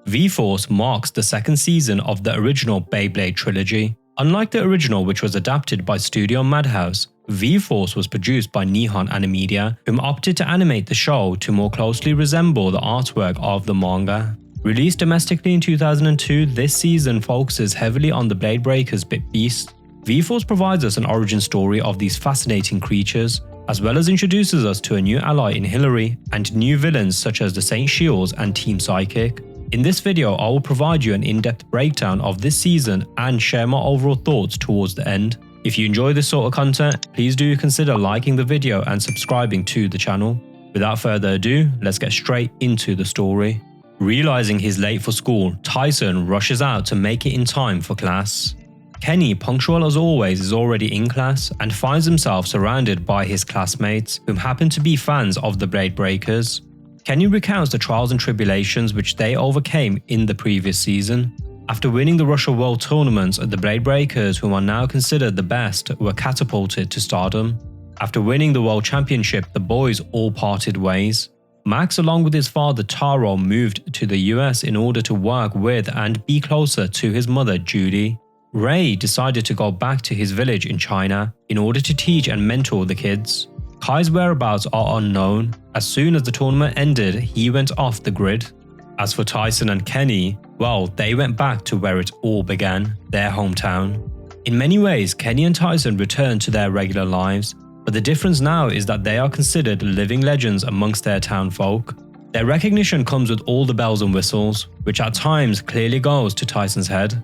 V-Force marks the second season of the original Beyblade trilogy. Unlike the original, which was adapted by Studio Madhouse, V-Force was produced by Nihon Animedia, whom opted to animate the show to more closely resemble the artwork of the manga. Released domestically in 2002, this season focuses heavily on the Blade Breakers Bit Beasts. V-Force provides us an origin story of these fascinating creatures, as well as introduces us to a new ally in Hillary and new villains such as the Saint Shields and Team Psychic. In this video, I will provide you an in-depth breakdown of this season and share my overall thoughts towards the end. If you enjoy this sort of content, please do consider liking the video and subscribing to the channel. Without further ado, let's get straight into the story. Realizing he's late for school, Tyson rushes out to make it in time for class. Kenny, punctual as always, is already in class and finds himself surrounded by his classmates, whom happen to be fans of the Blade Breakers. Kenny recounts the trials and tribulations which they overcame in the previous season. After winning the Russia World Tournament, the Blade Breakers, whom are now considered the best, were catapulted to stardom. After winning the World Championship, the boys all parted ways. Max, along with his father Taro, moved to the US in order to work with and be closer to his mother Judy. Ray decided to go back to his village in China in order to teach and mentor the kids. Kai's whereabouts are unknown. As soon as the tournament ended, he went off the grid. As for Tyson and Kenny, well, they went back to where it all began, their hometown. In many ways, Kenny and Tyson returned to their regular lives, but the difference now is that they are considered living legends amongst their town folk. Their recognition comes with all the bells and whistles, which at times clearly goes to Tyson's head.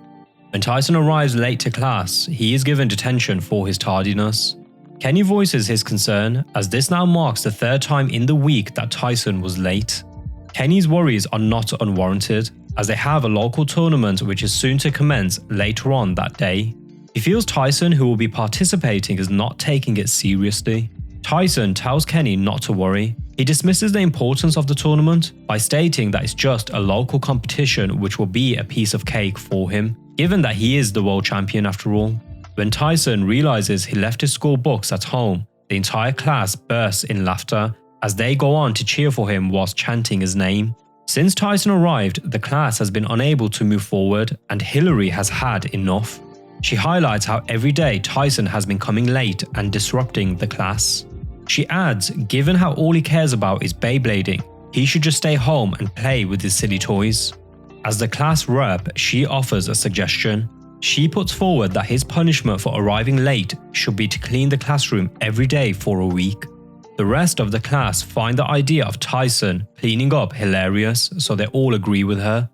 When Tyson arrives late to class, he is given detention for his tardiness. Kenny voices his concern, as this now marks the third time in the week that Tyson was late. Kenny's worries are not unwarranted, as they have a local tournament which is soon to commence later on that day. He feels Tyson, who will be participating, is not taking it seriously. Tyson tells Kenny not to worry. He dismisses the importance of the tournament by stating that it's just a local competition which will be a piece of cake for him, given that he is the world champion after all. When Tyson realizes he left his school books at home, the entire class bursts in laughter as they go on to cheer for him whilst chanting his name. Since Tyson arrived, the class has been unable to move forward and Hillary has had enough. She highlights how every day Tyson has been coming late and disrupting the class. She adds, given how all he cares about is Beyblading, he should just stay home and play with his silly toys. As the class rep, she offers a suggestion. She puts forward that his punishment for arriving late should be to clean the classroom every day for a week. The rest of the class find the idea of Tyson cleaning up hilarious, so they all agree with her.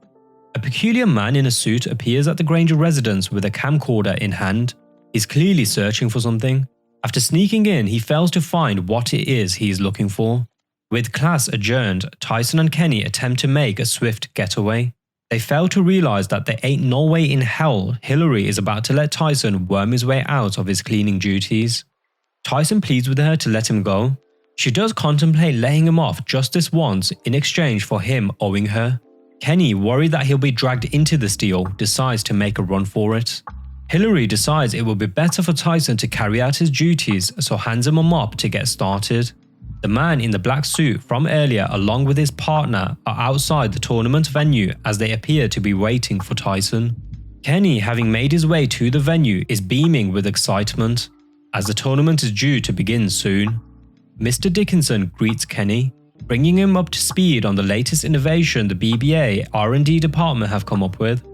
A peculiar man in a suit appears at the Granger residence with a camcorder in hand. He's clearly searching for something. After sneaking in, he fails to find what it is he is looking for. With class adjourned, Tyson and Kenny attempt to make a swift getaway. They fail to realize that there ain't no way in hell Hillary is about to let Tyson worm his way out of his cleaning duties. Tyson pleads with her to let him go. She does contemplate letting him off just this once in exchange for him owing her. Kenny, worried that he'll be dragged into this deal, decides to make a run for it. Hillary decides it would be better for Tyson to carry out his duties, so hands him a mop to get started. The man in the black suit from earlier along with his partner are outside the tournament venue as they appear to be waiting for Tyson. Kenny, having made his way to the venue, is beaming with excitement as the tournament is due to begin soon. Mr. Dickinson greets Kenny, bringing him up to speed on the latest innovation the BBA R&D department have come up with.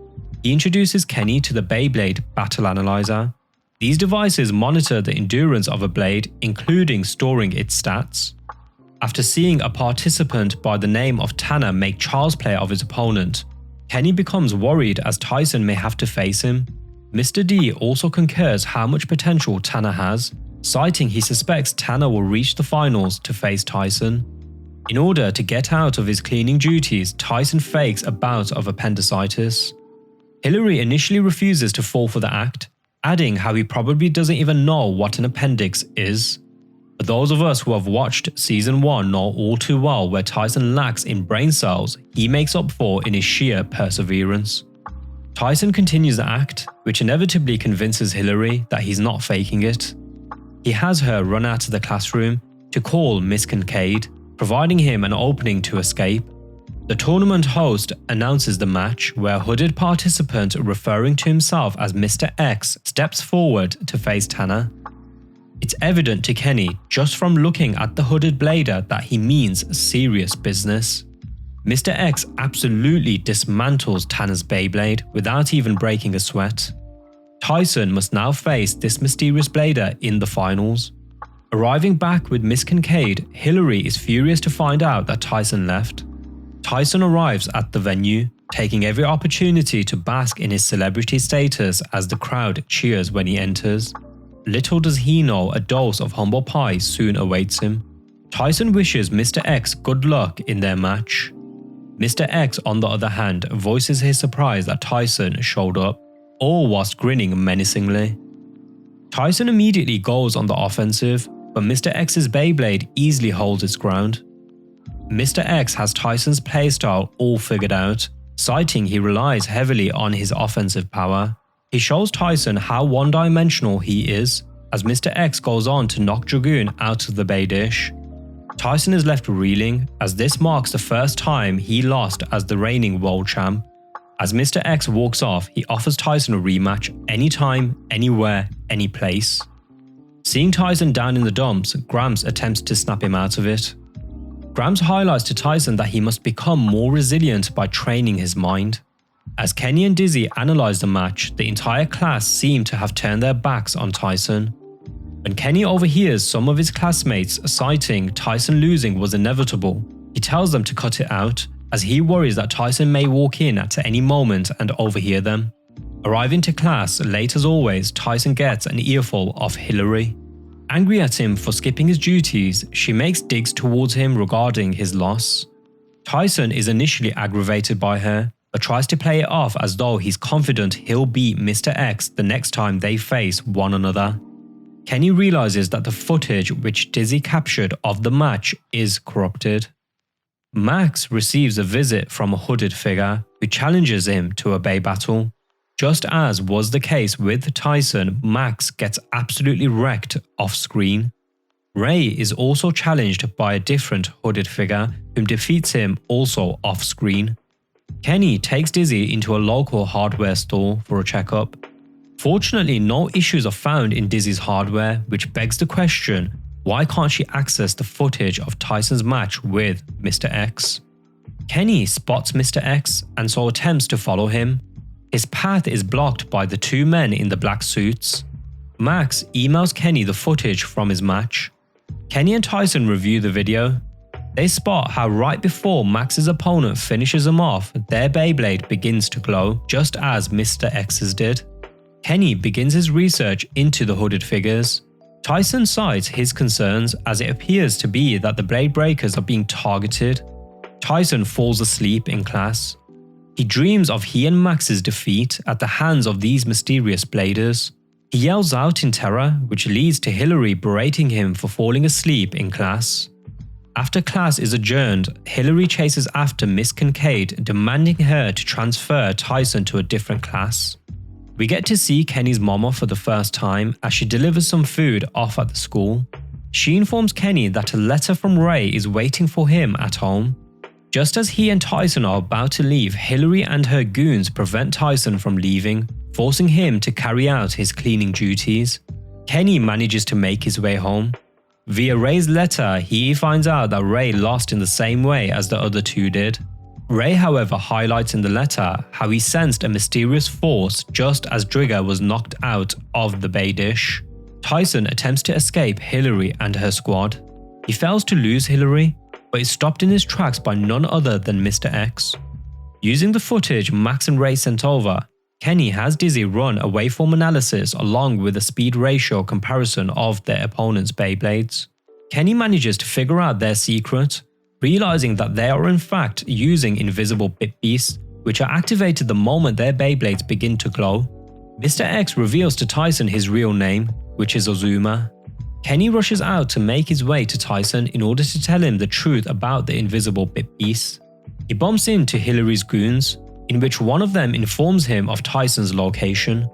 He introduces Kenny to the Beyblade Battle Analyzer. These devices monitor the endurance of a blade, including storing its stats. After seeing a participant by the name of Tanner make child's play of his opponent, Kenny becomes worried as Tyson may have to face him. Mr. D also concurs how much potential Tanner has, citing he suspects Tanner will reach the finals to face Tyson. In order to get out of his cleaning duties, Tyson fakes a bout of appendicitis. Hillary initially refuses to fall for the act, adding how he probably doesn't even know what an appendix is. But those of us who have watched Season 1 know all too well where Tyson lacks in brain cells he makes up for in his sheer perseverance. Tyson continues the act, which inevitably convinces Hillary that he's not faking it. He has her run out of the classroom to call Miss Kincaid, providing him an opening to escape. The tournament host announces the match, where a hooded participant referring to himself as Mr. X steps forward to face Tanner. It's evident to Kenny just from looking at the hooded blader that he means serious business. Mr. X absolutely dismantles Tanner's Beyblade without even breaking a sweat. Tyson must now face this mysterious blader in the finals. Arriving back with Miss Kincaid, Hillary is furious to find out that Tyson left. Tyson arrives at the venue, taking every opportunity to bask in his celebrity status as the crowd cheers when he enters. Little does he know a dose of humble pie soon awaits him. Tyson wishes Mr. X good luck in their match. Mr. X, on the other hand, voices his surprise that Tyson showed up, all whilst grinning menacingly. Tyson immediately goes on the offensive, but Mr. X's Beyblade easily holds its ground. Mr. X has Tyson's playstyle all figured out, citing he relies heavily on his offensive power. He shows Tyson how one-dimensional he is, as Mr. X goes on to knock Dragoon out of the Bay dish. Tyson is left reeling, as this marks the first time he lost as the reigning world champ. As Mr. X walks off, he offers Tyson a rematch anytime, anywhere, any place. Seeing Tyson down in the dumps, Gramps attempts to snap him out of it. Gramps highlights to Tyson that he must become more resilient by training his mind. As Kenny and Dizzy analyze the match, the entire class seem to have turned their backs on Tyson. When Kenny overhears some of his classmates citing Tyson losing was inevitable, he tells them to cut it out, as he worries that Tyson may walk in at any moment and overhear them. Arriving to class, late as always, Tyson gets an earful of Hillary. Angry at him for skipping his duties, she makes digs towards him regarding his loss. Tyson is initially aggravated by her, but tries to play it off as though he's confident he'll beat Mr. X the next time they face one another. Kenny realizes that the footage which Dizzy captured of the match is corrupted. Max receives a visit from a hooded figure who challenges him to a Bay battle. Just as was the case with Tyson, Max gets absolutely wrecked off-screen. Ray is also challenged by a different hooded figure whom defeats him also off-screen. Kenny takes Dizzy into a local hardware store for a checkup. Fortunately, no issues are found in Dizzy's hardware, which begs the question, why can't she access the footage of Tyson's match with Mr. X? Kenny spots Mr. X and so attempts to follow him. His path is blocked by the two men in the black suits. Max emails Kenny the footage from his match. Kenny and Tyson review the video. They spot how right before Max's opponent finishes him off, their Beyblade begins to glow, just as Mr. X's did. Kenny begins his research into the hooded figures. Tyson cites his concerns as it appears to be that the Blade Breakers are being targeted. Tyson falls asleep in class. He dreams of he and Max's defeat at the hands of these mysterious bladers. He yells out in terror, which leads to Hillary berating him for falling asleep in class. After class is adjourned, Hillary chases after Miss Kincaid, demanding her to transfer Tyson to a different class. We get to see Kenny's mama for the first time as she delivers some food off at the school. She informs Kenny that a letter from Ray is waiting for him at home. Just as he and Tyson are about to leave, Hillary and her goons prevent Tyson from leaving, forcing him to carry out his cleaning duties. Kenny manages to make his way home. Via Ray's letter, he finds out that Ray lost in the same way as the other two did. Ray, however, highlights in the letter how he sensed a mysterious force just as Drigger was knocked out of the Bay dish. Tyson attempts to escape Hillary and her squad. He fails to lose Hillary, but is stopped in his tracks by none other than Mr. X. Using the footage Max and Ray sent over, Kenny has Dizzy run a waveform analysis along with a speed ratio comparison of their opponent's Beyblades. Kenny manages to figure out their secret, realizing that they are in fact using invisible bit beasts, which are activated the moment their Beyblades begin to glow. Mr. X reveals to Tyson his real name, which is Ozuma. Kenny rushes out to make his way to Tyson in order to tell him the truth about the invisible bit beasts. He bumps into Hillary's goons, in which one of them informs him of Tyson's location.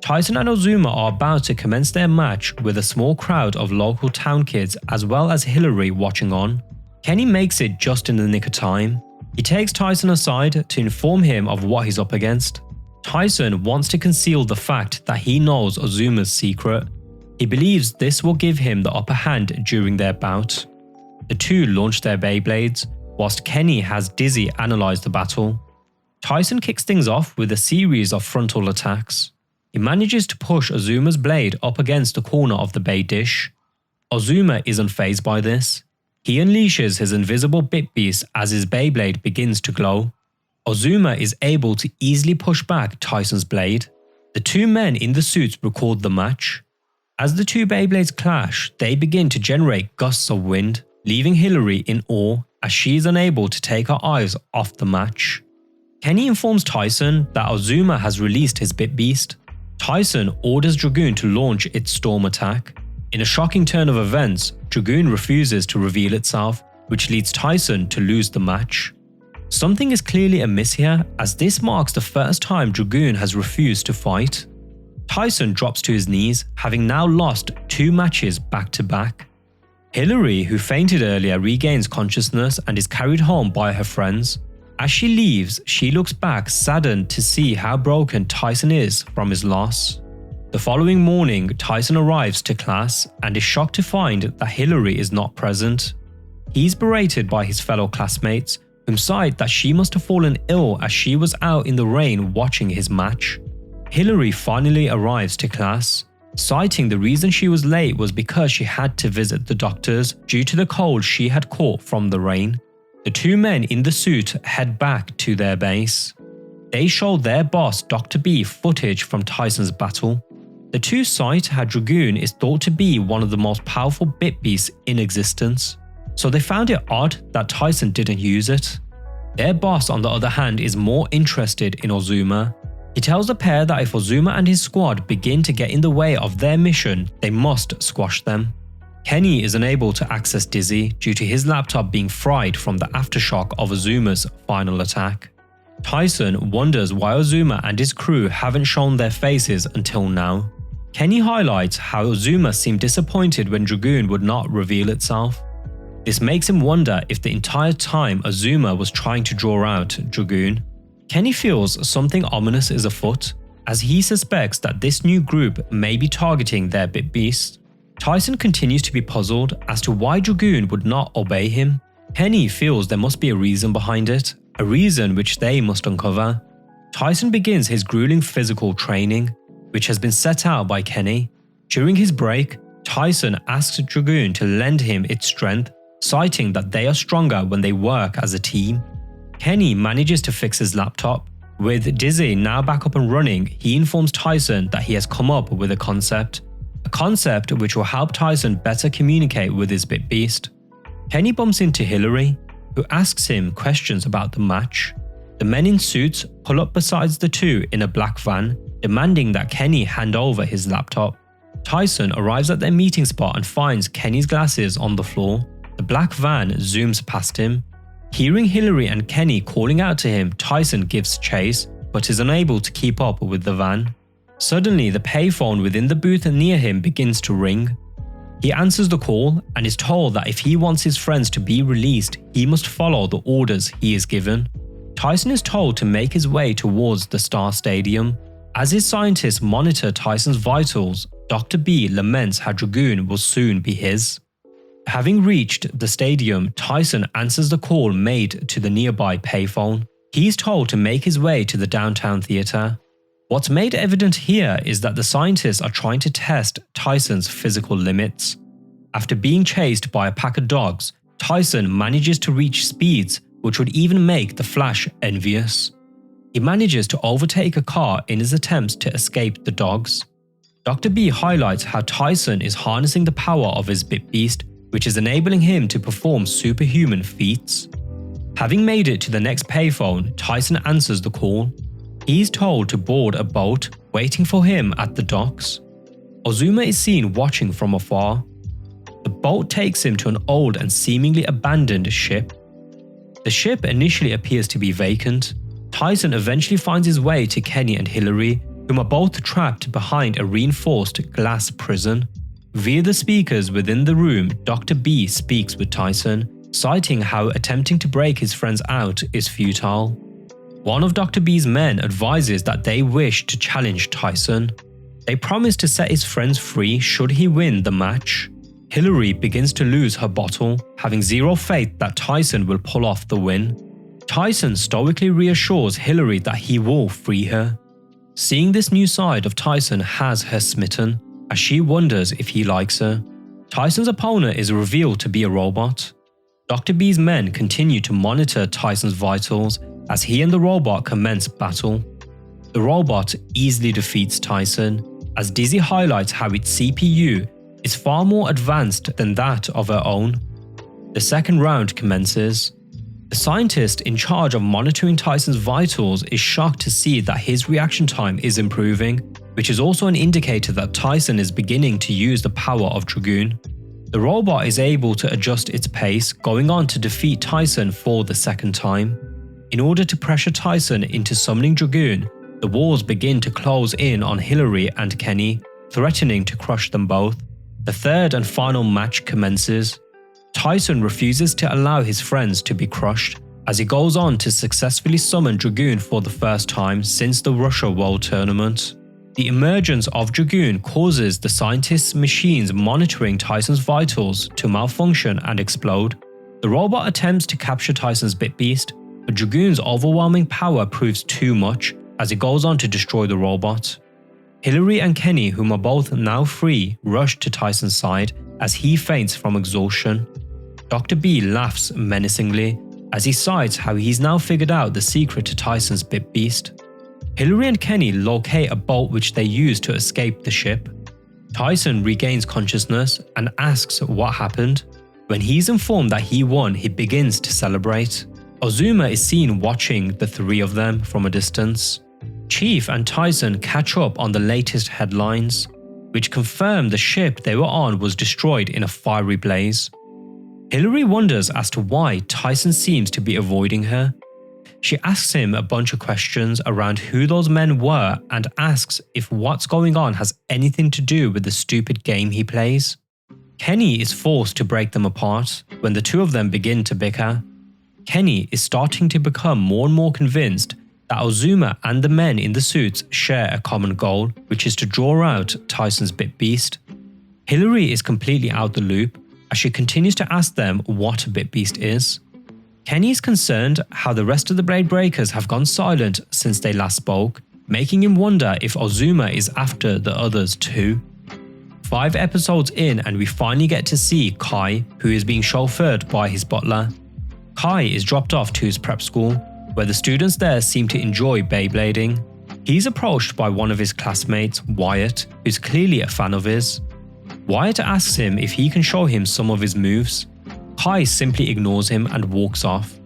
Tyson and Ozuma are about to commence their match with a small crowd of local town kids as well as Hillary watching on. Kenny makes it just in the nick of time. He takes Tyson aside to inform him of what he's up against. Tyson wants to conceal the fact that he knows Ozuma's secret. He believes this will give him the upper hand during their bout. The two launch their Beyblades, whilst Kenny has Dizzy analyze the battle. Tyson kicks things off with a series of frontal attacks. He manages to push Ozuma's blade up against the corner of the Bey dish. Ozuma is unfazed by this. He unleashes his invisible bit beast as his Beyblade begins to glow. Ozuma is able to easily push back Tyson's blade. The two men in the suits record the match. As the two Beyblades clash, they begin to generate gusts of wind, leaving Hillary in awe as she is unable to take her eyes off the match. Kenny informs Tyson that Ozuma has released his bit beast. Tyson orders Dragoon to launch its storm attack. In a shocking turn of events, Dragoon refuses to reveal itself, which leads Tyson to lose the match. Something is clearly amiss here, as this marks the first time Dragoon has refused to fight. Tyson drops to his knees, having now lost 2 matches back to back. Hillary, who fainted earlier, regains consciousness and is carried home by her friends. As she leaves, she looks back saddened to see how broken Tyson is from his loss. The following morning, Tyson arrives to class and is shocked to find that Hillary is not present. He's berated by his fellow classmates, whom cite that she must have fallen ill as she was out in the rain watching his match. Hillary finally arrives to class, citing the reason she was late was because she had to visit the doctors due to the cold she had caught from the rain. The two men in the suit head back to their base. They show their boss Dr. B footage from Tyson's battle. The two cite how Dragoon is thought to be one of the most powerful bit beasts in existence, so they found it odd that Tyson didn't use it. Their boss, on the other hand, is more interested in Ozuma. He tells the pair that if Ozuma and his squad begin to get in the way of their mission, they must squash them. Kenny is unable to access Dizzy due to his laptop being fried from the aftershock of Ozuma's final attack. Tyson wonders why Ozuma and his crew haven't shown their faces until now. Kenny highlights how Ozuma seemed disappointed when Dragoon would not reveal itself. This makes him wonder if the entire time Ozuma was trying to draw out Dragoon. Kenny feels something ominous is afoot, as he suspects that this new group may be targeting their bit beast. Tyson continues to be puzzled as to why Dragoon would not obey him. Kenny feels there must be a reason behind it, a reason which they must uncover. Tyson begins his grueling physical training, which has been set out by Kenny. During his break, Tyson asks Dragoon to lend him its strength, citing that they are stronger when they work as a team. Kenny manages to fix his laptop. With Dizzy now back up and running, he informs Tyson that he has come up with a concept which will help Tyson better communicate with his bit beast. Kenny bumps into Hillary, who asks him questions about the match. The men in suits pull up beside the two in a black van, demanding that Kenny hand over his laptop. Tyson arrives at their meeting spot and finds Kenny's glasses on the floor. The black van zooms past him. Hearing Hillary and Kenny calling out to him, Tyson gives chase, but is unable to keep up with the van. Suddenly, the payphone within the booth near him begins to ring. He answers the call and is told that if he wants his friends to be released, he must follow the orders he is given. Tyson is told to make his way towards the Star Stadium. As his scientists monitor Tyson's vitals, Dr. B laments how Dragoon will soon be his. Having reached the stadium, Tyson answers the call made to the nearby payphone. He is told to make his way to the downtown theater. What's made evident here is that the scientists are trying to test Tyson's physical limits. After being chased by a pack of dogs, Tyson manages to reach speeds which would even make the Flash envious. He manages to overtake a car in his attempts to escape the dogs. Dr. B highlights how Tyson is harnessing the power of his bit beast, which is enabling him to perform superhuman feats. Having made it to the next payphone, Tyson answers the call. He is told to board a boat waiting for him at the docks. Ozuma is seen watching from afar. The boat takes him to an old and seemingly abandoned ship. The ship initially appears to be vacant. Tyson eventually finds his way to Kenny and Hillary, whom are both trapped behind a reinforced glass prison. Via the speakers within the room, Dr. B speaks with Tyson, citing how attempting to break his friends out is futile. One of Dr. B's men advises that they wish to challenge Tyson. They promise to set his friends free should he win the match. Hillary begins to lose her bottle, having zero faith that Tyson will pull off the win. Tyson stoically reassures Hillary that he will free her. Seeing this new side of Tyson has her smitten, as she wonders if he likes her. Tyson's opponent is revealed to be a robot. Dr. B's men continue to monitor Tyson's vitals as he and the robot commence battle. The robot easily defeats Tyson, as Dizzy highlights how its CPU is far more advanced than that of her own. The second round commences. The scientist in charge of monitoring Tyson's vitals is shocked to see that his reaction time is improving, which is also an indicator that Tyson is beginning to use the power of Dragoon. The robot is able to adjust its pace, going on to defeat Tyson for the second time. In order to pressure Tyson into summoning Dragoon, the walls begin to close in on Hillary and Kenny, threatening to crush them both. The third and final match commences. Tyson refuses to allow his friends to be crushed, as he goes on to successfully summon Dragoon for the first time since the Russia World Tournament. The emergence of Dragoon causes the scientists' machines monitoring Tyson's vitals to malfunction and explode. The robot attempts to capture Tyson's Bit Beast, but Dragoon's overwhelming power proves too much as it goes on to destroy the robot. Hillary and Kenny, whom are both now free, rush to Tyson's side as he faints from exhaustion. Dr. B laughs menacingly as he cites how he's now figured out the secret to Tyson's Bit Beast. Hillary and Kenny locate a boat which they use to escape the ship. Tyson regains consciousness and asks what happened. When he's informed that he won, he begins to celebrate. Ozuma is seen watching the three of them from a distance. Chief and Tyson catch up on the latest headlines, which confirm the ship they were on was destroyed in a fiery blaze. Hillary wonders as to why Tyson seems to be avoiding her. She asks him a bunch of questions around who those men were and asks if what's going on has anything to do with the stupid game he plays. Kenny is forced to break them apart when the two of them begin to bicker. Kenny is starting to become more and more convinced that Ozuma and the men in the suits share a common goal, which is to draw out Tyson's Bit Beast. Hillary is completely out the loop as she continues to ask them what a Bit Beast is. Kenny is concerned how the rest of the Blade Breakers have gone silent since they last spoke, making him wonder if Ozuma is after the others too. 5 episodes in and we finally get to see Kai, who is being chauffeured by his butler. Kai is dropped off to his prep school, where the students there seem to enjoy Beyblading. He's approached by one of his classmates, Wyatt, who's clearly a fan of his. Wyatt asks him if he can show him some of his moves. Kai simply ignores him and walks off.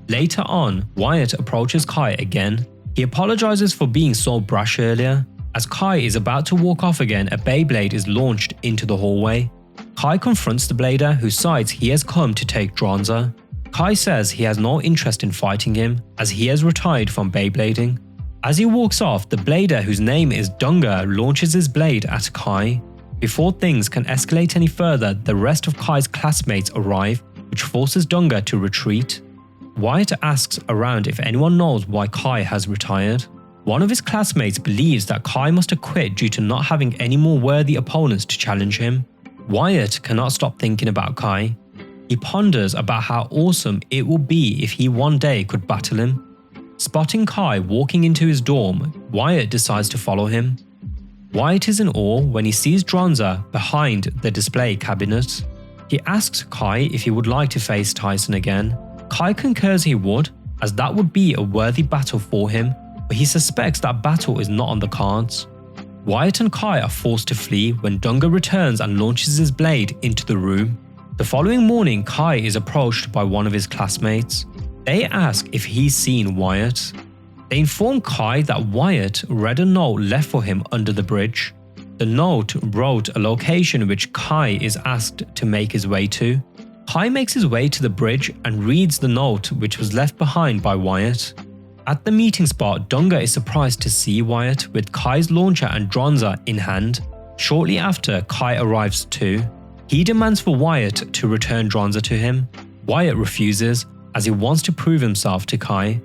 Later on, Wyatt approaches Kai again. He apologizes for being so brash earlier. As Kai is about to walk off again, a Beyblade is launched into the hallway. Kai confronts the blader, who cites he has come to take Dranza. Kai says he has no interest in fighting him, as he has retired from Beyblading. As he walks off, the blader, whose name is Dunga, launches his blade at Kai. Before things can escalate any further, the rest of Kai's classmates arrive, which forces Dunga to retreat. Wyatt asks around if anyone knows why Kai has retired. One of his classmates believes that Kai must have quit due to not having any more worthy opponents to challenge him. Wyatt cannot stop thinking about Kai. He ponders about how awesome it would be if he one day could battle him. Spotting Kai walking into his dorm, Wyatt decides to follow him. Wyatt is in awe when he sees Dranza behind the display cabinet. He asks Kai if he would like to face Tyson again. Kai concurs he would, as that would be a worthy battle for him, but he suspects that battle is not on the cards. Wyatt and Kai are forced to flee when Dunga returns and launches his blade into the room. The following morning, Kai is approached by one of his classmates. They ask if he's seen Wyatt. They inform Kai that Wyatt read a note left for him under the bridge. The note wrote a location which Kai is asked to make his way to. Kai makes his way to the bridge and reads the note which was left behind by Wyatt. At the meeting spot, Dunga is surprised to see Wyatt with Kai's launcher and Dranza in hand. Shortly after, Kai arrives too. He demands for Wyatt to return Dranza to him. Wyatt refuses, as he wants to prove himself to Kai.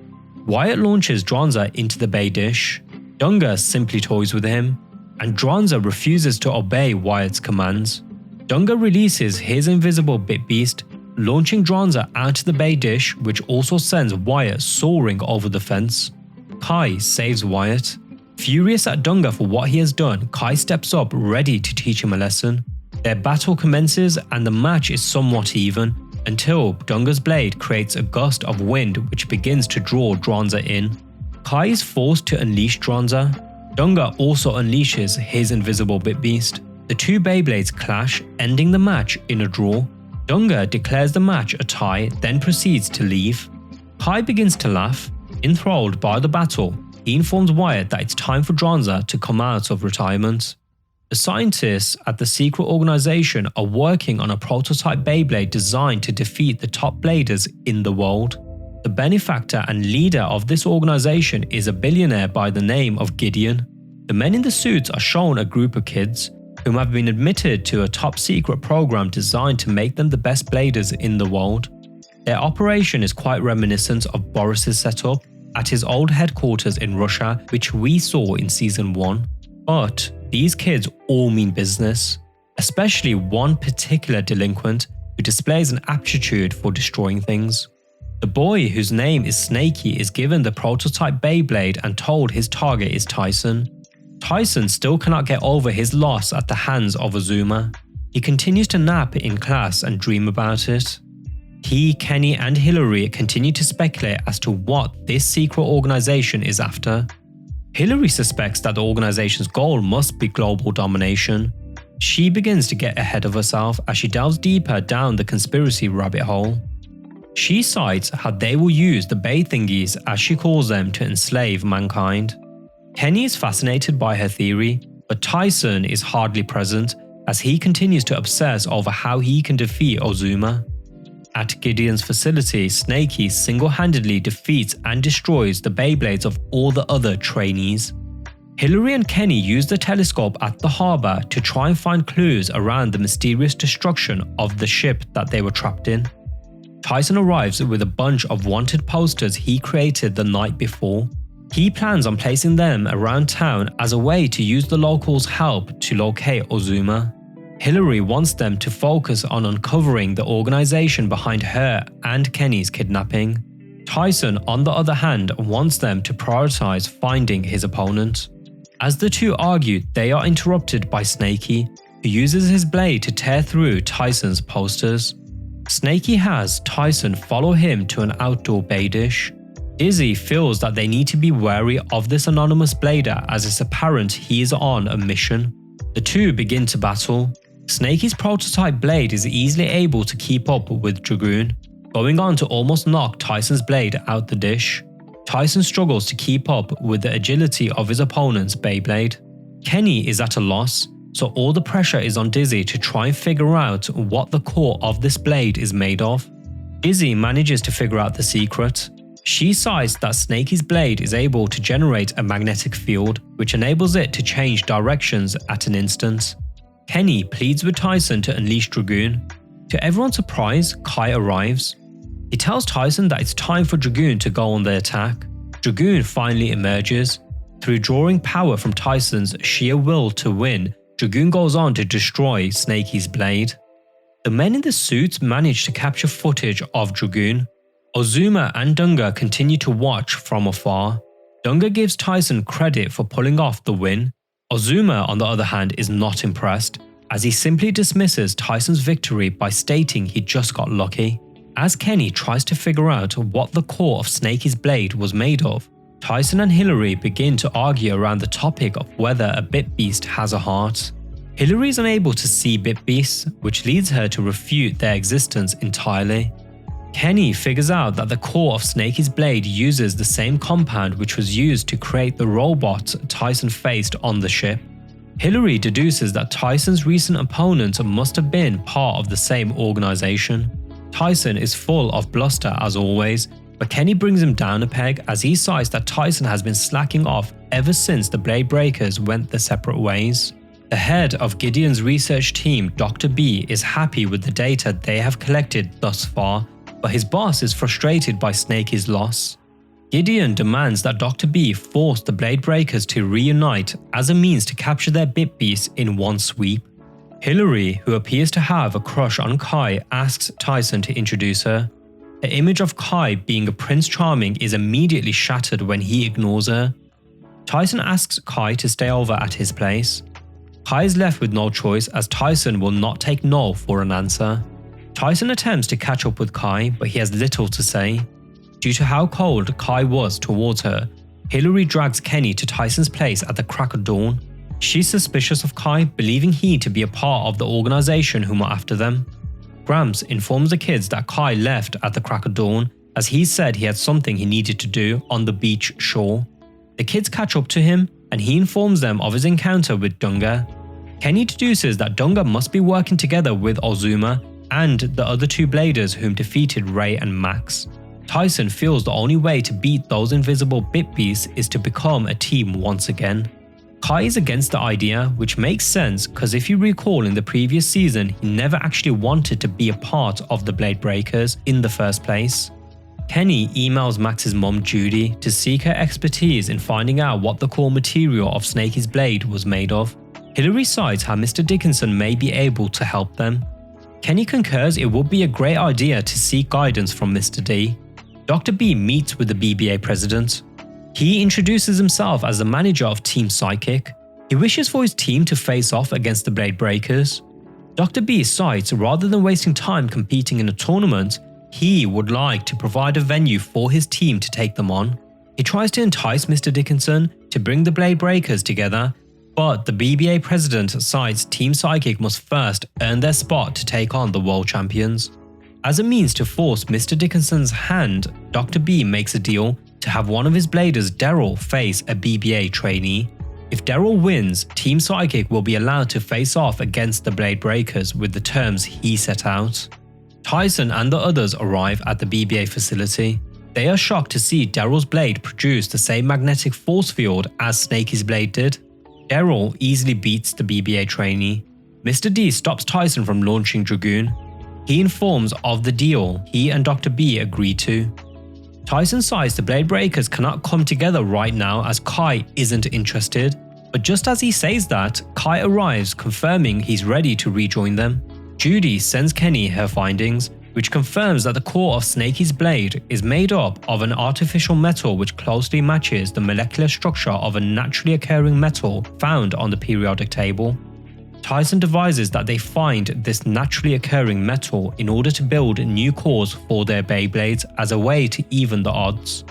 Wyatt launches Dronza into the Bay dish. Dunga simply toys with him, and Dronza refuses to obey Wyatt's commands. Dunga releases his invisible Bit Beast, launching Dronza out of the Bay dish, which also sends Wyatt soaring over the fence. Kai saves Wyatt. Furious at Dunga for what he has done, Kai steps up ready to teach him a lesson. Their battle commences and the match is somewhat even, until Dunga's blade creates a gust of wind which begins to draw Dronza in. Kai is forced to unleash Dronza. Dunga also unleashes his invisible Bit Beast. The two Beyblades clash, ending the match in a draw. Dunga declares the match a tie, then proceeds to leave. Kai begins to laugh. Enthralled by the battle, he informs Wyatt that it's time for Dronza to come out of retirement. The scientists at the secret organization are working on a prototype Beyblade designed to defeat the top bladers in the world. The benefactor and leader of this organization is a billionaire by the name of Gideon. The men in the suits are shown a group of kids whom have been admitted to a top secret program designed to make them the best bladers in the world. Their operation is quite reminiscent of Boris's setup at his old headquarters in Russia, which we saw in Season 1. But these kids all mean business, especially one particular delinquent who displays an aptitude for destroying things. The boy, whose name is Snaky, is given the prototype Beyblade and told his target is Tyson. Tyson still cannot get over his loss at the hands of Azuma. He continues to nap in class and dream about it. He, Kenny and Hillary continue to speculate as to what this secret organization is after. Hillary suspects that the organization's goal must be global domination. She begins to get ahead of herself as she delves deeper down the conspiracy rabbit hole. She cites how they will use the Bay Thingies, as she calls them, to enslave mankind. Kenny is fascinated by her theory, but Tyson is hardly present as he continues to obsess over how he can defeat Ozuma. At Gideon's facility, Snaky single-handedly defeats and destroys the Beyblades of all the other trainees. Hillary and Kenny use the telescope at the harbour to try and find clues around the mysterious destruction of the ship that they were trapped in. Tyson arrives with a bunch of wanted posters he created the night before. He plans on placing them around town as a way to use the locals' help to locate Ozuma. Hillary wants them to focus on uncovering the organization behind her and Kenny's kidnapping. Tyson, on the other hand, wants them to prioritize finding his opponent. As the two argue, they are interrupted by Snaky, who uses his blade to tear through Tyson's posters. Snaky has Tyson follow him to an outdoor bay dish. Dizzy feels that they need to be wary of this anonymous blader as it's apparent he is on a mission. The two begin to battle. Snaky's prototype blade is easily able to keep up with Dragoon, going on to almost knock Tyson's blade out the dish. Tyson struggles to keep up with the agility of his opponent's Beyblade. Kenny is at a loss, so all the pressure is on Dizzy to try and figure out what the core of this blade is made of. Dizzy manages to figure out the secret. She cites that Snaky's blade is able to generate a magnetic field, which enables it to change directions at an instant. Kenny pleads with Tyson to unleash Dragoon. To everyone's surprise, Kai arrives. He tells Tyson that it's time for Dragoon to go on the attack. Dragoon finally emerges. Through drawing power from Tyson's sheer will to win, Dragoon goes on to destroy Snaky's blade. The men in the suits manage to capture footage of Dragoon. Ozuma and Dunga continue to watch from afar. Dunga gives Tyson credit for pulling off the win. Ozuma, on the other hand, is not impressed, as he simply dismisses Tyson's victory by stating he just got lucky. As Kenny tries to figure out what the core of Snaky's blade was made of, Tyson and Hillary begin to argue around the topic of whether a Bit Beast has a heart. Hillary is unable to see Bit Beasts, which leads her to refute their existence entirely. Kenny figures out that the core of Snaky's blade uses the same compound which was used to create the robot Tyson faced on the ship. Hillary deduces that Tyson's recent opponent must have been part of the same organization. Tyson is full of bluster as always, but Kenny brings him down a peg as he cites that Tyson has been slacking off ever since the Blade Breakers went their separate ways. The head of Gideon's research team, Dr. B, is happy with the data they have collected thus far, but his boss is frustrated by Snakey's loss. Gideon demands that Dr. B force the Blade Breakers to reunite as a means to capture their bit beasts in one sweep. Hillary, who appears to have a crush on Kai, asks Tyson to introduce her. The image of Kai being a Prince Charming is immediately shattered when he ignores her. Tyson asks Kai to stay over at his place. Kai is left with no choice as Tyson will not take no for an answer. Tyson attempts to catch up with Kai, but he has little to say. Due to how cold Kai was towards her, Hillary drags Kenny to Tyson's place at the crack of dawn. She's suspicious of Kai, believing he to be a part of the organization whom are after them. Gramps informs the kids that Kai left at the crack of dawn as he said he had something he needed to do on the beach shore. The kids catch up to him and he informs them of his encounter with Dunga. Kenny deduces that Dunga must be working together with Ozuma and the other two Bladers whom defeated Ray and Max. Tyson feels the only way to beat those invisible bit beasts is to become a team once again. Kai is against the idea, which makes sense because if you recall in the previous season, he never actually wanted to be a part of the Blade Breakers in the first place. Kenny emails Max's mom Judy to seek her expertise in finding out what the core material of Snakey's blade was made of. Hillary cites how Mr. Dickinson may be able to help them. Kenny concurs it would be a great idea to seek guidance from Mr. D. Dr. B meets with the BBA president. He introduces himself as the manager of Team Psychic. He wishes for his team to face off against the Blade Breakers. Dr. B cites rather than wasting time competing in a tournament, he would like to provide a venue for his team to take them on. He tries to entice Mr. Dickinson to bring the Blade Breakers together, but the BBA president cites Team Psychic must first earn their spot to take on the world champions. As a means to force Mr. Dickinson's hand, Dr. B makes a deal to have one of his Bladers, Daryl, face a BBA trainee. If Daryl wins, Team Psychic will be allowed to face off against the Blade Breakers with the terms he set out. Tyson and the others arrive at the BBA facility. They are shocked to see Daryl's blade produce the same magnetic force field as Snakey's blade did. Daryl easily beats the BBA trainee. Mr. D stops Tyson from launching Dragoon. He informs of the deal he and Dr. B agree to. Tyson cites the Blade Breakers cannot come together right now as Kai isn't interested, but just as he says that, Kai arrives confirming he's ready to rejoin them. Judy sends Kenny her findings, which confirms that the core of Snakey's blade is made up of an artificial metal which closely matches the molecular structure of a naturally occurring metal found on the periodic table. Tyson devises that they find this naturally occurring metal in order to build new cores for their Beyblades as a way to even the odds.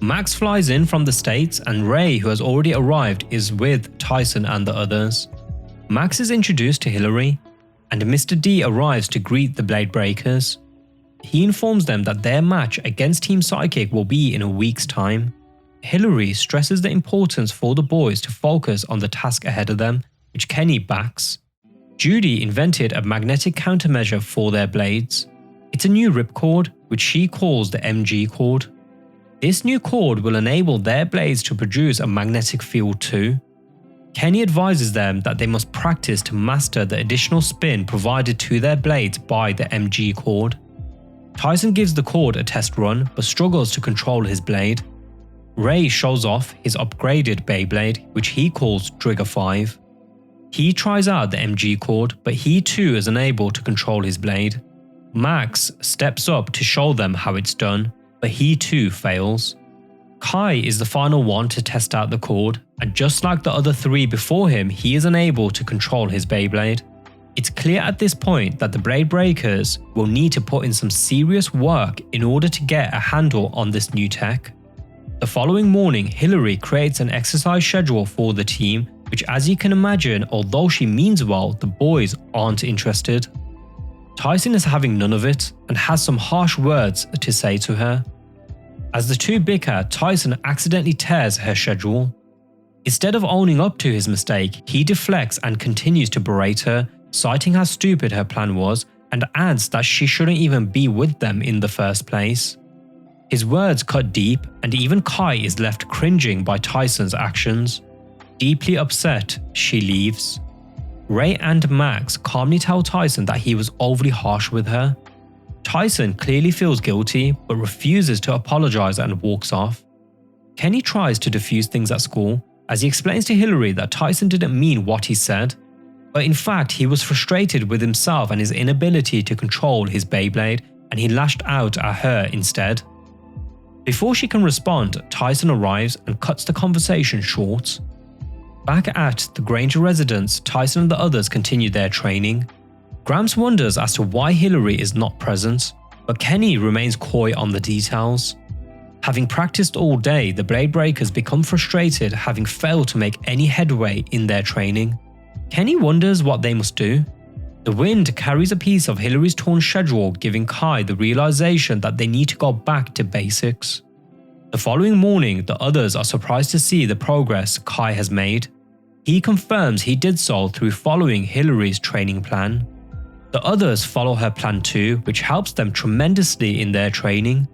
Max flies in from the States and Ray, who has already arrived, is with Tyson and the others. Max is introduced to Hillary, and Mr. D arrives to greet the Blade Breakers. He informs them that their match against Team Psychic will be in a week's time. Hillary stresses the importance for the boys to focus on the task ahead of them, which Kenny backs. Judy invented a magnetic countermeasure for their blades. It's a new ripcord, which she calls the MG cord. This new cord will enable their blades to produce a magnetic field too. Kenny advises them that they must practice to master the additional spin provided to their blades by the MG cord. Tyson gives the cord a test run but struggles to control his blade. Ray shows off his upgraded Beyblade, which he calls Trigger 5. He tries out the MG cord, but he too is unable to control his blade. Max steps up to show them how it's done, but he too fails. Kai is the final one to test out the cord, and just like the other three before him, he is unable to control his Beyblade. It's clear at this point that the Blade Breakers will need to put in some serious work in order to get a handle on this new tech. The following morning, Hillary creates an exercise schedule for the team, which, as you can imagine, although she means well, the boys aren't interested. Tyson is having none of it and has some harsh words to say to her. As the two bicker, Tyson accidentally tears her schedule. Instead of owning up to his mistake, he deflects and continues to berate her, citing how stupid her plan was, and adds that she shouldn't even be with them in the first place. His words cut deep, and even Kai is left cringing by Tyson's actions. Deeply upset, she leaves. Ray and Max calmly tell Tyson that he was overly harsh with her. Tyson clearly feels guilty but refuses to apologize and walks off. Kenny tries to defuse things at school as he explains to Hillary that Tyson didn't mean what he said, but in fact he was frustrated with himself and his inability to control his Beyblade, and he lashed out at her instead. Before she can respond, Tyson arrives and cuts the conversation short. Back at the Granger residence, Tyson and the others continue their training. Gramps wonders as to why Hillary is not present, but Kenny remains coy on the details. Having practiced all day, the Blade Breakers become frustrated, having failed to make any headway in their training. Kenny wonders what they must do. The wind carries a piece of Hillary's torn schedule, giving Kai the realization that they need to go back to basics. The following morning, the others are surprised to see the progress Kai has made. He confirms he did so through following Hillary's training plan. The others follow her plan too, which helps them tremendously in their training.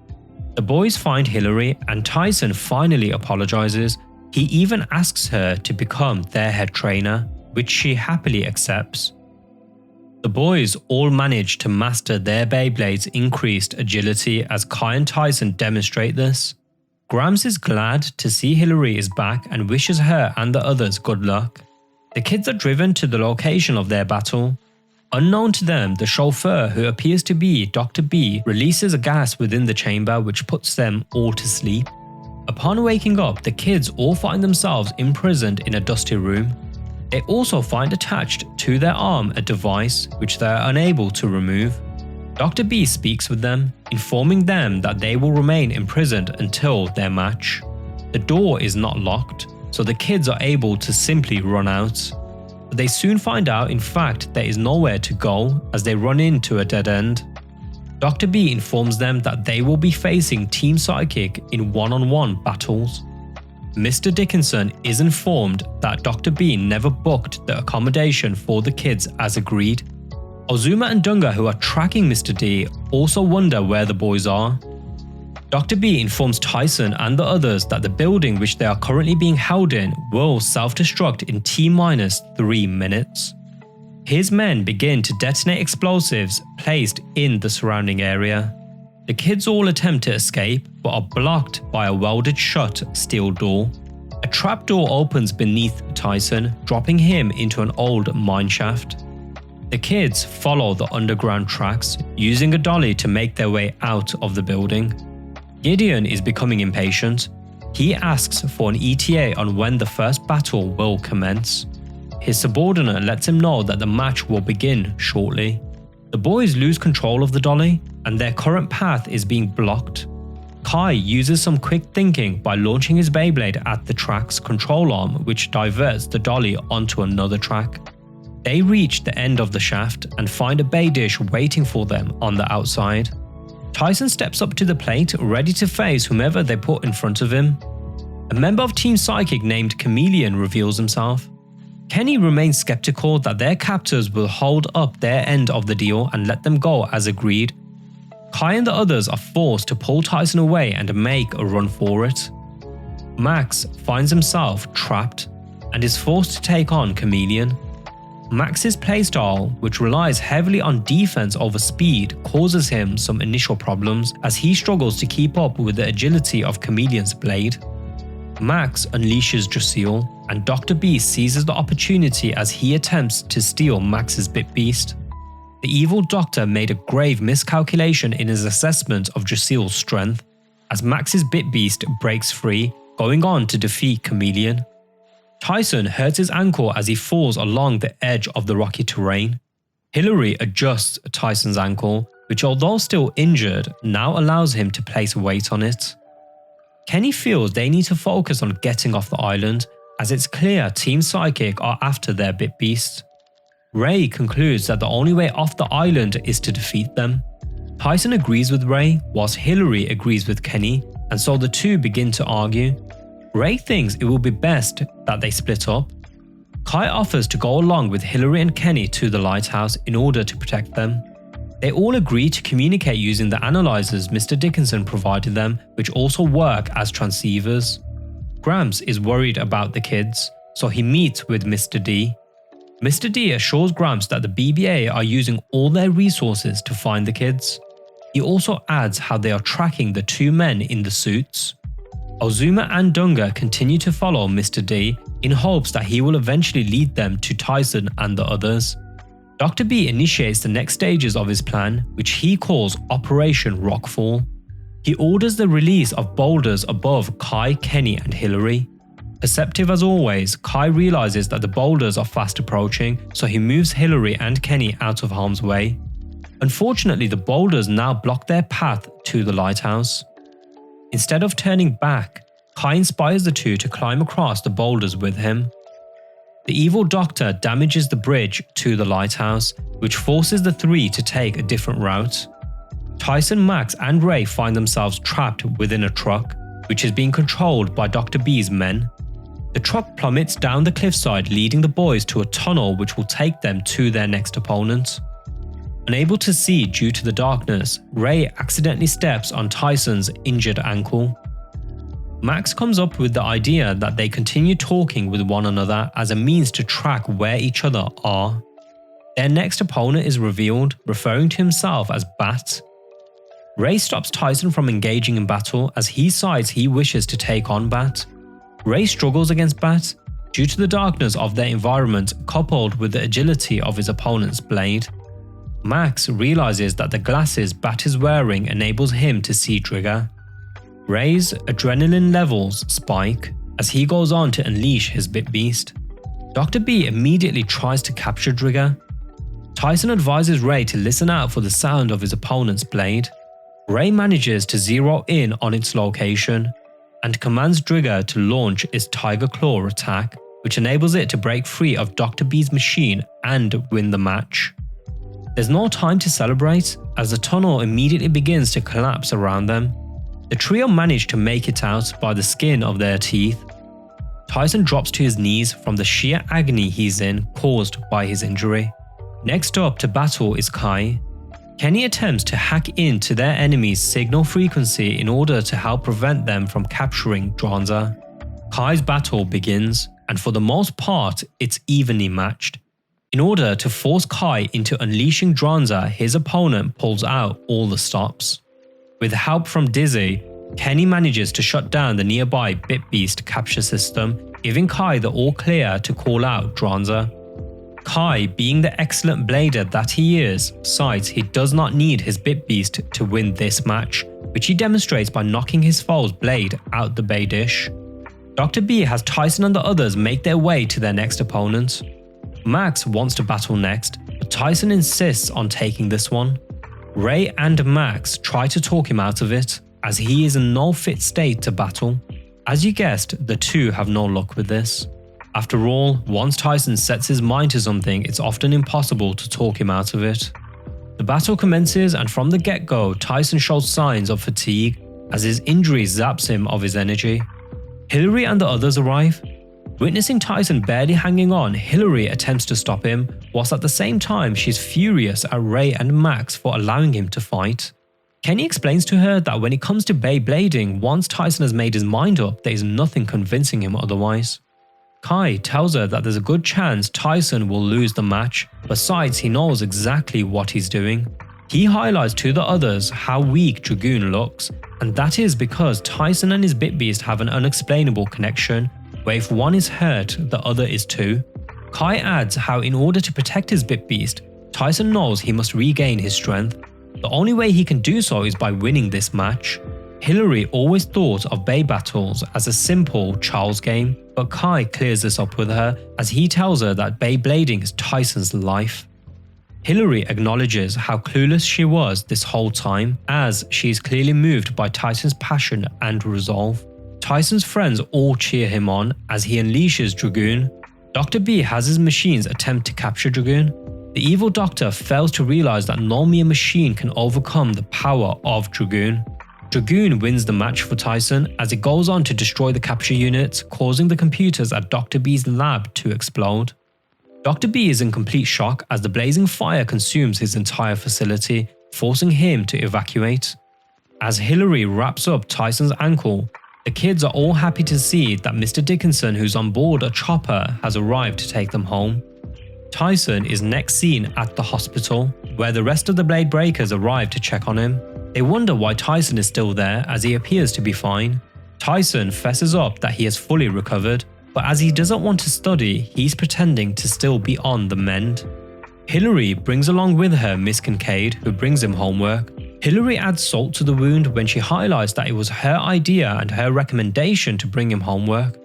The boys find Hillary and Tyson finally apologizes. He even asks her to become their head trainer, which she happily accepts. The boys all manage to master their Beyblade's increased agility as Kai and Tyson demonstrate this. Gramps is glad to see Hillary is back and wishes her and the others good luck. The kids are driven to the location of their battle. Unknown to them, the chauffeur, who appears to be Dr. B, releases a gas within the chamber which puts them all to sleep. Upon waking up, the kids all find themselves imprisoned in a dusty room. They also find attached to their arm a device which they are unable to remove. Dr. B speaks with them, informing them that they will remain imprisoned until their match. The door is not locked, so the kids are able to simply run out. But they soon find out in fact there is nowhere to go as they run into a dead end. Dr. B informs them that they will be facing Team Psychic in one-on-one battles. Mr. Dickinson is informed that Dr. B never booked the accommodation for the kids as agreed. Ozuma and Dunga, who are tracking Mr. D, also wonder where the boys are. Dr. B informs Tyson and the others that the building which they are currently being held in will self-destruct in T-3 minutes. His men begin to detonate explosives placed in the surrounding area. The kids all attempt to escape but are blocked by a welded shut steel door. A trapdoor opens beneath Tyson, dropping him into an old mine shaft. The kids follow the underground tracks, using a dolly to make their way out of the building. Gideon is becoming impatient. He asks for an ETA on when the first battle will commence. His subordinate lets him know that the match will begin shortly. The boys lose control of the dolly, and their current path is being blocked. Kai uses some quick thinking by launching his Beyblade at the track's control arm, which diverts the dolly onto another track. They reach the end of the shaft and find a bay dish waiting for them on the outside. Tyson steps up to the plate, ready to face whomever they put in front of him. A member of Team Psychic named Chameleon reveals himself. Kenny remains skeptical that their captors will hold up their end of the deal and let them go as agreed. Kai and the others are forced to pull Tyson away and make a run for it. Max finds himself trapped and is forced to take on Chameleon. Max's playstyle, which relies heavily on defense over speed, causes him some initial problems as he struggles to keep up with the agility of Chameleon's blade. Max unleashes Jaceel, and Dr. Beast seizes the opportunity as he attempts to steal Max's Bit Beast. The evil doctor made a grave miscalculation in his assessment of Jaceel's strength, as Max's Bit Beast breaks free, going on to defeat Chameleon. Tyson hurts his ankle as he falls along the edge of the rocky terrain. Hillary adjusts Tyson's ankle, which although still injured, now allows him to place weight on it. Kenny feels they need to focus on getting off the island, as it's clear Team Psychic are after their Bit Beast. Ray concludes that the only way off the island is to defeat them. Tyson agrees with Ray, whilst Hillary agrees with Kenny, and so the two begin to argue. Ray thinks it will be best that they split up. Kai offers to go along with Hillary and Kenny to the lighthouse in order to protect them. They all agree to communicate using the analyzers Mr. Dickinson provided them, which also work as transceivers. Gramps is worried about the kids, so he meets with Mr. D. Mr. D assures Gramps that the BBA are using all their resources to find the kids. He also adds how they are tracking the two men in the suits. Ozuma and Dunga continue to follow Mr. D in hopes that he will eventually lead them to Tyson and the others. Dr. B initiates the next stages of his plan, which he calls Operation Rockfall. He orders the release of boulders above Kai, Kenny and Hillary. Perceptive as always, Kai realizes that the boulders are fast approaching, so he moves Hillary and Kenny out of harm's way. Unfortunately, the boulders now block their path to the lighthouse. Instead of turning back, Kai inspires the two to climb across the boulders with him. The evil doctor damages the bridge to the lighthouse, which forces the three to take a different route. Tyson, Max and Ray find themselves trapped within a truck, which is being controlled by Dr. B's men. The truck plummets down the cliffside, leading the boys to a tunnel which will take them to their next opponent. Unable to see due to the darkness, Ray accidentally steps on Tyson's injured ankle. Max comes up with the idea that they continue talking with one another as a means to track where each other are. Their next opponent is revealed, referring to himself as Bat. Ray stops Tyson from engaging in battle as he decides he wishes to take on Bat. Ray struggles against Bat due to the darkness of their environment coupled with the agility of his opponent's blade. Max realizes that the glasses Bat is wearing enables him to see Trigger. Ray's adrenaline levels spike as he goes on to unleash his Bit Beast. Dr. B immediately tries to capture Trigger. Tyson advises Ray to listen out for the sound of his opponent's blade. Ray manages to zero in on its location and commands Trigger to launch its Tiger Claw attack, which enables it to break free of Dr. B's machine and win the match. There's no time to celebrate as the tunnel immediately begins to collapse around them. The trio manage to make it out by the skin of their teeth. Tyson drops to his knees from the sheer agony he's in caused by his injury. Next up to battle is Kai. Kenny attempts to hack into their enemy's signal frequency in order to help prevent them from capturing Dranza. Kai's battle begins, and for the most part, it's evenly matched. In order to force Kai into unleashing Dranza, his opponent pulls out all the stops. With help from Dizzy, Kenny manages to shut down the nearby Bit Beast capture system, giving Kai the all clear to call out Dranza. Kai, being the excellent blader that he is, decides he does not need his Bit Beast to win this match, which he demonstrates by knocking his foe's blade out the bay dish. Dr. B has Tyson and the others make their way to their next opponent. Max wants to battle next, but Tyson insists on taking this one. Ray and Max try to talk him out of it, as he is in no fit state to battle. As you guessed, the two have no luck with this. After all, once Tyson sets his mind to something, it's often impossible to talk him out of it. The battle commences, and from the get-go, Tyson shows signs of fatigue as his injury zaps him of his energy. Hillary and the others arrive. Witnessing Tyson barely hanging on, Hillary attempts to stop him, whilst at the same time she's furious at Ray and Max for allowing him to fight. Kenny explains to her that when it comes to Beyblading, once Tyson has made his mind up, there is nothing convincing him otherwise. Kai tells her that there's a good chance Tyson will lose the match, besides he knows exactly what he's doing. He highlights to the others how weak Dragoon looks, and that is because Tyson and his Bit Beast have an unexplainable connection, where if one is hurt, the other is too. Kai adds how in order to protect his Bit Beast, Tyson knows he must regain his strength. The only way he can do so is by winning this match. Hillary always thought of Bay battles as a simple child's game, but Kai clears this up with her as he tells her that Beyblading is Tyson's life. Hillary acknowledges how clueless she was this whole time, as she is clearly moved by Tyson's passion and resolve. Tyson's friends all cheer him on as he unleashes Dragoon. Dr. B has his machines attempt to capture Dragoon. The evil doctor fails to realize that no mere machine can overcome the power of Dragoon. Dragoon wins the match for Tyson as it goes on to destroy the capture units, causing the computers at Dr. B's lab to explode. Dr. B is in complete shock as the blazing fire consumes his entire facility, forcing him to evacuate. As Hillary wraps up Tyson's ankle, the kids are all happy to see that Mr. Dickinson, who's on board a chopper, has arrived to take them home. Tyson is next seen at the hospital, where the rest of the Blade Breakers arrive to check on him. They wonder why Tyson is still there as he appears to be fine. Tyson fesses up that he has fully recovered, but as he doesn't want to study, he's pretending to still be on the mend. Hillary brings along with her Miss Kincaid, who brings him homework. Hillary adds salt to the wound when she highlights that it was her idea and her recommendation to bring him homework.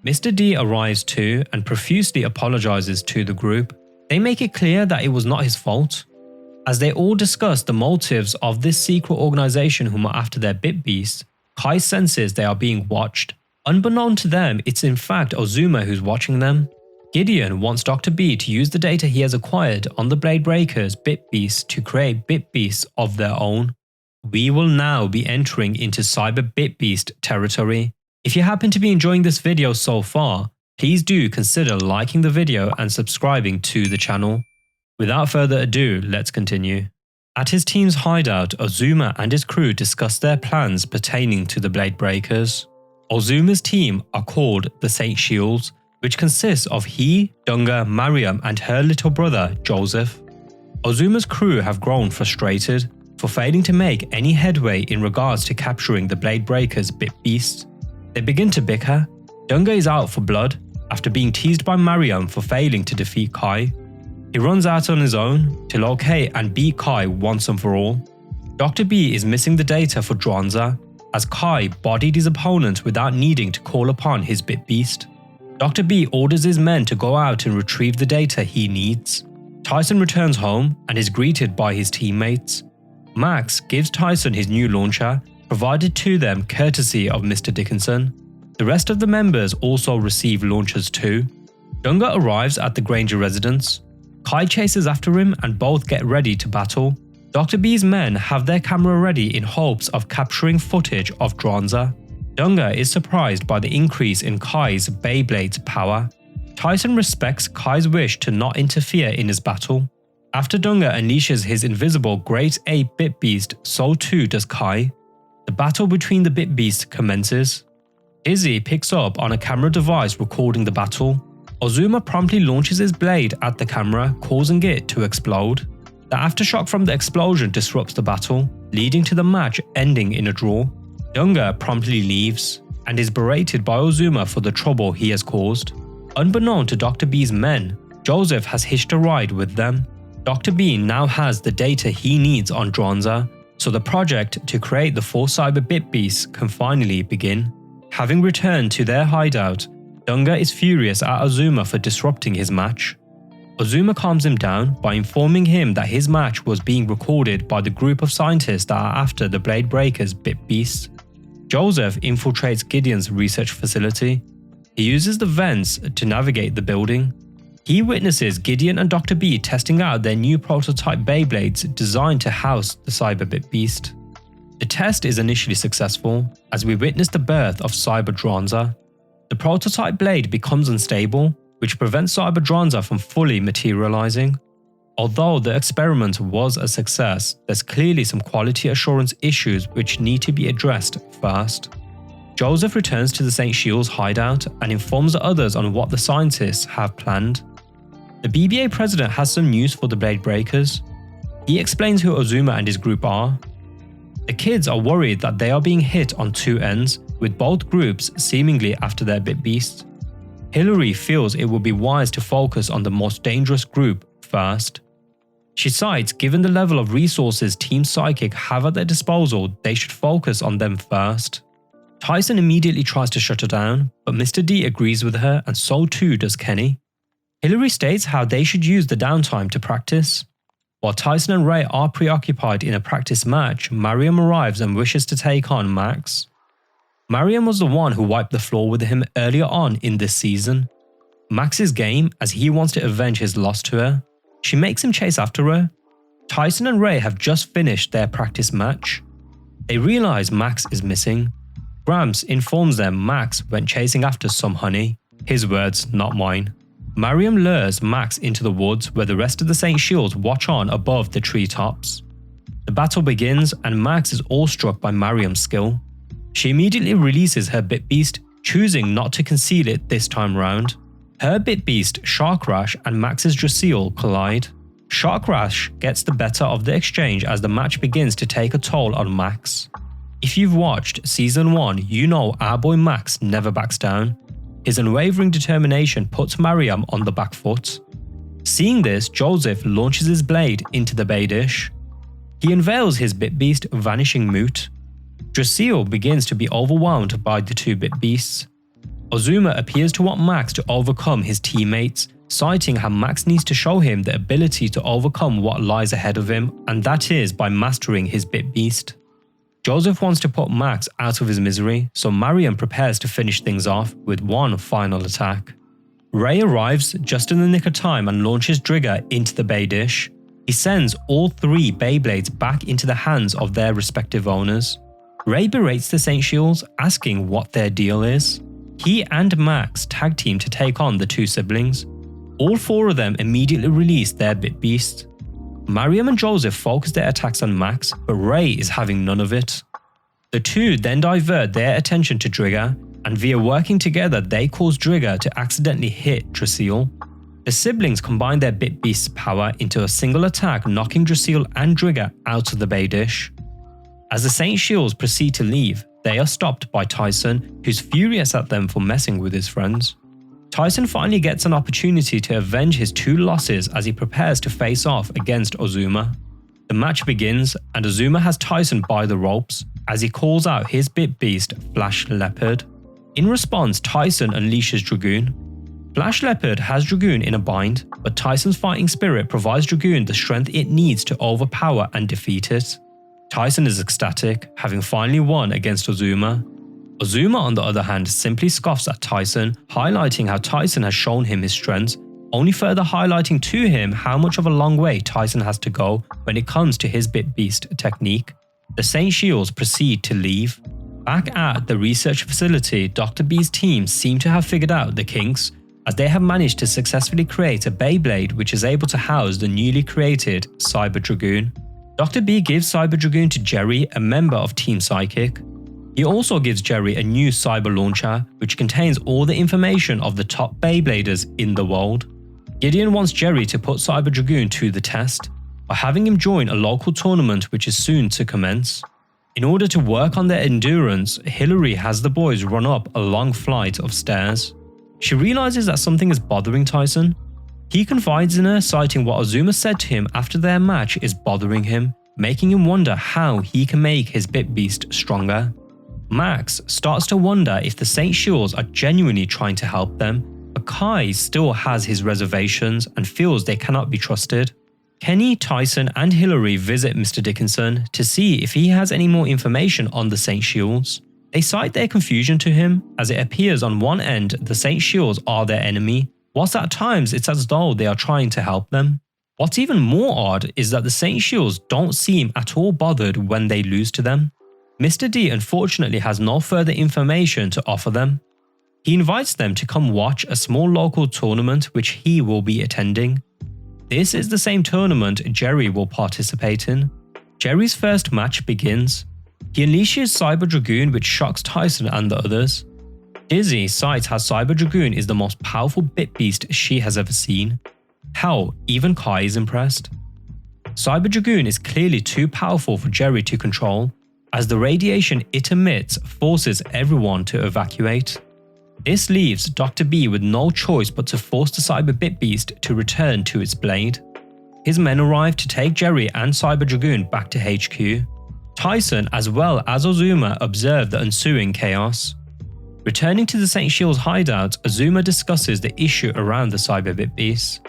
Mr. D arrives too and profusely apologizes to the group. They make it clear that it was not his fault. As they all discuss the motives of this secret organization whom are after their bit beast, Kai senses they are being watched. Unbeknown to them, it's in fact Ozuma who's watching them. Gideon wants Dr. B to use the data he has acquired on the Blade Breakers bit beasts to create bit beasts of their own. We will now be entering into Cyber Bit Beast territory. If you happen to be enjoying this video so far, please do consider liking the video and subscribing to the channel. Without further ado, let's continue. At his team's hideout, Ozuma and his crew discuss their plans pertaining to the Blade Breakers. Ozuma's team are called the Saint Shields, which consists of he, Dunga, Mariam and her little brother, Joseph. Ozuma's crew have grown frustrated for failing to make any headway in regards to capturing the Blade Breakers bit beasts. They begin to bicker. Dunga is out for blood after being teased by Mariam for failing to defeat Kai. He runs out on his own to locate and beat Kai once and for all. Dr. B is missing the data for Dronza, as Kai bodied his opponent without needing to call upon his bit beast. Dr. B orders his men to go out and retrieve the data he needs. Tyson returns home and is greeted by his teammates. Max gives Tyson his new launcher, provided to them courtesy of Mr. Dickinson. The rest of the members also receive launchers too. Dunga arrives at the Granger residence. Kai chases after him and both get ready to battle. Dr. B's men have their camera ready in hopes of capturing footage of Dronza. Dunga is surprised by the increase in Kai's Beyblade's power. Tyson respects Kai's wish to not interfere in his battle. After Dunga unleashes his invisible Great Ape Bit Beast, so too does Kai. The battle between the Bit Beasts commences. Izzy picks up on a camera device recording the battle. Ozuma promptly launches his blade at the camera, causing it to explode. The aftershock from the explosion disrupts the battle, leading to the match ending in a draw. Dunga promptly leaves and is berated by Ozuma for the trouble he has caused. Unbeknown to Dr. B's men, Joseph has hitched a ride with them. Dr. B now has the data he needs on Dronza, so the project to create the 4 cyber bit beasts can finally begin. Having returned to their hideout, Dunga is furious at Ozuma for disrupting his match. Ozuma calms him down by informing him that his match was being recorded by the group of scientists that are after the Blade Breakers bit beasts. Joseph infiltrates Gideon's research facility. He uses the vents to navigate the building. He witnesses Gideon and Dr. B testing out their new prototype Beyblades designed to house the Cyber Bit Beast. The test is initially successful, as we witness the birth of Cyber Dronza. The prototype blade becomes unstable, which prevents Cyber Dronza from fully materializing. Although the experiment was a success, there's clearly some quality assurance issues which need to be addressed first. Joseph returns to the St. Shields hideout and informs the others on what the scientists have planned. The BBA president has some news for the Blade Breakers. He explains who Ozuma and his group are. The kids are worried that they are being hit on 2 ends, with both groups seemingly after their bit beasts. Hillary feels it would be wise to focus on the most dangerous group first. She cites given the level of resources Team Psychic have at their disposal, they should focus on them first. Tyson immediately tries to shut her down, but Mr. D agrees with her and so too does Kenny. Hillary states how they should use the downtime to practice. While Tyson and Ray are preoccupied in a practice match, Mariam arrives and wishes to take on Max. Mariam was the one who wiped the floor with him earlier on in this season. Max is game as he wants to avenge his loss to her. She makes him chase after her. Tyson and Ray have just finished their practice match. They realize Max is missing. Gramps informs them Max went chasing after some honey. His words, not mine. Mariam lures Max into the woods where the rest of the St. Shields watch on above the treetops. The battle begins and Max is awestruck by Mariam's skill. She immediately releases her Bit Beast, choosing not to conceal it this time round. Her Bit Beast, Shark Rash and Max's Drasil collide. Shock Rush gets the better of the exchange as the match begins to take a toll on Max. If you've watched Season 1, you know our boy Max never backs down. His unwavering determination puts Mariam on the back foot. Seeing this, Joseph launches his blade into the bay dish. He unveils his Bit Beast Vanishing Moot. Dracil begins to be overwhelmed by the two Bit Beasts. Ozuma appears to want Max to overcome his teammates, citing how Max needs to show him the ability to overcome what lies ahead of him, and that is by mastering his Bit Beast. Joseph wants to put Max out of his misery, so Mariam prepares to finish things off with one final attack. Ray arrives just in the nick of time and launches Drigger into the bay dish. He sends all three Beyblades back into the hands of their respective owners. Ray berates the Saint Shields, asking what their deal is. He and Max tag team to take on the two siblings. All four of them immediately release their Bit Beasts. Mariam and Joseph focus their attacks on Max, but Ray is having none of it. The two then divert their attention to Drigger, and via working together they cause Drigger to accidentally hit Dracil. The siblings combine their Bit Beast's power into a single attack, knocking Dracil and Drigger out of the bay dish. As the Saint Shields proceed to leave, they are stopped by Tyson, who's furious at them for messing with his friends. Tyson finally gets an opportunity to avenge his two losses as he prepares to face off against Ozuma. The match begins, and Ozuma has Tyson by the ropes as he calls out his Bit Beast, Flash Leopard. In response, Tyson unleashes Dragoon. Flash Leopard has Dragoon in a bind, but Tyson's fighting spirit provides Dragoon the strength it needs to overpower and defeat it. Tyson is ecstatic, having finally won against Ozuma. Ozuma, on the other hand, simply scoffs at Tyson, highlighting how Tyson has shown him his strengths, only further highlighting to him how much of a long way Tyson has to go when it comes to his Bit Beast technique. The Saint Shields proceed to leave. Back at the research facility, Dr. B's team seem to have figured out the kinks, as they have managed to successfully create a Beyblade which is able to house the newly created Cyber Dragoon. Dr. B gives Cyber Dragoon to Jerry, a member of Team Psychic. He also gives Jerry a new cyber launcher, which contains all the information of the top Beybladers in the world. Gideon wants Jerry to put Cyber Dragoon to the test, by having him join a local tournament which is soon to commence. In order to work on their endurance, Hillary has the boys run up a long flight of stairs. She realizes that something is bothering Tyson. He confides in her, citing what Ozuma said to him after their match is bothering him, making him wonder how he can make his Bit Beast stronger. Max starts to wonder if the Saint Shields are genuinely trying to help them, but Kai still has his reservations and feels they cannot be trusted. Kenny, Tyson and Hillary visit Mr. Dickinson to see if he has any more information on the Saint Shields. They cite their confusion to him, as it appears on one end the Saint Shields are their enemy, whilst at times it's as though they are trying to help them. What's even more odd is that the Saint Shields don't seem at all bothered when they lose to them. Mr. D unfortunately has no further information to offer them. He invites them to come watch a small local tournament which he will be attending. This is the same tournament Jerry will participate in. Jerry's first match begins. He unleashes Cyber Dragoon, which shocks Tyson and the others. Dizzy cites how Cyber Dragoon is the most powerful Bit Beast she has ever seen. Hell, even Kai is impressed. Cyber Dragoon is clearly too powerful for Jerry to control, as the radiation it emits forces everyone to evacuate. This leaves Dr. B with no choice but to force the Cyber Bit Beast to return to its blade. His men arrive to take Jerry and Cyber Dragoon back to HQ. Tyson as well as Ozuma observe the ensuing chaos. Returning to the Saint Shields hideout, Ozuma discusses the issue around the Cyber Bit Beasts.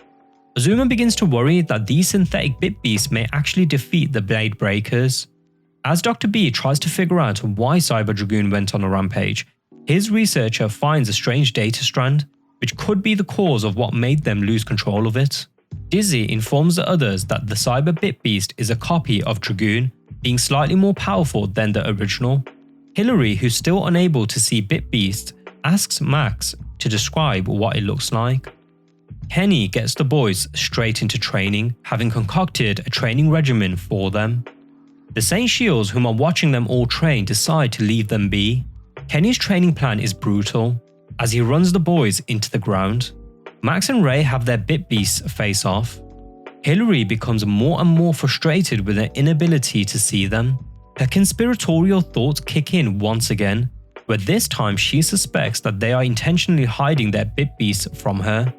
Ozuma begins to worry that these synthetic Bit Beasts may actually defeat the Blade Breakers. As Dr. B tries to figure out why Cyber Dragoon went on a rampage, his researcher finds a strange data strand, which could be the cause of what made them lose control of it. Dizzy informs the others that the Cyber Bit Beast is a copy of Dragoon, being slightly more powerful than the original. Hillary, who's still unable to see Bit Beast, asks Max to describe what it looks like. Kenny gets the boys straight into training, having concocted a training regimen for them. The Saint Shields, whom are watching them all train, decide to leave them be. Kenny's training plan is brutal, as he runs the boys into the ground. Max and Ray have their Bit Beasts face off. Hillary becomes more and more frustrated with her inability to see them. Her conspiratorial thoughts kick in once again, where this time she suspects that they are intentionally hiding their bit beasts from her.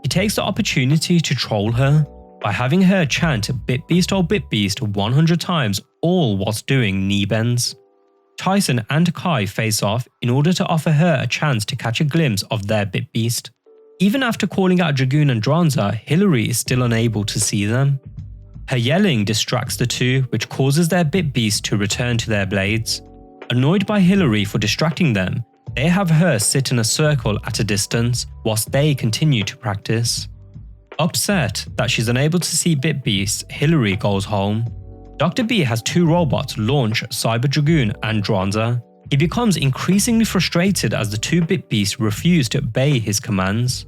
He takes the opportunity to troll her by having her chant "Bit Beast oh Bit Beast" 100 times, all whilst doing knee bends. Tyson and Kai face off in order to offer her a chance to catch a glimpse of their bit beast. Even after calling out Dragoon and Dranza, Hillary is still unable to see them. Her yelling distracts the two, which causes their bit beast to return to their blades. Annoyed by Hillary for distracting them, they have her sit in a circle at a distance whilst they continue to practice. Upset that she's unable to see bit beasts, Hillary goes home. Dr. B has two robots launch Cyber Dragoon and Dranza. He becomes increasingly frustrated as the two bit beasts refuse to obey his commands.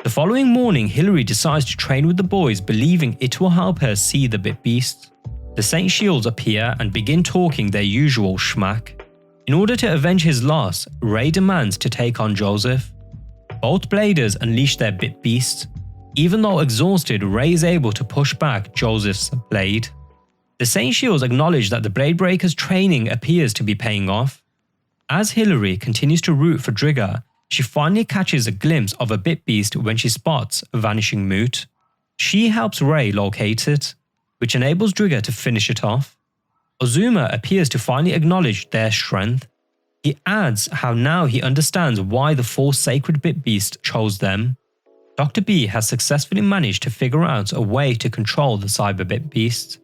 The following morning, Hillary decides to train with the boys, believing it will help her see the bit beasts. The Saint Shields appear and begin talking their usual schmack. In order to avenge his loss, Ray demands to take on Joseph. Both Bladers unleash their bit beasts. Even though exhausted, Ray is able to push back Joseph's blade. The Saint Shields acknowledge that the Blade Breaker's training appears to be paying off. As Hillary continues to root for Drigger, she finally catches a glimpse of a bit beast when she spots a vanishing Moot. She helps Ray locate it, which enables Drigger to finish it off. Ozuma appears to finally acknowledge their strength. He adds how now he understands why the four sacred bit beasts chose them. Dr. B has successfully managed to figure out a way to control the cyber bit beasts.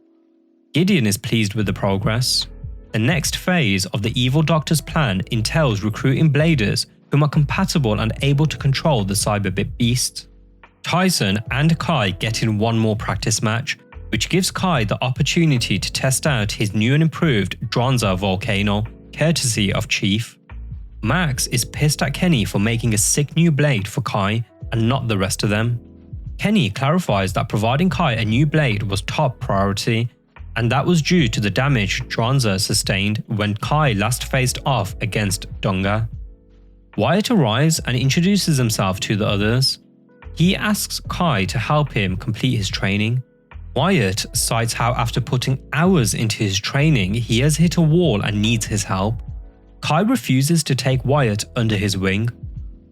Gideon is pleased with the progress. The next phase of the evil doctor's plan entails recruiting Bladers whom are compatible and able to control the cyber bit beasts. Tyson and Kai get in one more practice match, which gives Kai the opportunity to test out his new and improved Dranza Volcano, courtesy of Chief. Max is pissed at Kenny for making a sick new blade for Kai and not the rest of them. Kenny clarifies that providing Kai a new blade was top priority, and that was due to the damage Dranza sustained when Kai last faced off against Dunga. Wyatt arrives and introduces himself to the others. He asks Kai to help him complete his training. Wyatt cites how after putting hours into his training, he has hit a wall and needs his help. Kai refuses to take Wyatt under his wing.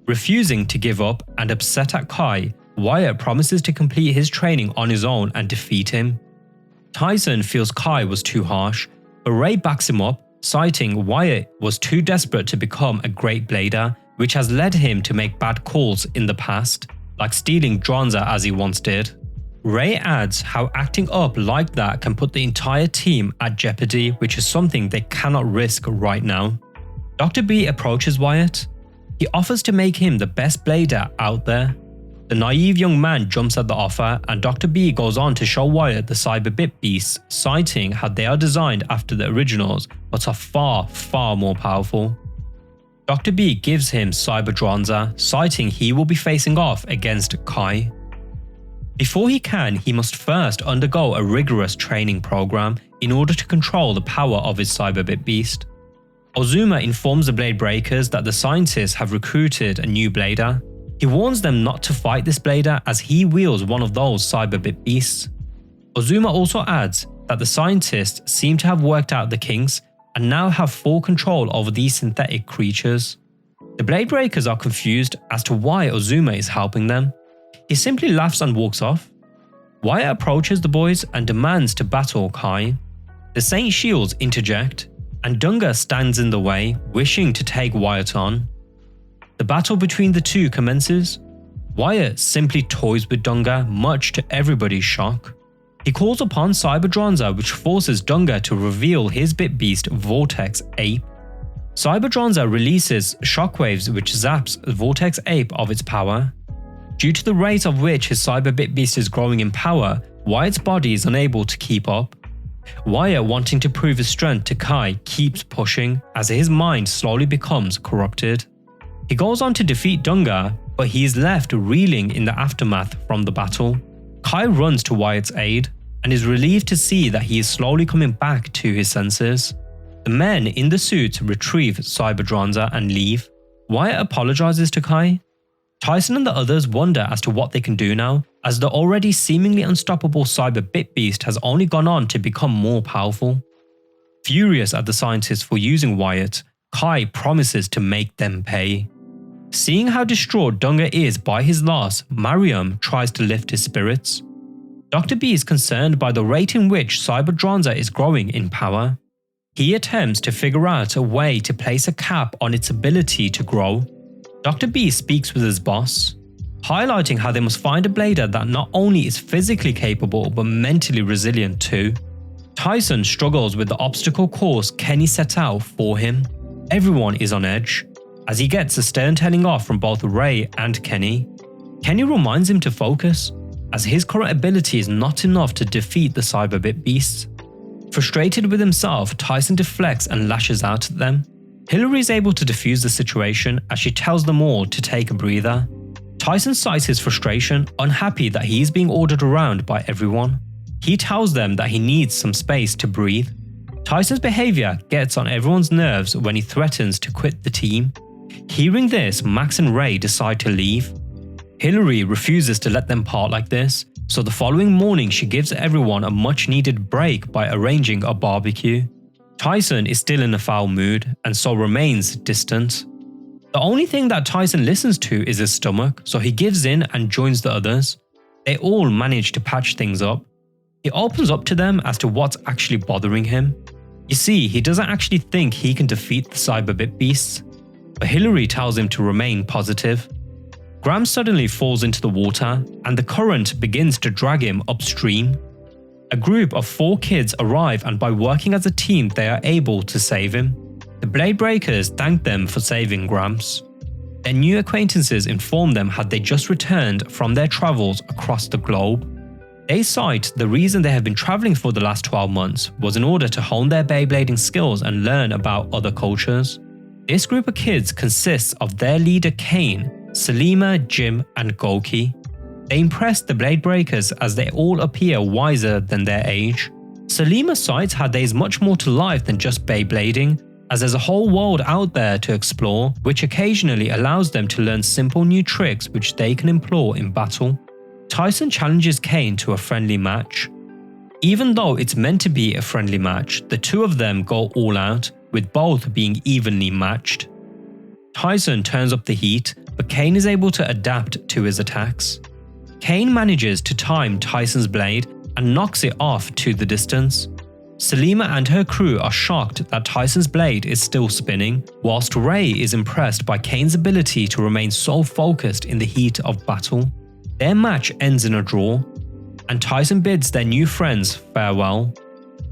Refusing to give up and upset at Kai, Wyatt promises to complete his training on his own and defeat him. Tyson feels Kai was too harsh, but Ray backs him up, citing Wyatt was too desperate to become a great blader, which has led him to make bad calls in the past, like stealing Dranza as he once did. Ray adds how acting up like that can put the entire team at jeopardy, which is something they cannot risk right now. Dr. B approaches Wyatt. He offers to make him the best blader out there. The naive young man jumps at the offer, and Dr. B goes on to show Wyatt the cyber bit beasts, citing how they are designed after the originals but are far, far more powerful. Dr. B gives him Cyber Dranza, citing he will be facing off against Kai. Before he can, he must first undergo a rigorous training program in order to control the power of his cyber bit beast. Ozuma informs the Blade Breakers that the scientists have recruited a new blader. He warns them not to fight this blader as he wields one of those cyber bit beasts. Ozuma also adds that the scientists seem to have worked out the kinks and now have full control over these synthetic creatures. The Blade Breakers are confused as to why Ozuma is helping them. He simply laughs and walks off. Wyatt approaches the boys and demands to battle Kai. The Saint Shields interject, and Dunga stands in the way, wishing to take Wyatt on. The battle between the two commences. Wyatt simply toys with Dunga, much to everybody's shock. He calls upon Cyber Dranza, which forces Dunga to reveal his bit beast Vortex Ape. Cyber Dranza releases shockwaves which zaps Vortex Ape of its power. Due to the rate of which his cyber bit beast is growing in power, Wyatt's body is unable to keep up. Wyatt, wanting to prove his strength to Kai, keeps pushing as his mind slowly becomes corrupted. He goes on to defeat Dunga, but he is left reeling in the aftermath from the battle. Kai runs to Wyatt's aid and is relieved to see that he is slowly coming back to his senses. The men in the suits retrieve Cyber Dranza and leave. Wyatt apologizes to Kai. Tyson and the others wonder as to what they can do now, as the already seemingly unstoppable cyber bit beast has only gone on to become more powerful. Furious at the scientists for using Wyatt, Kai promises to make them pay. Seeing how distraught Dunga is by his loss, Mariam tries to lift his spirits. Dr. B is concerned by the rate in which Cyberdronza is growing in power. He attempts to figure out a way to place a cap on its ability to grow. Dr. B speaks with his boss, highlighting how they must find a blader that not only is physically capable but mentally resilient too. Tyson struggles with the obstacle course Kenny set out for him. Everyone is on edge, as he gets a stern telling off from both Ray and Kenny. Kenny reminds him to focus, as his current ability is not enough to defeat the Cyberbit beasts. Frustrated with himself, Tyson deflects and lashes out at them. Hillary is able to defuse the situation as she tells them all to take a breather. Tyson cites his frustration, unhappy that he is being ordered around by everyone. He tells them that he needs some space to breathe. Tyson's behavior gets on everyone's nerves when he threatens to quit the team. Hearing this, Max and Ray decide to leave. Hillary refuses to let them part like this, so the following morning she gives everyone a much needed break by arranging a barbecue. Tyson is still in a foul mood and so remains distant. The only thing that Tyson listens to is his stomach, so he gives in and joins the others. They all manage to patch things up. He opens up to them as to what's actually bothering him. You see, he doesn't actually think he can defeat the Cyberbit beasts, but Hillary tells him to remain positive. Graham suddenly falls into the water and the current begins to drag him upstream. A group of 4 kids arrive and by working as a team they are able to save him. The Blade Breakers thank them for saving Gramps. Their new acquaintances inform them how they just returned from their travels across the globe. They cite the reason they have been traveling for the last 12 months was in order to hone their Beyblading skills and learn about other cultures. This group of kids consists of their leader Kane, Salima, Jim and Goki. They impress the Blade Breakers as they all appear wiser than their age. Salima cites how there is much more to life than just Beyblading, as there's a whole world out there to explore, which occasionally allows them to learn simple new tricks which they can employ in battle. Tyson challenges Kane to a friendly match. Even though it's meant to be a friendly match, the two of them go all out, with both being evenly matched. Tyson turns up the heat, but Kane is able to adapt to his attacks. Kane manages to time Tyson's blade and knocks it off to the distance. Salima and her crew are shocked that Tyson's blade is still spinning, whilst Ray is impressed by Kane's ability to remain so focused in the heat of battle. Their match ends in a draw, and Tyson bids their new friends farewell.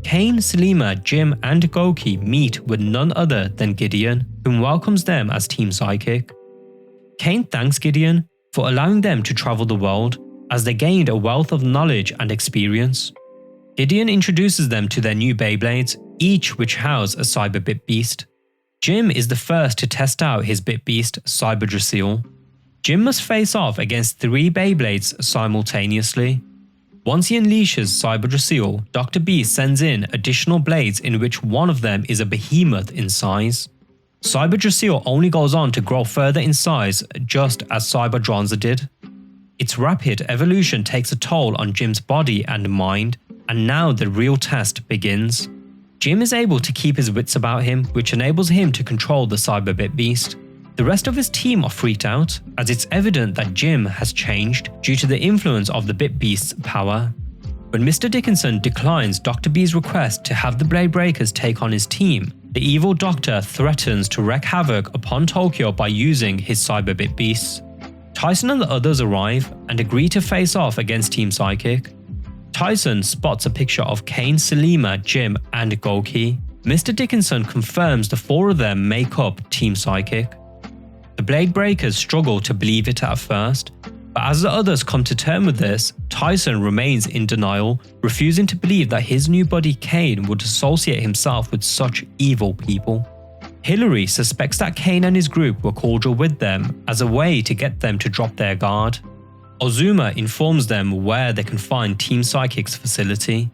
Kane, Salima, Jim and Goki meet with none other than Gideon, whom welcomes them as Team Psychic. Kane thanks Gideon for allowing them to travel the world, as they gained a wealth of knowledge and experience. Gideon introduces them to their new Beyblades, each which house a Cyber Bit Beast. Jim is the first to test out his Bit Beast, Cyber Drasil. Jim must face off against 3 Beyblades simultaneously. Once he unleashes Cyber Drasil, Dr. B sends in additional blades in which one of them is a behemoth in size. Cyber Drasil only goes on to grow further in size, just as Cyberdronza did. Its rapid evolution takes a toll on Jim's body and mind, and now the real test begins. Jim is able to keep his wits about him, which enables him to control the Cyberbit Beast. The rest of his team are freaked out, as it's evident that Jim has changed due to the influence of the Bit Beast's power. When Mr. Dickinson declines Dr. B's request to have the Blade Breakers take on his team, the evil Doctor threatens to wreak havoc upon Tokyo by using his Cyberbit Beasts. Tyson and the others arrive and agree to face off against Team Psychic. Tyson spots a picture of Kane, Salima, Jim and Goki. Mr. Dickinson confirms the 4 of them make up Team Psychic. The Blade Breakers struggle to believe it at first, but as the others come to terms with this, Tyson remains in denial, refusing to believe that his new buddy Kane would associate himself with such evil people. Hillary suspects that Kane and his group were cordial with them as a way to get them to drop their guard. Ozuma informs them where they can find Team Psychic's facility.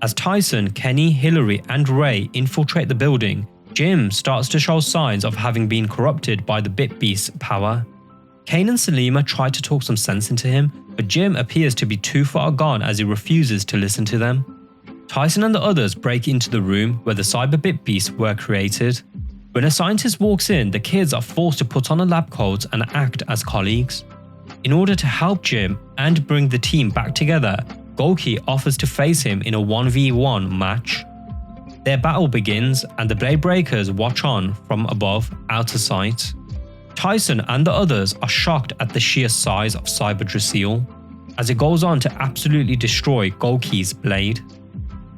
As Tyson, Kenny, Hillary and Ray infiltrate the building, Jim starts to show signs of having been corrupted by the Bit Beast's power. Kane and Selima try to talk some sense into him, but Jim appears to be too far gone as he refuses to listen to them. Tyson and the others break into the room where the Cyberbit beasts were created. When a scientist walks in, the kids are forced to put on a lab coat and act as colleagues. In order to help Jim and bring the team back together, Gouki offers to face him in a 1v1 match. Their battle begins and the Blade Breakers watch on from above, out of sight. Tyson and the others are shocked at the sheer size of Cyber Drasil, as it goes on to absolutely destroy Gouki's blade.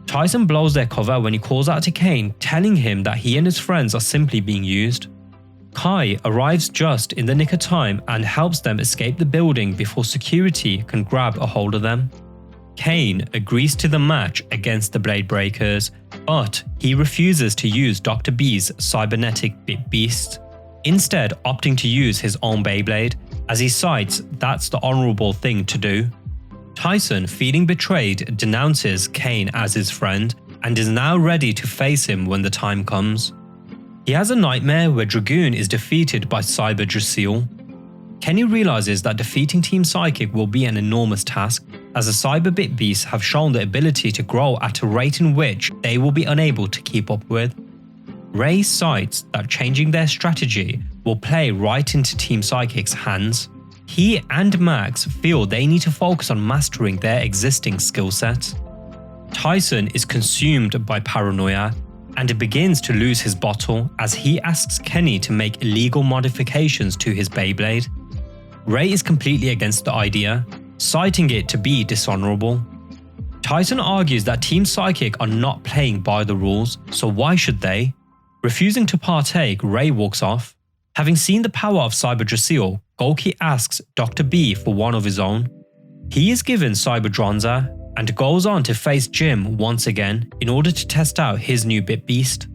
Tyson blows their cover when he calls out to Kane, telling him that he and his friends are simply being used. Kai arrives just in the nick of time and helps them escape the building before security can grab a hold of them. Kane agrees to the match against the Blade Breakers, but he refuses to use Dr. B's cybernetic bit beast, instead opting to use his own Beyblade, as he cites that's the honorable thing to do. Tyson, feeling betrayed, denounces Kane as his friend and is now ready to face him when the time comes. He has a nightmare where Dragoon is defeated by Cyber Drasil. Kenny realizes that defeating Team Psychic will be an enormous task, as the Cyberbit beasts have shown the ability to grow at a rate in which they will be unable to keep up with. Ray cites that changing their strategy will play right into Team Psychic's hands. He and Max feel they need to focus on mastering their existing skill sets. Tyson is consumed by paranoia and begins to lose his bottle as he asks Kenny to make illegal modifications to his Beyblade. Ray is completely against the idea, citing it to be dishonorable. Tyson argues that Team Psychic are not playing by the rules, so why should they? Refusing to partake, Ray walks off. Having seen the power of Cyber Drasil, Gouki asks Dr. B for one of his own. He is given Cyber Dronza and goes on to face Jim once again in order to test out his new bit beast.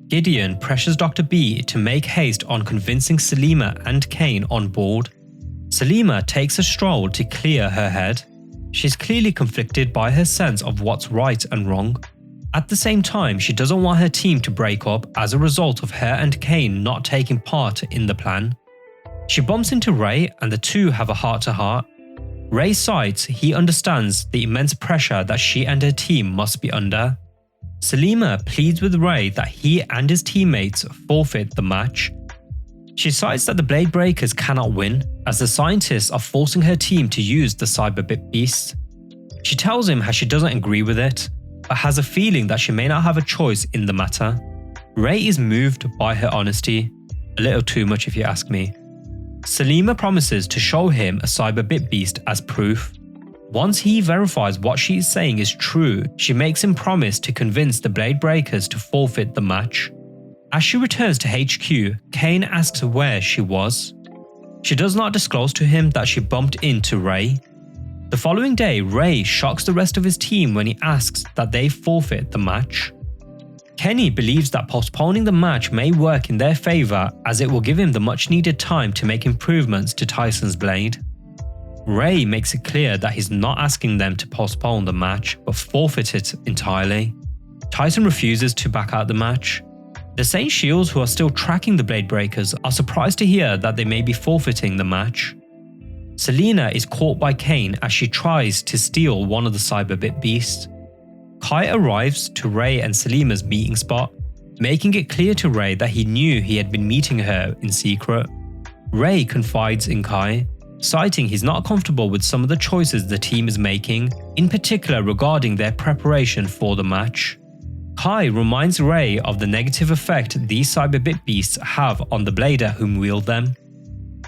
Gideon pressures Dr. B to make haste on convincing Selima and Kane on board. Selima takes a stroll to clear her head. She's clearly conflicted by her sense of what's right and wrong. At the same time, she doesn't want her team to break up as a result of her and Kane not taking part in the plan. She bumps into Ray and the two have a heart-to-heart. Ray cites he understands the immense pressure that she and her team must be under. Selima pleads with Ray that he and his teammates forfeit the match. She cites that the Blade Breakers cannot win, as the scientists are forcing her team to use the Cyberbit beasts. She tells him how she doesn't agree with it, but has a feeling that she may not have a choice in the matter. Ray is moved by her honesty, a little too much if you ask me. Selima promises to show him a Cyberbit beast as proof. Once he verifies what she is saying is true, she makes him promise to convince the Blade Breakers to forfeit the match. As she returns to HQ, Kane asks where she was. She does not disclose to him that she bumped into Ray. The following day, Ray shocks the rest of his team when he asks that they forfeit the match. Kenny believes that postponing the match may work in their favour, as it will give him the much needed time to make improvements to Tyson's blade. Ray makes it clear that he's not asking them to postpone the match, but forfeit it entirely. Tyson refuses to back out the match. The Saint Shields, who are still tracking the Blade Breakers, are surprised to hear that they may be forfeiting the match. Selina is caught by Kane as she tries to steal one of the Cyberbit beasts. Kai arrives to Ray and Selima's meeting spot, making it clear to Ray that he knew he had been meeting her in secret. Ray confides in Kai, citing he's not comfortable with some of the choices the team is making, in particular regarding their preparation for the match. Kai reminds Ray of the negative effect these Cyberbit beasts have on the blader whom wield them.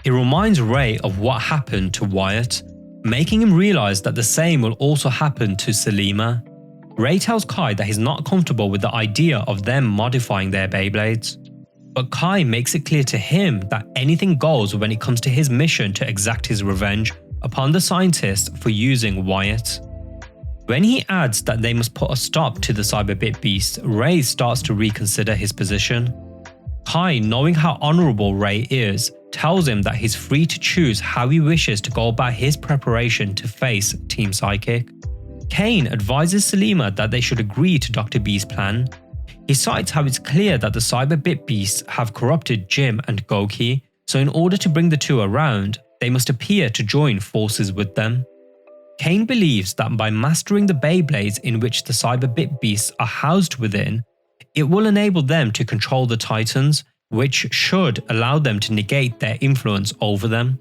He reminds Ray of what happened to Wyatt, making him realize that the same will also happen to Selima. Ray tells Kai that he's not comfortable with the idea of them modifying their Beyblades. But Kai makes it clear to him that anything goes when it comes to his mission to exact his revenge upon the scientist for using Wyatt. When he adds that they must put a stop to the Cyberbit beast, Ray starts to reconsider his position. Kai, knowing how honorable Ray is, tells him that he's free to choose how he wishes to go about his preparation to face Team Psychic. Kane advises Selima that they should agree to Dr. B's plan. He cites how it's clear that the Cyberbit beasts have corrupted Jim and Gouki, so in order to bring the two around, they must appear to join forces with them. Kane believes that by mastering the Beyblades in which the Cyber Bit Beasts are housed within, it will enable them to control the Titans, which should allow them to negate their influence over them.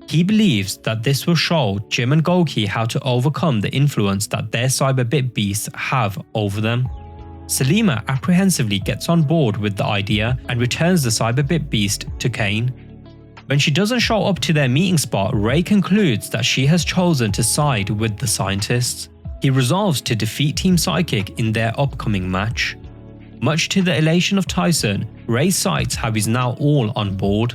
He believes that this will show Jim and Goki how to overcome the influence that their Cyber Bit Beasts have over them. Selima apprehensively gets on board with the idea and returns the Cyber Bit Beast to Kane. When she doesn't show up to their meeting spot, Ray concludes that she has chosen to side with the scientists. He resolves to defeat Team Psychic in their upcoming match. Much to the elation of Tyson, Ray cites how he's now all on board.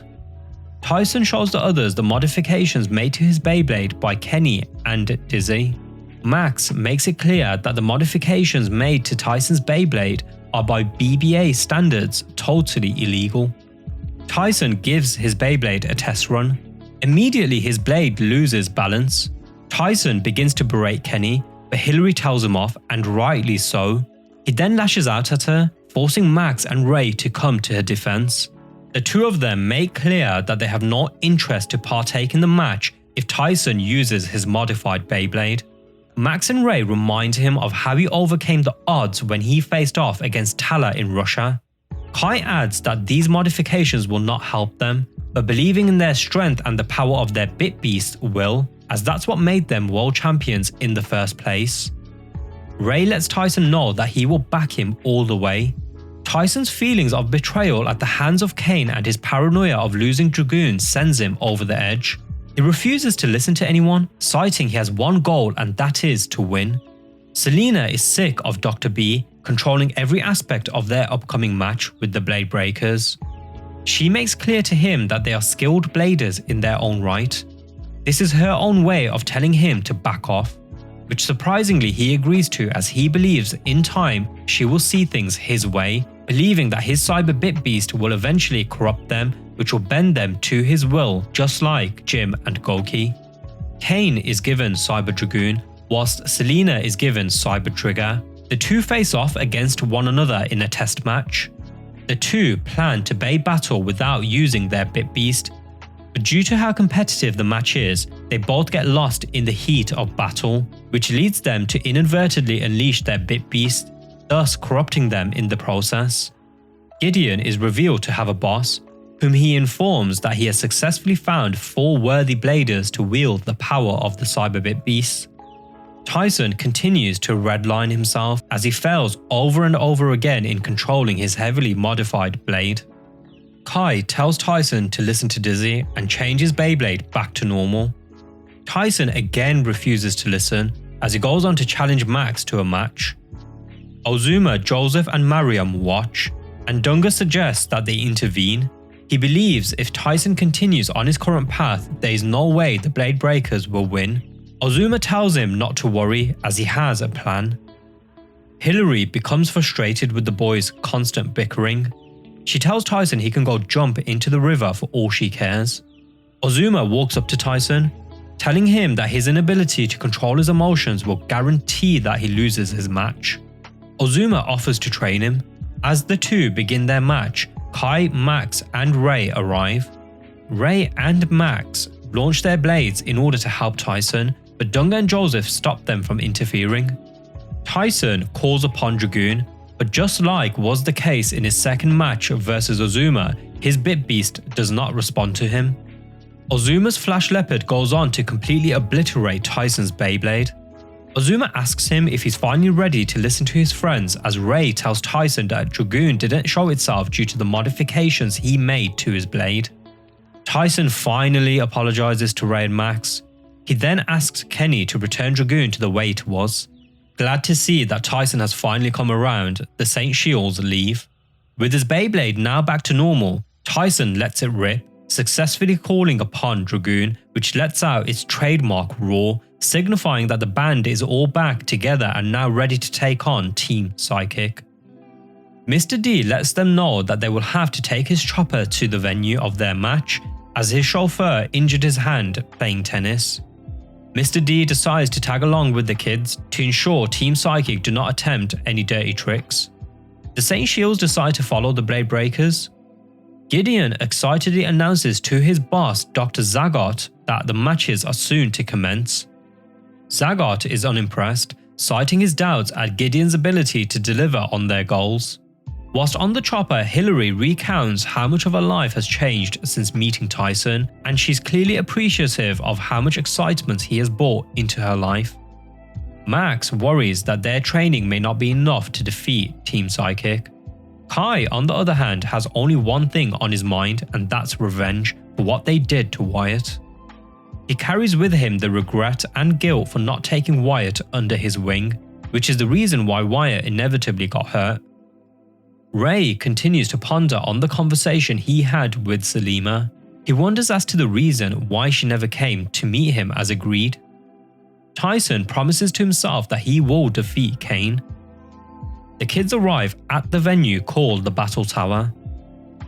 Tyson shows the others the modifications made to his Beyblade by Kenny and Dizzy. Max makes it clear that the modifications made to Tyson's Beyblade are by BBA standards totally illegal. Tyson gives his Beyblade a test run. Immediately his blade loses balance. Tyson begins to berate Kenny, but Hillary tells him off, and rightly so. He then lashes out at her, forcing Max and Ray to come to her defense. The two of them make clear that they have no interest to partake in the match if Tyson uses his modified Beyblade. Max and Ray remind him of how he overcame the odds when he faced off against Tala in Russia. Kai adds that these modifications will not help them, but believing in their strength and the power of their Bit Beast will, as that's what made them world champions in the first place. Ray lets Tyson know that he will back him all the way. Tyson's feelings of betrayal at the hands of Kane and his paranoia of losing Dragoon sends him over the edge. He refuses to listen to anyone, citing he has one goal and that is to win. Selena is sick of Dr. B controlling every aspect of their upcoming match with the Blade Breakers. She makes clear to him that they are skilled bladers in their own right. This is her own way of telling him to back off, which surprisingly he agrees to, as he believes in time she will see things his way, believing that his Cyber Bit Beast will eventually corrupt them, which will bend them to his will, just like Jim and Goki. Kane is given Cyber Dragoon, whilst Selena is given Cyber Trigger. The two face off against one another in a test match. The two plan to bay battle without using their Bit Beast, but due to how competitive the match is, they both get lost in the heat of battle, which leads them to inadvertently unleash their Bit Beast, thus corrupting them in the process. Gideon is revealed to have a boss, whom he informs that he has successfully found 4 worthy bladers to wield the power of the Cyber Bit Beasts. Tyson continues to redline himself as he fails over and over again in controlling his heavily modified blade. Kai tells Tyson to listen to Dizzy and change his Beyblade back to normal. Tyson again refuses to listen as he goes on to challenge Max to a match. Ozuma, Joseph and Mariam watch, and Dunga suggests that they intervene. He believes if Tyson continues on his current path, there is no way the Blade Breakers will win. Ozuma tells him not to worry as he has a plan. Hillary becomes frustrated with the boys' constant bickering. She tells Tyson he can go jump into the river for all she cares. Ozuma walks up to Tyson, telling him that his inability to control his emotions will guarantee that he loses his match. Ozuma offers to train him. As the two begin their match, Kai, Max and Ray arrive. Ray and Max launch their blades in order to help Tyson, but Dunga and Joseph stop them from interfering. Tyson calls upon Dragoon, but just like was the case in his second match versus Ozuma, his Bit Beast does not respond to him. Ozuma's Flash Leopard goes on to completely obliterate Tyson's Beyblade. Ozuma asks him if he's finally ready to listen to his friends, as Ray tells Tyson that Dragoon didn't show itself due to the modifications he made to his blade. Tyson finally apologizes to Ray and Max. He then asks Kenny to return Dragoon to the way it was. Glad to see that Tyson has finally come around, the Saint Shields leave. With his Beyblade now back to normal, Tyson lets it rip, successfully calling upon Dragoon, which lets out its trademark roar, signifying that the band is all back together and now ready to take on Team Psychic. Mr. D lets them know that they will have to take his chopper to the venue of their match, as his chauffeur injured his hand playing tennis. Mr. D decides to tag along with the kids to ensure Team Psychic do not attempt any dirty tricks. The Saint Shields decide to follow the Blade Breakers. Gideon excitedly announces to his boss, Dr. Zagot, that the matches are soon to commence. Zagot is unimpressed, citing his doubts at Gideon's ability to deliver on their goals. Whilst on the chopper, Hillary recounts how much of her life has changed since meeting Tyson, and she's clearly appreciative of how much excitement he has brought into her life. Max worries that their training may not be enough to defeat Team Psychic. Kai, on the other hand, has only one thing on his mind, and that's revenge for what they did to Wyatt. He carries with him the regret and guilt for not taking Wyatt under his wing, which is the reason why Wyatt inevitably got hurt. Ray continues to ponder on the conversation he had with Selima. He wonders as to the reason why she never came to meet him as agreed. Tyson promises to himself that he will defeat Kane. The kids arrive at the venue called the Battle Tower.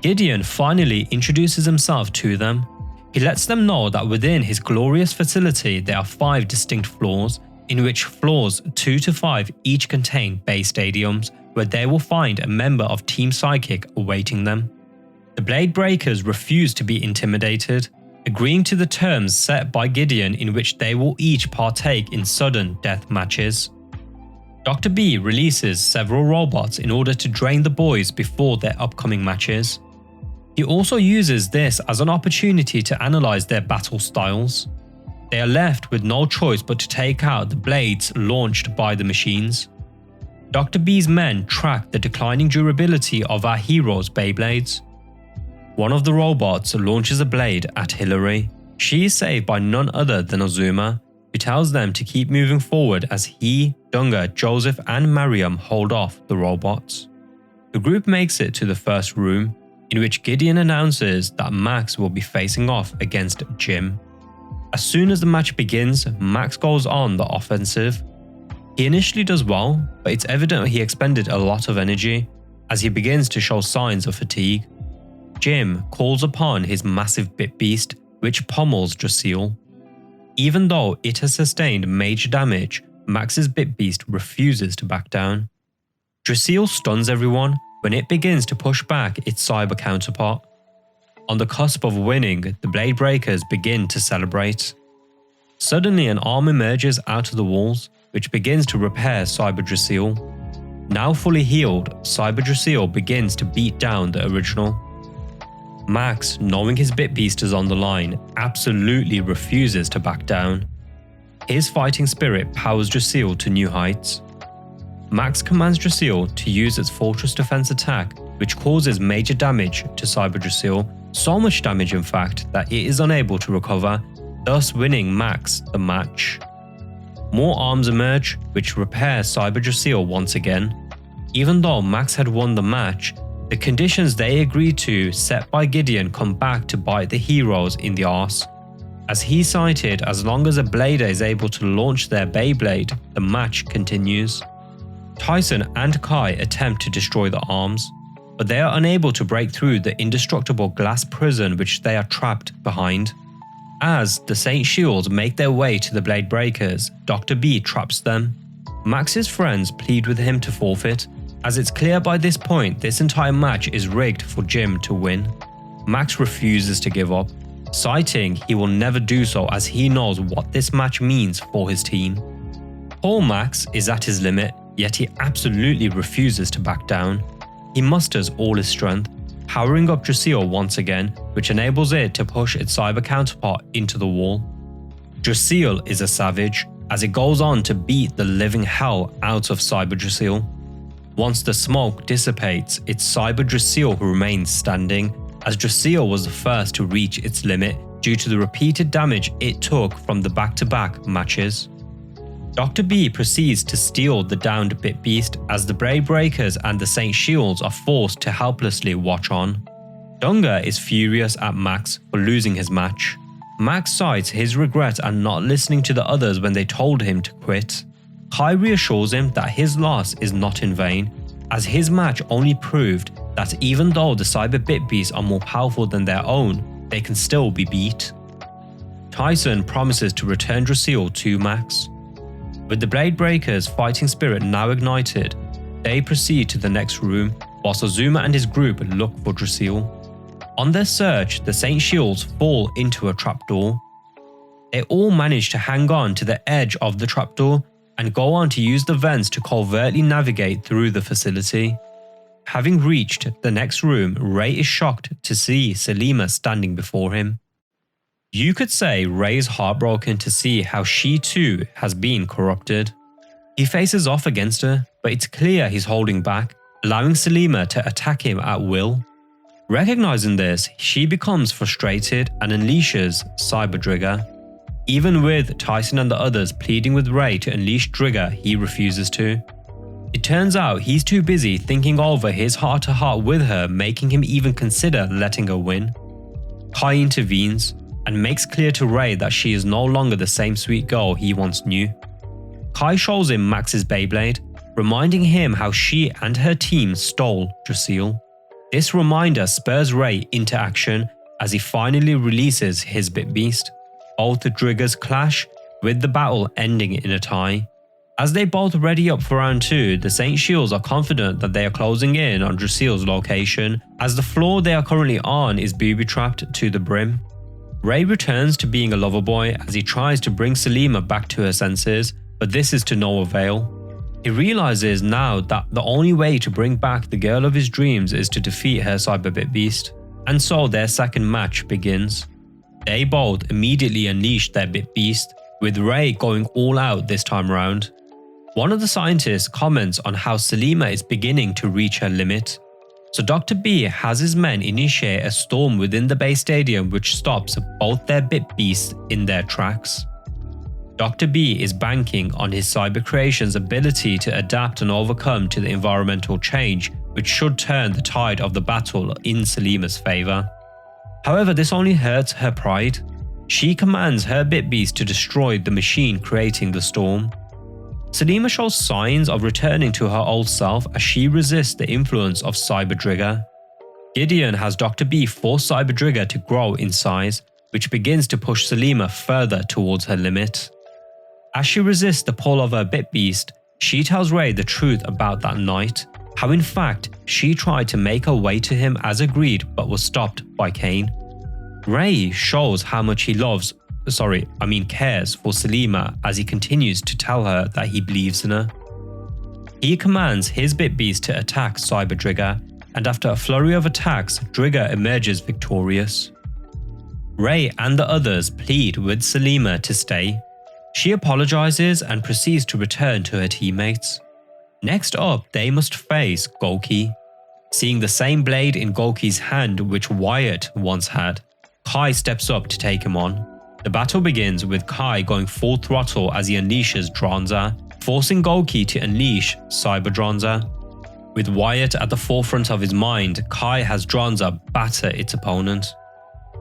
Gideon finally introduces himself to them. He lets them know that within his glorious facility there are 5 distinct floors, in which floors 2 to 5 each contain base stadiums, where they will find a member of Team Psychic awaiting them. The Blade Breakers refuse to be intimidated, agreeing to the terms set by Gideon in which they will each partake in sudden death matches. Dr. B releases several robots in order to drain the boys before their upcoming matches. He also uses this as an opportunity to analyze their battle styles. They are left with no choice but to take out the blades launched by the machines. Dr. B's men track the declining durability of our heroes' Beyblades. One of the robots launches a blade at Hillary. She is saved by none other than Azuma, who tells them to keep moving forward as he, Dunga, Joseph and Mariam hold off the robots. The group makes it to the first room, in which Gideon announces that Max will be facing off against Jim. As soon as the match begins, Max goes on the offensive. He initially does well, but it's evident he expended a lot of energy, as he begins to show signs of fatigue. Jim calls upon his massive Bit Beast, which pummels Drasil. Even though it has sustained major damage, Max's Bit Beast refuses to back down. Drasil stuns everyone when it begins to push back its cyber counterpart. On the cusp of winning, the Blade Breakers begin to celebrate. Suddenly an arm emerges out of the walls, which begins to repair Cyber Drasil. Now fully healed, Cyber Drasil begins to beat down the original. Max, knowing his Bit Beast is on the line, absolutely refuses to back down. His fighting spirit powers Drasil to new heights. Max commands Drasil to use its Fortress Defense attack, which causes major damage to Cyber Drasil, so much damage in fact that it is unable to recover, thus winning Max the match. More arms emerge, which repair Cyber Drasil once again. Even though Max had won the match, the conditions they agreed to set by Gideon come back to bite the heroes in the arse. As he cited, as long as a Blader is able to launch their Beyblade, the match continues. Tyson and Kai attempt to destroy the arms, but they are unable to break through the indestructible glass prison which they are trapped behind. As the Saint Shields make their way to the Blade Breakers, Dr. B traps them. Max's friends plead with him to forfeit, as it's clear by this point this entire match is rigged for Jim to win. Max refuses to give up, citing he will never do so as he knows what this match means for his team. Poor Max is at his limit, yet he absolutely refuses to back down. He musters all his strength, powering up Drasil once again, which enables it to push its cyber counterpart into the wall. Drasil is a savage, as it goes on to beat the living hell out of Cyber Drasil. Once the smoke dissipates, it's Cyber Drasil who remains standing, as Drasil was the first to reach its limit due to the repeated damage it took from the back-to-back matches. Dr. B proceeds to steal the downed Bit Beast as the Blade Breakers and the Saint Shields are forced to helplessly watch on. Dunga is furious at Max for losing his match. Max cites his regret at not listening to the others when they told him to quit. Kai reassures him that his loss is not in vain, as his match only proved that even though the Cyber Bit Beasts are more powerful than their own, they can still be beat. Tyson promises to return Drasil to Max. With the Blade Breakers' fighting spirit now ignited, they proceed to the next room, whilst Azuma and his group look for Drasil. On their search, the Saint Shields fall into a trapdoor. They all manage to hang on to the edge of the trapdoor and go on to use the vents to covertly navigate through the facility. Having reached the next room, Ray is shocked to see Selima standing before him. You could say Ray is heartbroken to see how she too has been corrupted. He faces off against her, but it's clear he's holding back, allowing Selima to attack him at will. Recognizing this, she becomes frustrated and unleashes Cyber Trigger. Even with Tyson and the others pleading with Ray to unleash Trigger, he refuses to. It turns out he's too busy thinking over his heart-to-heart with her, making him even consider letting her win. Kai intervenes and makes clear to Ray that she is no longer the same sweet girl he once knew. Kai shows him Max's Beyblade, reminding him how she and her team stole Dracil. This reminder spurs Ray into action as he finally releases his Bit Beast. Both the triggers clash, with the battle ending in a tie. As they both ready up for round 2, the Saint Shields are confident that they are closing in on Dracil's location, as the floor they are currently on is booby-trapped to the brim. Ray returns to being a lover boy as he tries to bring Selima back to her senses, but this is to no avail. He realizes now that the only way to bring back the girl of his dreams is to defeat her Cyber Bit Beast, and so their second match begins. They both immediately unleash their Bit Beast, with Ray going all out this time round. One of the scientists comments on how Selima is beginning to reach her limit, so Dr. B has his men initiate a storm within the base stadium which stops both their Bit Beasts in their tracks. Dr. B is banking on his cyber creation's ability to adapt and overcome to the environmental change, which should turn the tide of the battle in Selima's favour. However, this only hurts her pride. She commands her Bit Beast to destroy the machine creating the storm. Selima shows signs of returning to her old self as she resists the influence of Cyber Trigger. Gideon has Dr. B force Cyber Trigger to grow in size, which begins to push Selima further towards her limit. As she resists the pull of her Bit Beast, she tells Ray the truth about that night, how in fact she tried to make her way to him as agreed but was stopped by Kane. Ray shows how much he cares for Selima as he continues to tell her that he believes in her. He commands his Bit Beast to attack Cyber Trigger, and after a flurry of attacks, Trigger emerges victorious. Ray and the others plead with Selima to stay. She apologizes and proceeds to return to her teammates. Next up, they must face Gouki. Seeing the same blade in Gouki's hand which Wyatt once had, Kai steps up to take him on. The battle begins with Kai going full throttle as he unleashes Dronza, forcing Gouki to unleash Cyber Dronza. With Wyatt at the forefront of his mind, Kai has Dronza batter its opponent.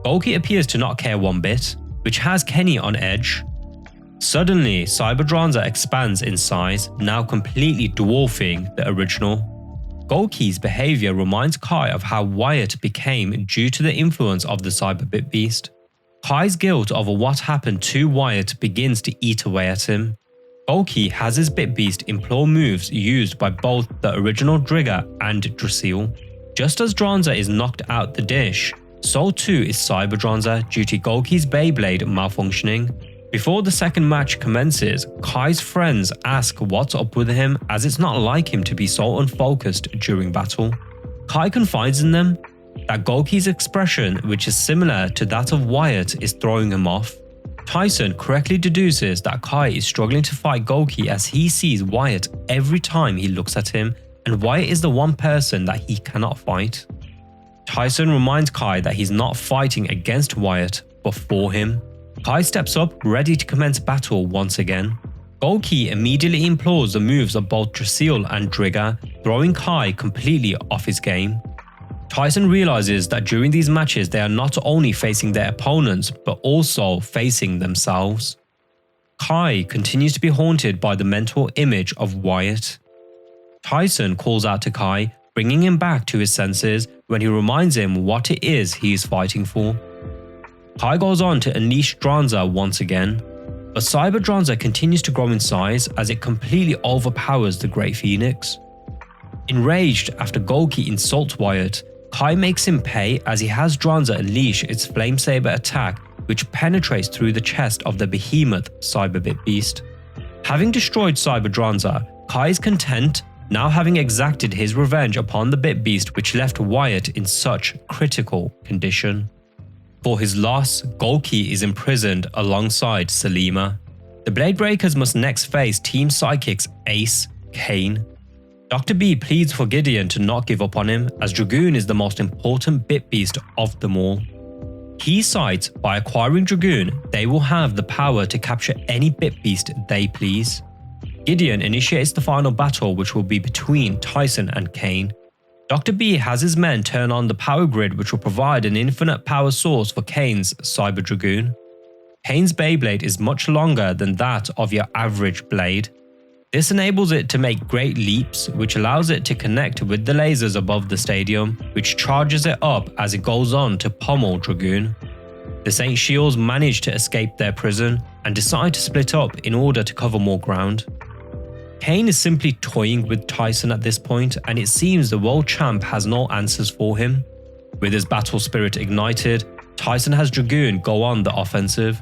Gouki appears to not care one bit, which has Kenny on edge. Suddenly, Cyber Dronza expands in size, now completely dwarfing the original. Gouki's behavior reminds Kai of how Wyatt became due to the influence of the Cyber Bit Beast. Kai's guilt over what happened to Wyatt begins to eat away at him. Gouki has his Bit Beast implore moves used by both the original Trigger and Dracil. Just as Dronza is knocked out the dish, so too is Cyber Dronza due to Gouki's Beyblade malfunctioning. Before the second match commences, Kai's friends ask what's up with him as it's not like him to be so unfocused during battle. Kai confides in them that Gouki's expression, which is similar to that of Wyatt, is throwing him off. Tyson correctly deduces that Kai is struggling to fight Gouki as he sees Wyatt every time he looks at him, and Wyatt is the one person that he cannot fight. Tyson reminds Kai that he's not fighting against Wyatt, but for him. Kai steps up, ready to commence battle once again. Gouki immediately implores the moves of both Dracil and Trigger, throwing Kai completely off his game. Tyson realizes that during these matches they are not only facing their opponents, but also facing themselves. Kai continues to be haunted by the mental image of Wyatt. Tyson calls out to Kai, bringing him back to his senses when he reminds him what it is he is fighting for. Kai goes on to unleash Dronza once again, but Cyber Dronza continues to grow in size as it completely overpowers the Great Phoenix. Enraged after Gouki insults Wyatt, Kai makes him pay as he has Dranza unleash its Flame Saber attack, which penetrates through the chest of the behemoth Cyber Bit Beast. Having destroyed Cyber Dranza, Kai is content, now having exacted his revenge upon the Bit Beast which left Wyatt in such critical condition. For his loss, Golki is imprisoned alongside Selima. The Blade Breakers must next face Team Psychics Ace, Kane. Dr. B pleads for Gideon to not give up on him, as Dragoon is the most important Bit Beast of them all. He cites by acquiring Dragoon, they will have the power to capture any Bit Beast they please. Gideon initiates the final battle, which will be between Tyson and Kane. Dr. B has his men turn on the power grid, which will provide an infinite power source for Kane's Cyber Dragoon. Kane's Beyblade is much longer than that of your average blade. This enables it to make great leaps, which allows it to connect with the lasers above the stadium, which charges it up as it goes on to pummel Dragoon. The Saint Shields manage to escape their prison and decide to split up in order to cover more ground. Kane is simply toying with Tyson at this point, and it seems the world champ has no answers for him. With his battle spirit ignited, Tyson has Dragoon go on the offensive.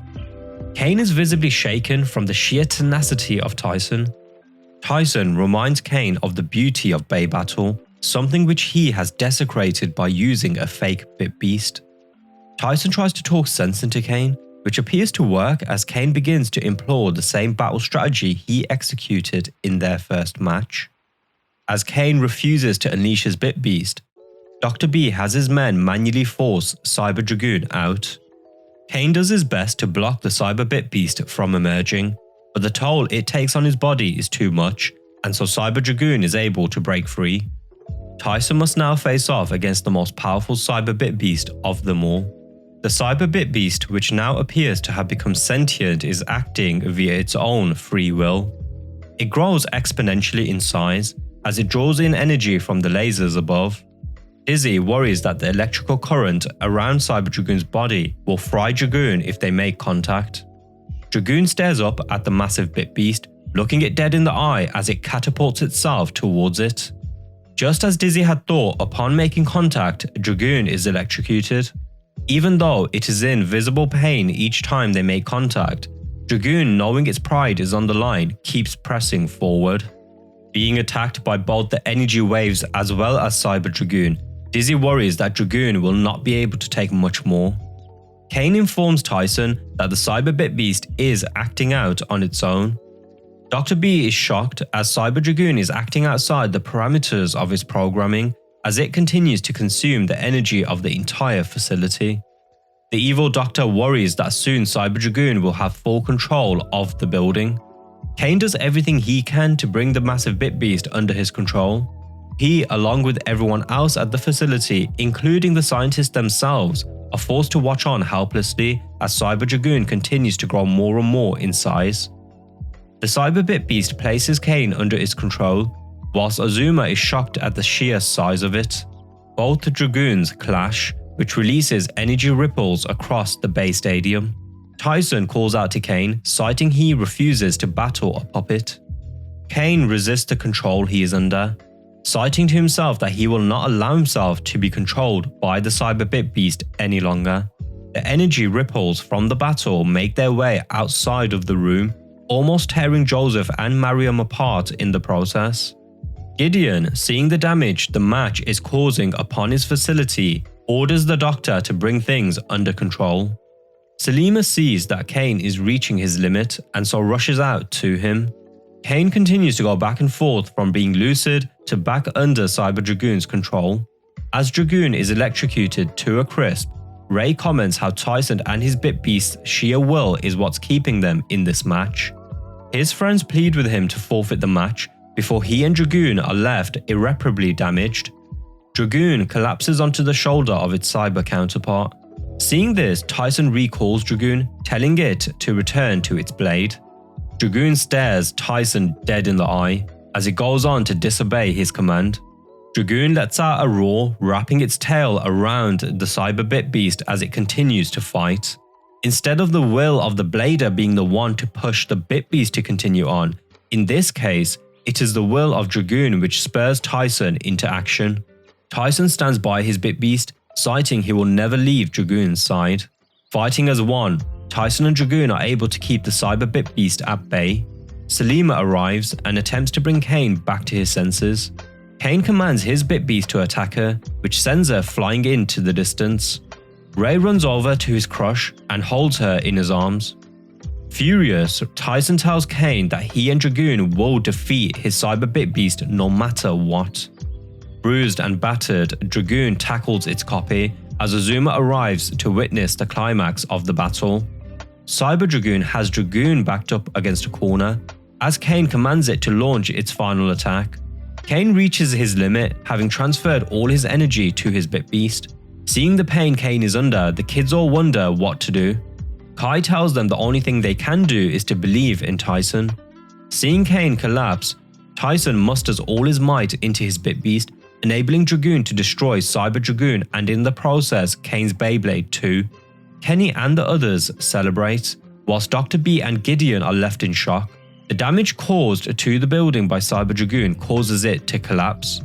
Kane is visibly shaken from the sheer tenacity of Tyson. Tyson reminds Kane of the beauty of Bay Battle, something which he has desecrated by using a fake Bit Beast. Tyson tries to talk sense into Kane, which appears to work as Kane begins to implore the same battle strategy he executed in their first match. As Kane refuses to unleash his Bit Beast, Dr. B has his men manually force Cyber Dragoon out. Kane does his best to block the Cyber Bit Beast from emerging, but the toll it takes on his body is too much, and so Cyber Dragoon is able to break free. Tyson must now face off against the most powerful Cyber Bit Beast of them all. The Cyber Bit Beast, which now appears to have become sentient, is acting via its own free will. It grows exponentially in size as it draws in energy from the lasers above. Dizzy worries that the electrical current around Cyber Dragoon's body will fry Dragoon if they make contact. Dragoon stares up at the massive Bit Beast, looking it dead in the eye as it catapults itself towards it. Just as Dizzy had thought, upon making contact, Dragoon is electrocuted. Even though it is in visible pain each time they make contact, Dragoon, knowing its pride is on the line, keeps pressing forward. Being attacked by both the energy waves as well as Cyber Dragoon, Dizzy worries that Dragoon will not be able to take much more. Kane informs Tyson that the Cyber Bit Beast is acting out on its own. Dr. B is shocked as Cyber Dragoon is acting outside the parameters of its programming as it continues to consume the energy of the entire facility. The evil doctor worries that soon Cyber Dragoon will have full control of the building. Kane does everything he can to bring the massive Bit Beast under his control. He, along with everyone else at the facility, including the scientists themselves, are forced to watch on helplessly as Cyber Dragoon continues to grow more and more in size. The Cyber Bit Beast places Kane under its control, whilst Azuma is shocked at the sheer size of it. Both the Dragoons clash, which releases energy ripples across the Bay Stadium. Tyson calls out to Kane, citing he refuses to battle a puppet. Kane resists the control he is under, citing to himself that he will not allow himself to be controlled by the Cyber Bit Beast any longer. The energy ripples from the battle make their way outside of the room, almost tearing Joseph and Mariam apart in the process. Gideon, seeing the damage the match is causing upon his facility, orders the doctor to bring things under control. Selima sees that Kane is reaching his limit and so rushes out to him. Kane continues to go back and forth from being lucid to back under Cyber Dragoon's control. As Dragoon is electrocuted to a crisp, Ray comments how Tyson and his Bit Beast's sheer will is what's keeping them in this match. His friends plead with him to forfeit the match before he and Dragoon are left irreparably damaged. Dragoon collapses onto the shoulder of its cyber counterpart. Seeing this, Tyson recalls Dragoon, telling it to return to its blade. Dragoon stares Tyson dead in the eye as it goes on to disobey his command. Dragoon lets out a roar, wrapping its tail around the Cyber Bit Beast as it continues to fight. Instead of the will of the blader being the one to push the Bit Beast to continue on, in this case, it is the will of Dragoon which spurs Tyson into action. Tyson stands by his Bit Beast, citing he will never leave Dragoon's side. Fighting as one, Tyson and Dragoon are able to keep the Cyber Bit Beast at bay. Selima arrives and attempts to bring Kane back to his senses. Kane commands his Bit Beast to attack her, which sends her flying into the distance. Ray runs over to his crush and holds her in his arms. Furious, Tyson tells Kane that he and Dragoon will defeat his Cyber Bit Beast no matter what. Bruised and battered, Dragoon tackles its copy as Azuma arrives to witness the climax of the battle. Cyber Dragoon has Dragoon backed up against a corner as Kane commands it to launch its final attack. Kane reaches his limit, having transferred all his energy to his Bit Beast. Seeing the pain Kane is under, the kids all wonder what to do. Kai tells them the only thing they can do is to believe in Tyson. Seeing Kane collapse, Tyson musters all his might into his Bit Beast, enabling Dragoon to destroy Cyber Dragoon and in the process Kane's Beyblade too. Kenny and the others celebrate, whilst Dr. B and Gideon are left in shock. The damage caused to the building by Cyber Dragoon causes it to collapse.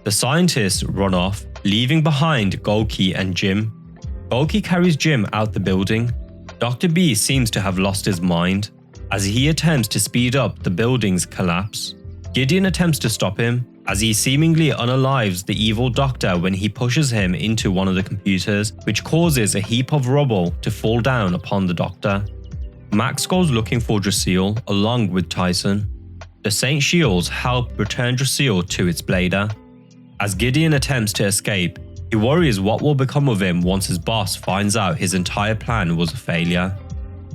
The scientists run off, leaving behind Golki and Jim. Golki carries Jim out the building. Dr. B seems to have lost his mind, as he attempts to speed up the building's collapse. Gideon attempts to stop him, as he seemingly unalives the evil doctor when he pushes him into one of the computers, which causes a heap of rubble to fall down upon the doctor. Max goes looking for Dracil along with Tyson. The Saint Shields help return Dracil to its blader. As Gideon attempts to escape, he worries what will become of him once his boss finds out his entire plan was a failure.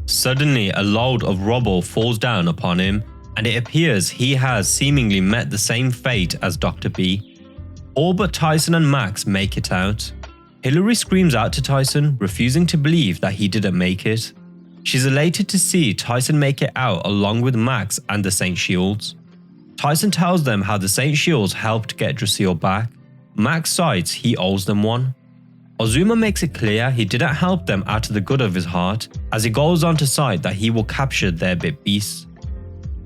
Suddenly, a load of rubble falls down upon him, and it appears he has seemingly met the same fate as Dr. B. All but Tyson and Max make it out. Hillary screams out to Tyson, refusing to believe that he didn't make it. She's elated to see Tyson make it out along with Max and the Saint Shields. Tyson tells them how the Saint Shields helped get Dracil back. Max cites he owes them one. Azuma makes it clear he didn't help them out of the good of his heart, as he goes on to cite that he will capture their Bit Beasts.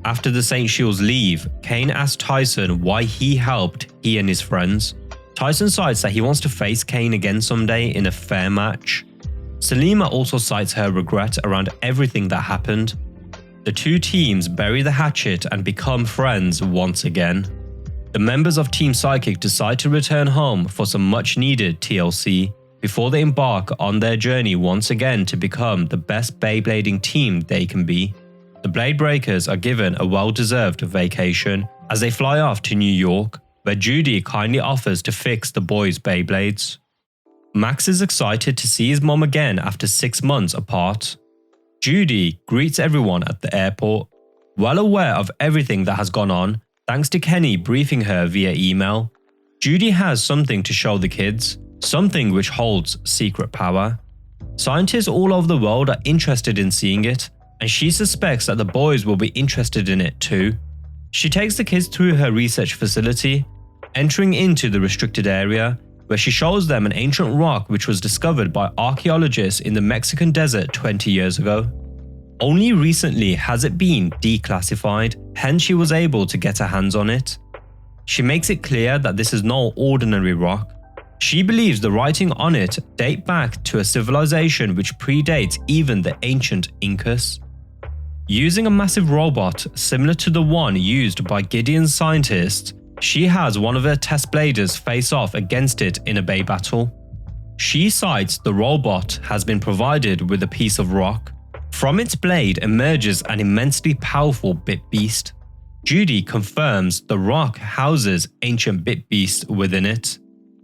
After the Saint Shields leave, Kane asks Tyson why he helped he and his friends. Tyson cites that he wants to face Kane again someday in a fair match. Selima also cites her regret around everything that happened. The two teams bury the hatchet and become friends once again. The members of Team Psychic decide to return home for some much needed TLC before they embark on their journey once again to become the best Beyblading team they can be. The Blade Breakers are given a well-deserved vacation as they fly off to New York, where Judy kindly offers to fix the boys' Beyblades. Max is excited to see his mom again after 6 months apart. Judy greets everyone at the airport, well aware of everything that has gone on, thanks to Kenny briefing her via email. Judy has something to show the kids, something which holds secret power. Scientists all over the world are interested in seeing it, and she suspects that the boys will be interested in it too. She takes the kids through her research facility, entering into the restricted area, where she shows them an ancient rock which was discovered by archaeologists in the Mexican desert 20 years ago. Only recently has it been declassified, hence she was able to get her hands on it. She makes it clear that this is no ordinary rock. She believes the writing on it date back to a civilization which predates even the ancient Incas. Using a massive robot similar to the one used by Gideon's scientists, she has one of her test bladers face off against it in a bay battle. She cites the robot has been provided with a piece of rock. From its blade emerges an immensely powerful Bit Beast. Judy confirms the rock houses ancient Bit Beasts within it.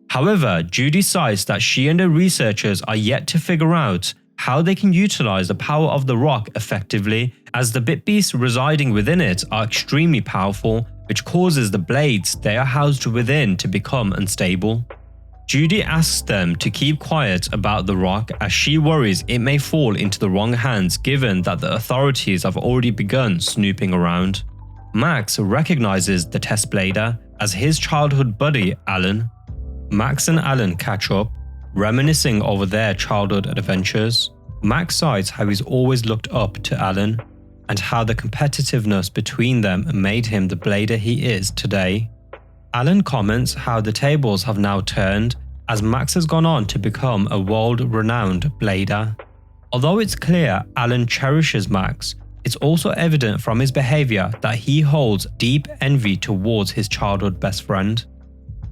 However, Judy cites that she and her researchers are yet to figure out how they can utilize the power of the rock effectively, as the Bit Beasts residing within it are extremely powerful, which causes the blades they are housed within to become unstable. Judy asks them to keep quiet about the rock, as she worries it may fall into the wrong hands given that the authorities have already begun snooping around. Max recognizes the test blader as his childhood buddy Alan. Max and Alan catch up, reminiscing over their childhood adventures. Max cites how he's always looked up to Alan, and how the competitiveness between them made him the blader he is today. Alan comments how the tables have now turned as Max has gone on to become a world-renowned blader. Although it's clear Alan cherishes Max, it's also evident from his behavior that he holds deep envy towards his childhood best friend.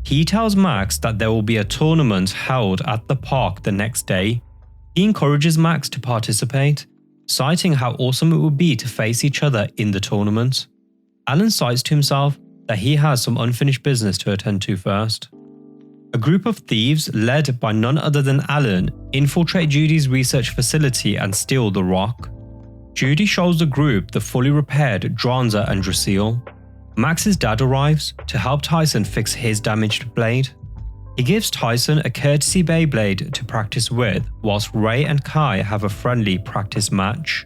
He tells Max that there will be a tournament held at the park the next day. He encourages Max to participate, citing how awesome it would be to face each other in the tournament. Alan cites to himself that he has some unfinished business to attend to first. A group of thieves, led by none other than Alan, infiltrate Judy's research facility and steal the rock. Judy shows the group the fully repaired Dranza and Dracil. Max's dad arrives to help Tyson fix his damaged blade. He gives Tyson a courtesy Beyblade to practice with, whilst Ray and Kai have a friendly practice match.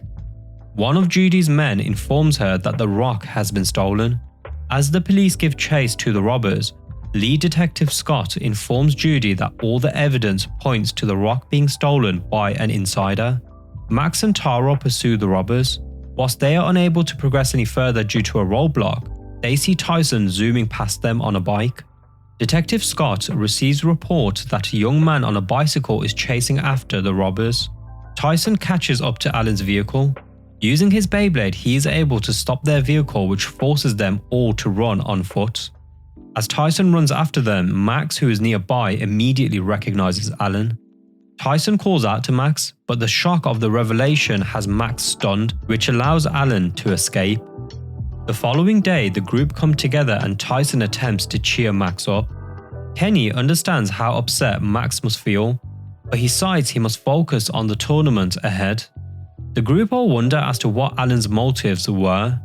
One of Judy's men informs her that the rock has been stolen. As the police give chase to the robbers, lead detective Scott informs Judy that all the evidence points to the rock being stolen by an insider. Max and Taro pursue the robbers. Whilst they are unable to progress any further due to a roadblock, they see Tyson zooming past them on a bike. Detective Scott receives a report that a young man on a bicycle is chasing after the robbers. Tyson catches up to Alan's vehicle. Using his Beyblade, he is able to stop their vehicle, which forces them all to run on foot. As Tyson runs after them, Max, who is nearby, immediately recognizes Alan. Tyson calls out to Max, but the shock of the revelation has Max stunned, which allows Alan to escape. The following day, the group come together and Tyson attempts to cheer Max up. Kenny understands how upset Max must feel, but he decides he must focus on the tournament ahead. The group all wonder as to what Alan's motives were.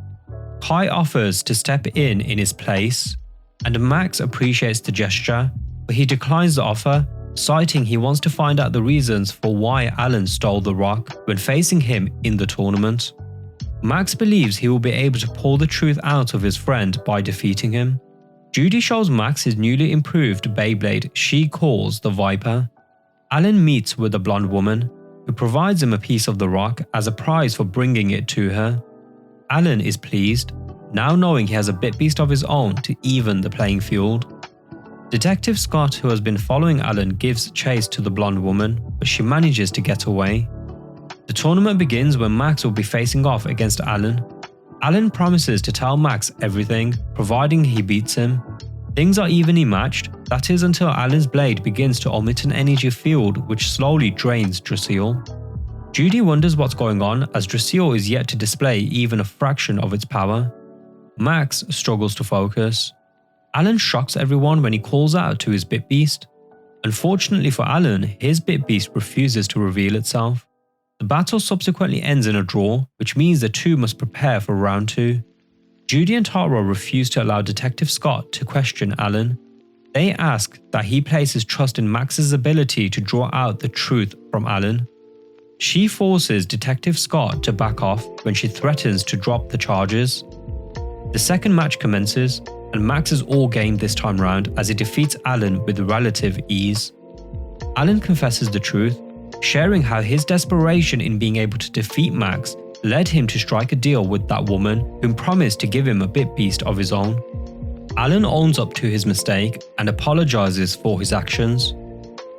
Kai offers to step in his place, and Max appreciates the gesture, but he declines the offer, citing he wants to find out the reasons for why Alan stole the rock when facing him in the tournament. Max believes he will be able to pull the truth out of his friend by defeating him. Judy shows Max his newly improved Beyblade she calls the Viper. Alan meets with a blonde woman, who provides him a piece of the rock as a prize for bringing it to her. Alan is pleased, now knowing he has a bit beast of his own to even the playing field. Detective Scott, who has been following Alan, gives chase to the blonde woman, but she manages to get away. The tournament begins when Max will be facing off against Alan. Alan promises to tell Max everything, providing he beats him. Things are evenly matched, that is until Alan's blade begins to emit an energy field which slowly drains Dracil. Judy wonders what's going on as Dracil is yet to display even a fraction of its power. Max struggles to focus. Alan shocks everyone when he calls out to his Bit Beast. Unfortunately for Alan, his Bit Beast refuses to reveal itself. The battle subsequently ends in a draw, which means the two must prepare for round 2. Judy and Taro refuse to allow Detective Scott to question Alan. They ask that he places trust in Max's ability to draw out the truth from Alan. She forces Detective Scott to back off when she threatens to drop the charges. The second match commences, and Max is all game this time round as he defeats Alan with relative ease. Alan confesses the truth, sharing how his desperation in being able to defeat Max led him to strike a deal with that woman whom promised to give him a Bit Beast of his own. Alan owns up to his mistake and apologizes for his actions.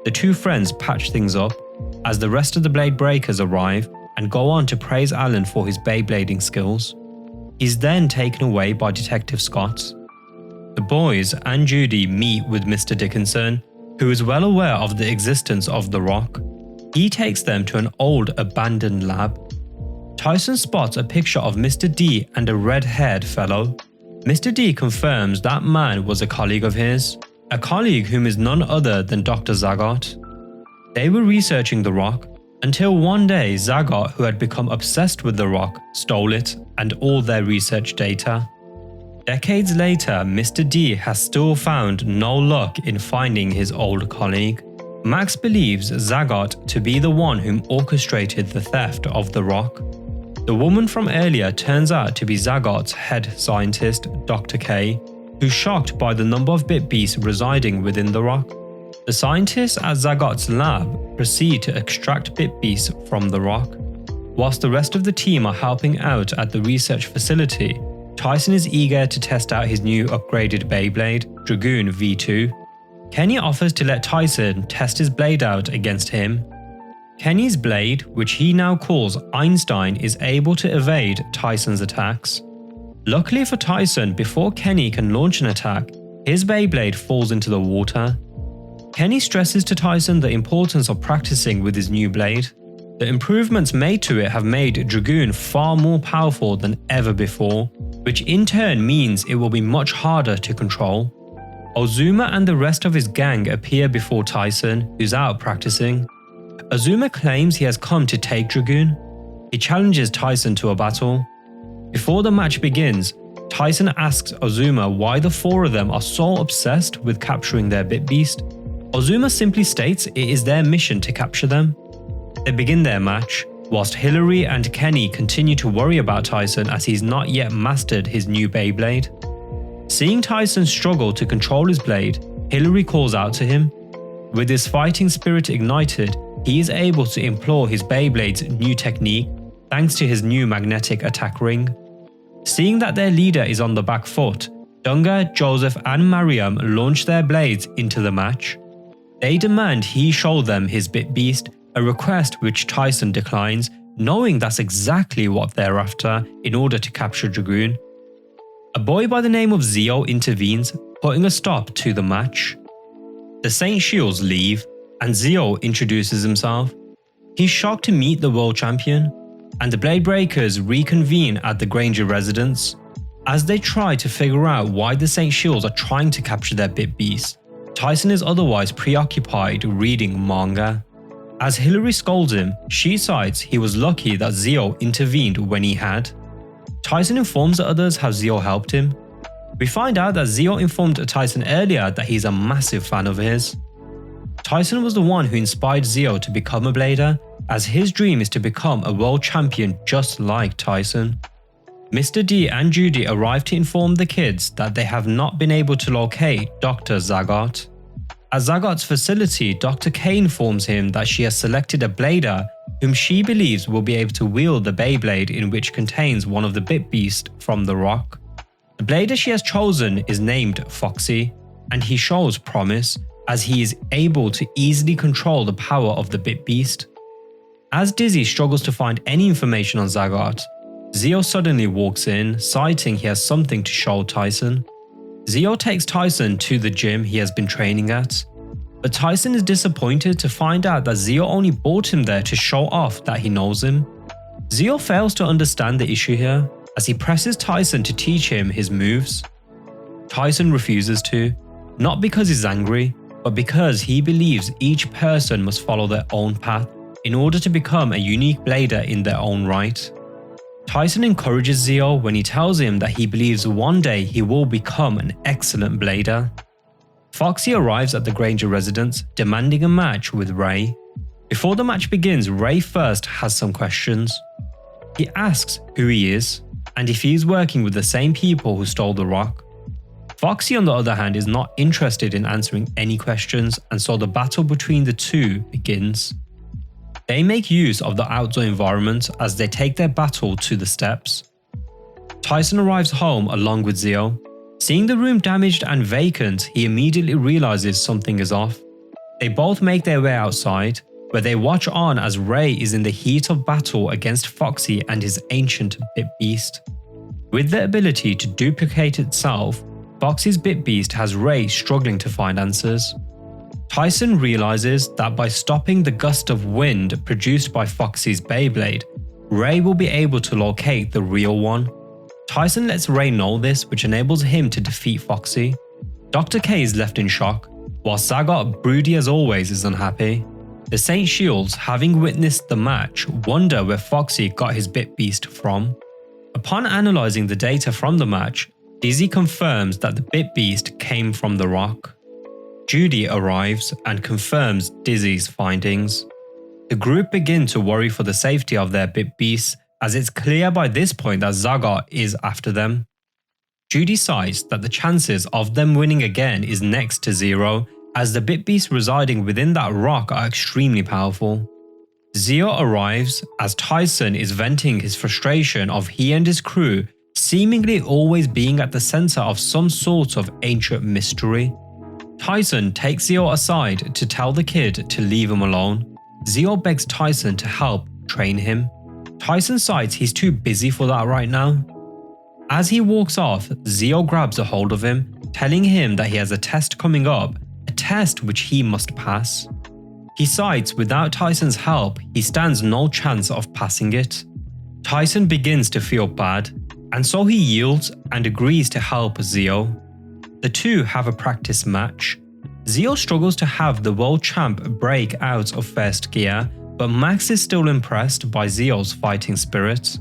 The two friends patch things up as the rest of the Blade Breakers arrive and go on to praise Alan for his Beyblading skills. He's then taken away by Detective Scott. The boys and Judy meet with Mr. Dickinson, who is well aware of the existence of the rock. He takes them to an old abandoned lab. Tyson spots a picture of Mr. D and a red-haired fellow. Mr. D confirms that man was a colleague of his, a colleague whom is none other than Dr. Zagot. They were researching the rock until one day Zagot, who had become obsessed with the rock, stole it and all their research data. Decades later, Mr. D has still found no luck in finding his old colleague. Max believes Zagot to be the one whom orchestrated the theft of the rock. The woman from earlier turns out to be Zagot's head scientist, Dr. K, who's shocked by the number of Bit Beasts residing within the rock. The scientists at Zagot's lab proceed to extract Bit Beasts from the rock. Whilst the rest of the team are helping out at the research facility, Tyson is eager to test out his new upgraded Beyblade, Dragoon V2. Kenny offers to let Tyson test his blade out against him. Kenny's blade, which he now calls Einstein, is able to evade Tyson's attacks. Luckily for Tyson, before Kenny can launch an attack, his Beyblade falls into the water. Kenny stresses to Tyson the importance of practicing with his new blade. The improvements made to it have made Dragoon far more powerful than ever before, which in turn means it will be much harder to control. Ozuma and the rest of his gang appear before Tyson, who's out practicing. Ozuma claims he has come to take Dragoon. He challenges Tyson to a battle. Before the match begins, Tyson asks Ozuma why the four of them are so obsessed with capturing their Bit Beast. Ozuma simply states it is their mission to capture them. They begin their match, whilst Hillary and Kenny continue to worry about Tyson as he's not yet mastered his new Beyblade. Seeing Tyson struggle to control his blade, Hillary calls out to him. With his fighting spirit ignited, he is able to employ his Beyblade's new technique thanks to his new magnetic attack ring. Seeing that their leader is on the back foot, Dunga, Joseph and Mariam launch their blades into the match. They demand he show them his Bit Beast, a request which Tyson declines, knowing that's exactly what they're after in order to capture Dragoon. A boy by the name of Zio intervenes, putting a stop to the match. The Saint Shields leave, and Zio introduces himself. He's shocked to meet the world champion, and the Blade Breakers reconvene at the Granger residence. As they try to figure out why the Saint Shields are trying to capture their Bit Beast, Tyson is otherwise preoccupied reading manga. As Hillary scolds him, she cites he was lucky that Zio intervened when he had. Tyson informs the others how Zio helped him. We find out that Zio informed Tyson earlier that he's a massive fan of his. Tyson was the one who inspired Zio to become a blader, as his dream is to become a world champion just like Tyson. Mr. D and Judy arrive to inform the kids that they have not been able to locate Dr. Zagat. At Zagat's facility, Dr. K informs him that she has selected a blader whom she believes will be able to wield the Beyblade in which contains one of the Bit Beast from the rock. The blader she has chosen is named Foxy, and he shows promise as he is able to easily control the power of the Bit Beast. As Dizzy struggles to find any information on Zagat, Zio suddenly walks in, citing he has something to show Tyson. Zio takes Tyson to the gym he has been training at, but Tyson is disappointed to find out that Zio only brought him there to show off that he knows him. Zio fails to understand the issue here, as he presses Tyson to teach him his moves. Tyson refuses to, not because he's angry, but because he believes each person must follow their own path in order to become a unique blader in their own right. Tyson encourages Zio when he tells him that he believes one day he will become an excellent blader. Foxy arrives at the Granger residence, demanding a match with Ray. Before the match begins, Ray first has some questions. He asks who he is, and if he is working with the same people who stole the rock. Foxy, on the other hand, is not interested in answering any questions, and so the battle between the two begins. They make use of the outdoor environment as they take their battle to the steps. Tyson arrives home along with Zio. Seeing the room damaged and vacant, he immediately realizes something is off. They both make their way outside, where they watch on as Ray is in the heat of battle against Foxy and his ancient Bit Beast. With the ability to duplicate itself, Foxy's Bit Beast has Ray struggling to find answers. Tyson realizes that by stopping the gust of wind produced by Foxy's Beyblade, Ray will be able to locate the real one. Tyson lets Ray know this, which enables him to defeat Foxy. Dr. K is left in shock, while Zagat, broody as always, is unhappy. The Saint Shields, having witnessed the match, wonder where Foxy got his Bit Beast from. Upon analysing the data from the match, Dizzy confirms that the Bit Beast came from the rock. Judy arrives and confirms Dizzy's findings. The group begin to worry for the safety of their Bit Beasts, as it's clear by this point that Zagat is after them. Judy cites that the chances of them winning again is next to zero, as the Bit Beasts residing within that rock are extremely powerful. Zio arrives as Tyson is venting his frustration of he and his crew seemingly always being at the center of some sort of ancient mystery. Tyson takes Zeo aside to tell the kid to leave him alone. Zeo begs Tyson to help train him. Tyson cites he's too busy for that right now. As he walks off, Zeo grabs a hold of him, telling him that he has a test coming up, a test which he must pass. He cites without Tyson's help, he stands no chance of passing it. Tyson begins to feel bad, and so he yields and agrees to help Zeo. The two have a practice match. Zeo struggles to have the world champ break out of first gear, but Max is still impressed by Zeo's fighting spirit.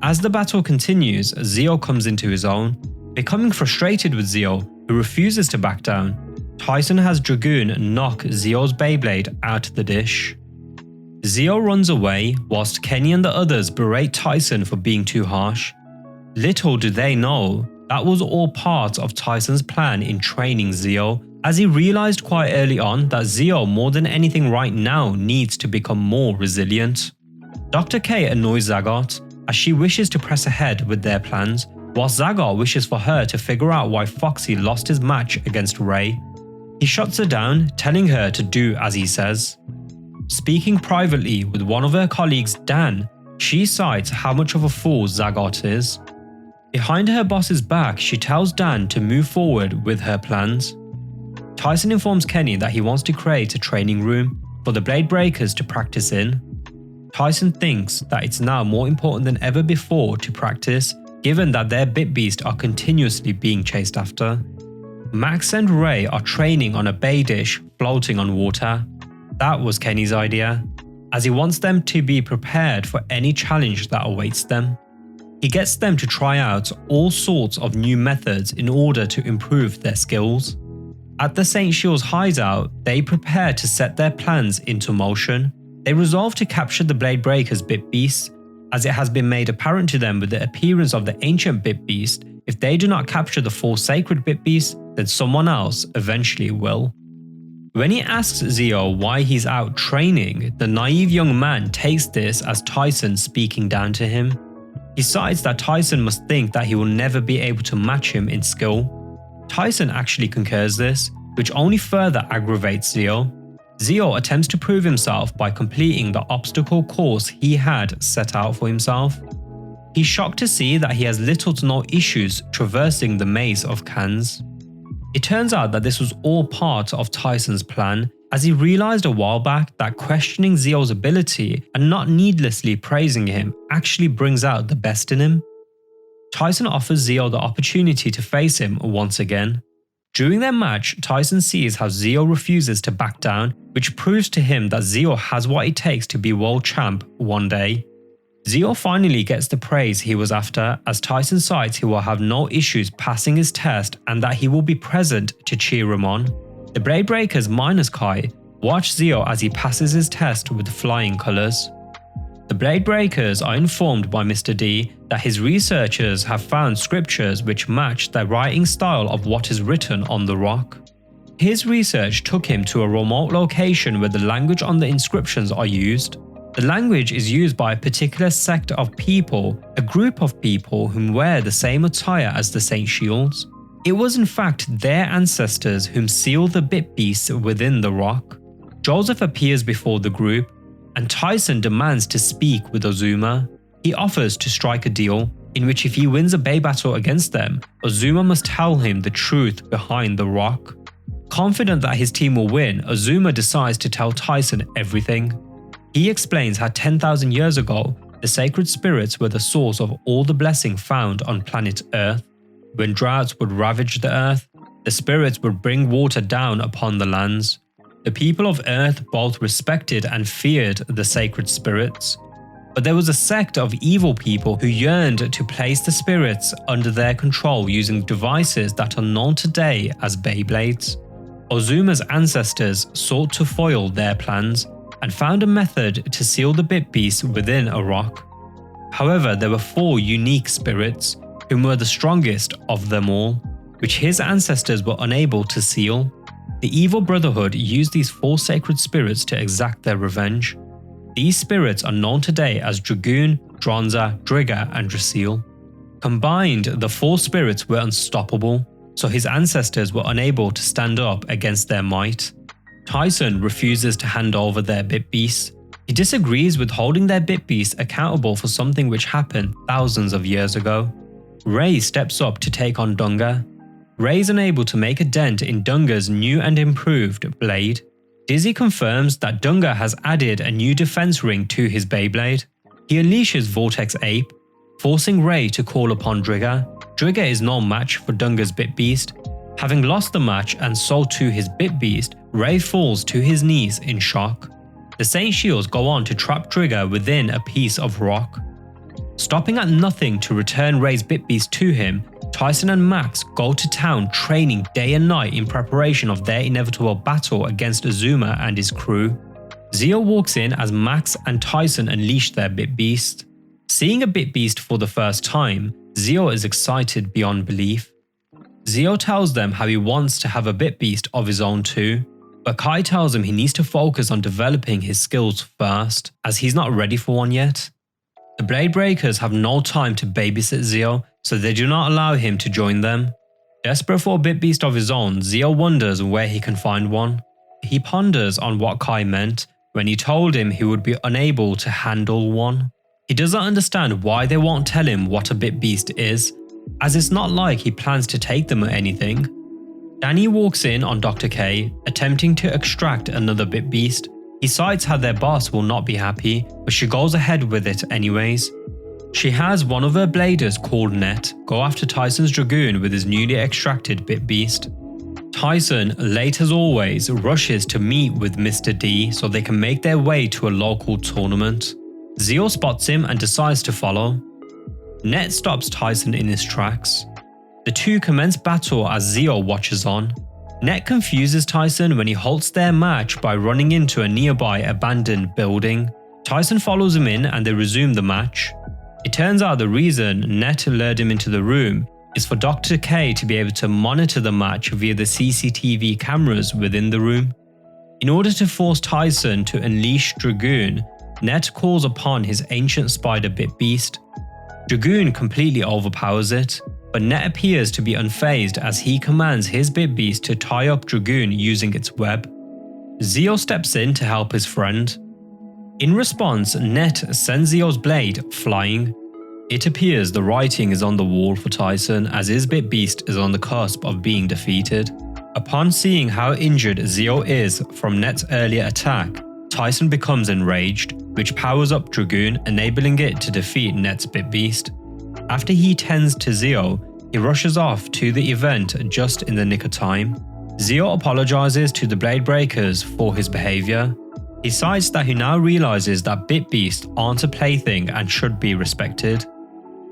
As the battle continues, Zeo comes into his own. Becoming frustrated with Zeo, who refuses to back down, Tyson has Dragoon knock Zeo's Beyblade out the dish. Zeo runs away whilst Kenny and the others berate Tyson for being too harsh. Little do they know, that was all part of Tyson's plan in training Zeo, as he realized quite early on that Zeo more than anything right now needs to become more resilient. Dr. K annoys Zagot, as she wishes to press ahead with their plans, whilst Zagot wishes for her to figure out why Foxy lost his match against Ray. He shuts her down, telling her to do as he says. Speaking privately with one of her colleagues, Dan, she cites how much of a fool Zagot is. Behind her boss's back, she tells Dan to move forward with her plans. Tyson informs Kenny that he wants to create a training room for the Blade Breakers to practice in. Tyson thinks that it's now more important than ever before to practice, given that their Bit Beast are continuously being chased after. Max and Ray are training on a bay dish floating on water. That was Kenny's idea, as he wants them to be prepared for any challenge that awaits them. He gets them to try out all sorts of new methods in order to improve their skills. At the St. Shields hideout, they prepare to set their plans into motion. They resolve to capture the Blade Breakers Bit Beast, as it has been made apparent to them with the appearance of the ancient Bit Beast, if they do not capture the 4 sacred Bit Beasts, then someone else eventually will. When he asks Zeo why he's out training, the naive young man takes this as Tyson speaking down to him. He cites that Tyson must think that he will never be able to match him in skill. Tyson actually concurs this, which only further aggravates Zeo. Zeo attempts to prove himself by completing the obstacle course he had set out for himself. He's shocked to see that he has little to no issues traversing the maze of cans. It turns out that this was all part of Tyson's plan, as he realized a while back that questioning Zeo's ability and not needlessly praising him actually brings out the best in him. Tyson offers Zeo the opportunity to face him once again. During their match, Tyson sees how Zeo refuses to back down, which proves to him that Zeo has what it takes to be world champ one day. Zeo finally gets the praise he was after, as Tyson cites he will have no issues passing his test and that he will be present to cheer him on. The Blade Breakers minus Kai watch Zeo as he passes his test with flying colours. The Blade Breakers are informed by Mr. D that his researchers have found scriptures which match the writing style of what is written on the rock. His research took him to a remote location where the language on the inscriptions are used. The language is used by a particular sect of people, a group of people whom wear the same attire as the St. Shields. It was in fact their ancestors whom sealed the Bit Beasts within the rock. Joseph appears before the group, and Tyson demands to speak with Ozuma. He offers to strike a deal, in which if he wins a bay battle against them, Ozuma must tell him the truth behind the rock. Confident that his team will win, Ozuma decides to tell Tyson everything. He explains how 10,000 years ago, the sacred spirits were the source of all the blessing found on planet Earth. When droughts would ravage the earth, the spirits would bring water down upon the lands. The people of Earth both respected and feared the sacred spirits. But there was a sect of evil people who yearned to place the spirits under their control using devices that are known today as Beyblades. Ozuma's ancestors sought to foil their plans and found a method to seal the Bit Beast within a rock. However, there were 4 unique spirits, whom were the strongest of them all, which his ancestors were unable to seal. The Evil Brotherhood used these 4 sacred spirits to exact their revenge. These spirits are known today as Dragoon, Dronza, Drigger and Drasil. Combined, the four spirits were unstoppable, so his ancestors were unable to stand up against their might. Tyson refuses to hand over their Bit Beasts. He disagrees with holding their Bit Beasts accountable for something which happened thousands of years ago. Ray steps up to take on Dunga. Ray is unable to make a dent in Dunga's new and improved blade. Dizzy confirms that Dunga has added a new defense ring to his Beyblade. He unleashes Vortex Ape, forcing Ray to call upon Drigger. Drigger is no match for Dunga's Bit Beast. Having lost the match and so too his Bit Beast, Ray falls to his knees in shock. The Saint Shields go on to trap Drigger within a piece of rock. Stopping at nothing to return Ray's Bit Beast to him, Tyson and Max go to town training day and night in preparation of their inevitable battle against Azuma and his crew. Zio walks in as Max and Tyson unleash their Bit Beast. Seeing a Bit Beast for the first time, Zio is excited beyond belief. Zio tells them how he wants to have a Bit Beast of his own too, but Kai tells him he needs to focus on developing his skills first, as he's not ready for one yet. The Blade Breakers have no time to babysit Zio, so they do not allow him to join them. Desperate for a Bit Beast of his own, Zio wonders where he can find one. He ponders on what Kai meant when he told him he would be unable to handle one. He doesn't understand why they won't tell him what a Bit Beast is, as it's not like he plans to take them or anything. Danny walks in on Dr. K, attempting to extract another Bit Beast. He cites how their boss will not be happy, but she goes ahead with it anyways. She has one of her bladers called Net go after Tyson's Dragoon with his newly extracted Bit Beast. Tyson, late as always, rushes to meet with Mr. D so they can make their way to a local tournament. Zio spots him and decides to follow. Net stops Tyson in his tracks. The two commence battle as Zio watches on. Net confuses Tyson when he halts their match by running into a nearby abandoned building. Tyson follows him in and they resume the match. It turns out the reason Net lured him into the room is for Dr. K to be able to monitor the match via the CCTV cameras within the room. In order to force Tyson to unleash Dragoon, Net calls upon his ancient spider Bit Beast. Dragoon completely overpowers it, but Net appears to be unfazed as he commands his Bit Beast to tie up Dragoon using its web. Zio steps in to help his friend. In response, Net sends Zio's blade flying. It appears the writing is on the wall for Tyson as his Bit Beast is on the cusp of being defeated. Upon seeing how injured Zio is from Net's earlier attack, Tyson becomes enraged, which powers up Dragoon, enabling it to defeat Net's Bit Beast. After he tends to Zio, he rushes off to the event just in the nick of time. Zio apologizes to the Blade Breakers for his behavior. He cites that he now realizes that Bit Beasts aren't a plaything and should be respected.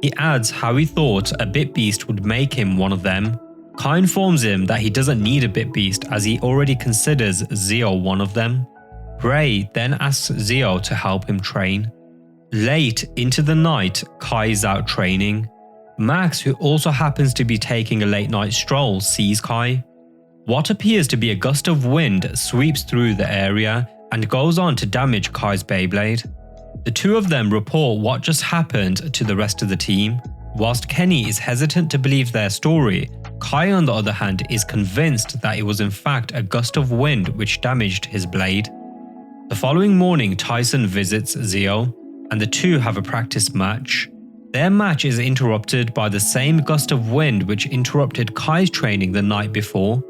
He adds how he thought a Bit Beast would make him one of them. Kai informs him that he doesn't need a Bit Beast as he already considers Zio one of them. Ray then asks Zio to help him train. Late into the night, Kai is out training. Max, who also happens to be taking a late night stroll, sees Kai. What appears to be a gust of wind sweeps through the area and goes on to damage Kai's Beyblade. The two of them report what just happened to the rest of the team. Whilst Kenny is hesitant to believe their story, Kai on the other hand is convinced that it was in fact a gust of wind which damaged his blade. The following morning, Tyson visits Zio, and the two have a practice match. Their match is interrupted by the same gust of wind which interrupted Kai's training the night before.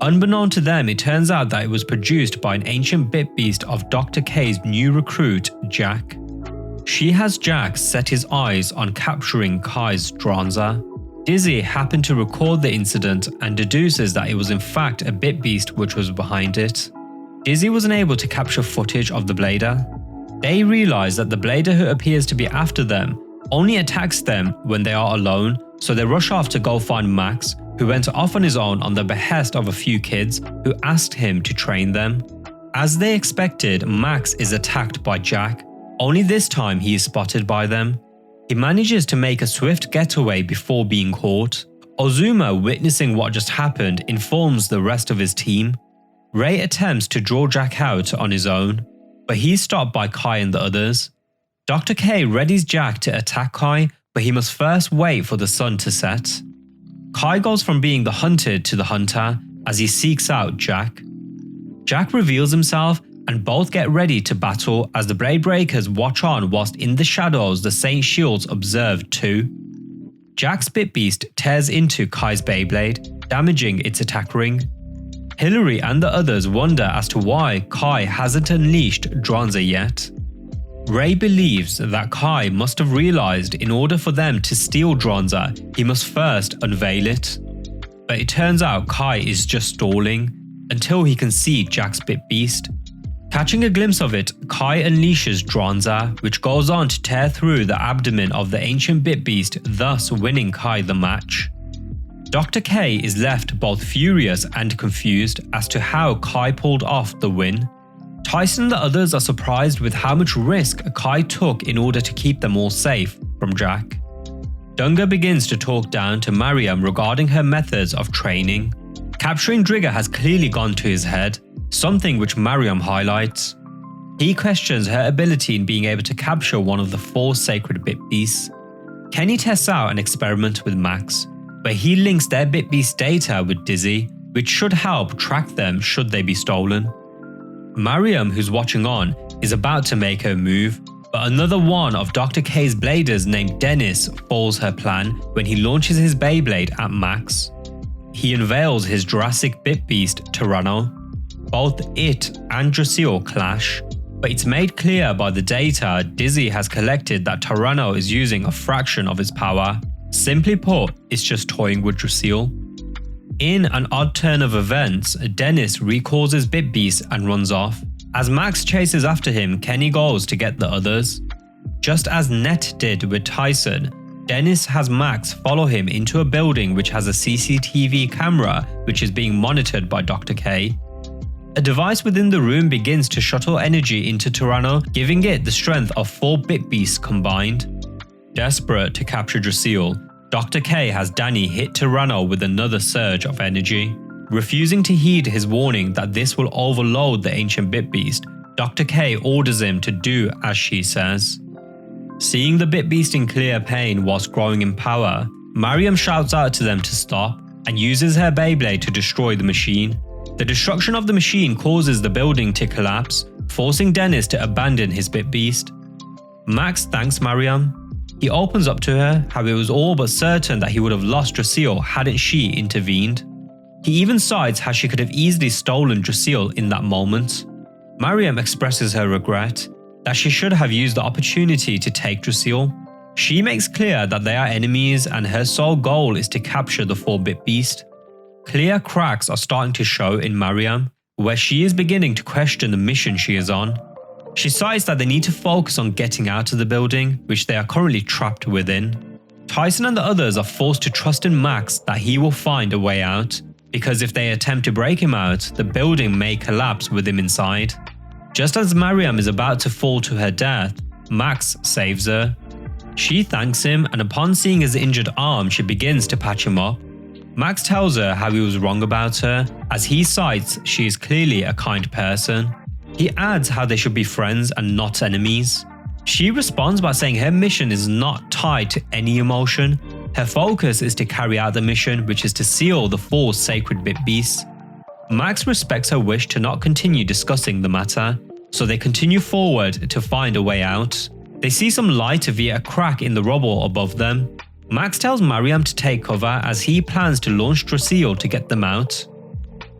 Unbeknown to them, it turns out that it was produced by an ancient Bit Beast of Dr. K's new recruit, Jack. She has Jack set his eyes on capturing Kai's Dranza. Dizzy happened to record the incident and deduces that it was in fact a Bit Beast which was behind it. Dizzy was unable to capture footage of the Blader. They realize that the Blader who appears to be after them only attacks them when they are alone, so they rush off to go find Max, who went off on his own on the behest of a few kids who asked him to train them. As they expected, Max is attacked by Jack, only this time he is spotted by them. He manages to make a swift getaway before being caught. Ozuma, witnessing what just happened, informs the rest of his team. Ray attempts to draw Jack out on his own, but he's stopped by Kai and the others. Dr. K readies Jack to attack Kai, but he must first wait for the sun to set. Kai goes from being the hunted to the hunter as he seeks out Jack. Jack reveals himself and both get ready to battle as the Blade Breakers watch on whilst in the shadows the Saint Shields observe too. Jack's Bit Beast tears into Kai's Beyblade, damaging its attack ring. Hillary and the others wonder as to why Kai hasn't unleashed Dronza yet. Ray believes that Kai must have realized in order for them to steal Dronza, he must first unveil it. But it turns out Kai is just stalling until he can see Jack's Bit Beast. Catching a glimpse of it, Kai unleashes Dronza, which goes on to tear through the abdomen of the ancient Bit Beast, thus winning Kai the match. Dr. K is left both furious and confused as to how Kai pulled off the win. Tyson and the others are surprised with how much risk Kai took in order to keep them all safe from Jack. Dunga begins to talk down to Mariam regarding her methods of training. Capturing Drigger has clearly gone to his head, something which Mariam highlights. He questions her ability in being able to capture one of the 4 sacred Bit Beasts. Kenny tests out an experiment with Max, but he links their Bit Beast data with Dizzy, which should help track them should they be stolen. Mariam, who's watching on, is about to make her move, but another one of Dr. K's bladers named Dennis foils her plan when he launches his Beyblade at Max. He unveils his Jurassic Bit Beast, Tyranno. Both it and Dracil clash, but it's made clear by the data Dizzy has collected that Tyranno is using a fraction of its power. Simply put, it's just toying with Dracil. In an odd turn of events, Dennis recalls his Bit Beast and runs off. As Max chases after him, Kenny goes to get the others. Just as Net did with Tyson, Dennis has Max follow him into a building which has a CCTV camera which is being monitored by Dr. K. A device within the room begins to shuttle energy into Tyranno, giving it the strength of 4 Bit Beasts combined. Desperate to capture Dracil, Dr. K has Danny hit Tyranno with another surge of energy. Refusing to heed his warning that this will overload the ancient Bit Beast, Dr. K orders him to do as she says. Seeing the Bit Beast in clear pain whilst growing in power, Mariam shouts out to them to stop and uses her Beyblade to destroy the machine. The destruction of the machine causes the building to collapse, forcing Dennis to abandon his Bit Beast. Max thanks Mariam. He opens up to her how it was all but certain that he would have lost Dracil hadn't she intervened. He even cites how she could have easily stolen Dracil in that moment. Mariam expresses her regret that she should have used the opportunity to take Dracil. She makes clear that they are enemies and her sole goal is to capture the 4-Bit Beast. Clear cracks are starting to show in Mariam, where she is beginning to question the mission she is on. She cites that they need to focus on getting out of the building, which they are currently trapped within. Tyson and the others are forced to trust in Max that he will find a way out, because if they attempt to break him out, the building may collapse with him inside. Just as Mariam is about to fall to her death, Max saves her. She thanks him, and upon seeing his injured arm, she begins to patch him up. Max tells her how he was wrong about her, as he cites she is clearly a kind person. He adds how they should be friends and not enemies. She responds by saying her mission is not tied to any emotion. Her focus is to carry out the mission, which is to seal the 4 sacred Bit Beasts. Max respects her wish to not continue discussing the matter, so they continue forward to find a way out. They see some light via a crack in the rubble above them. Max tells Mariam to take cover as he plans to launch Dracil to get them out.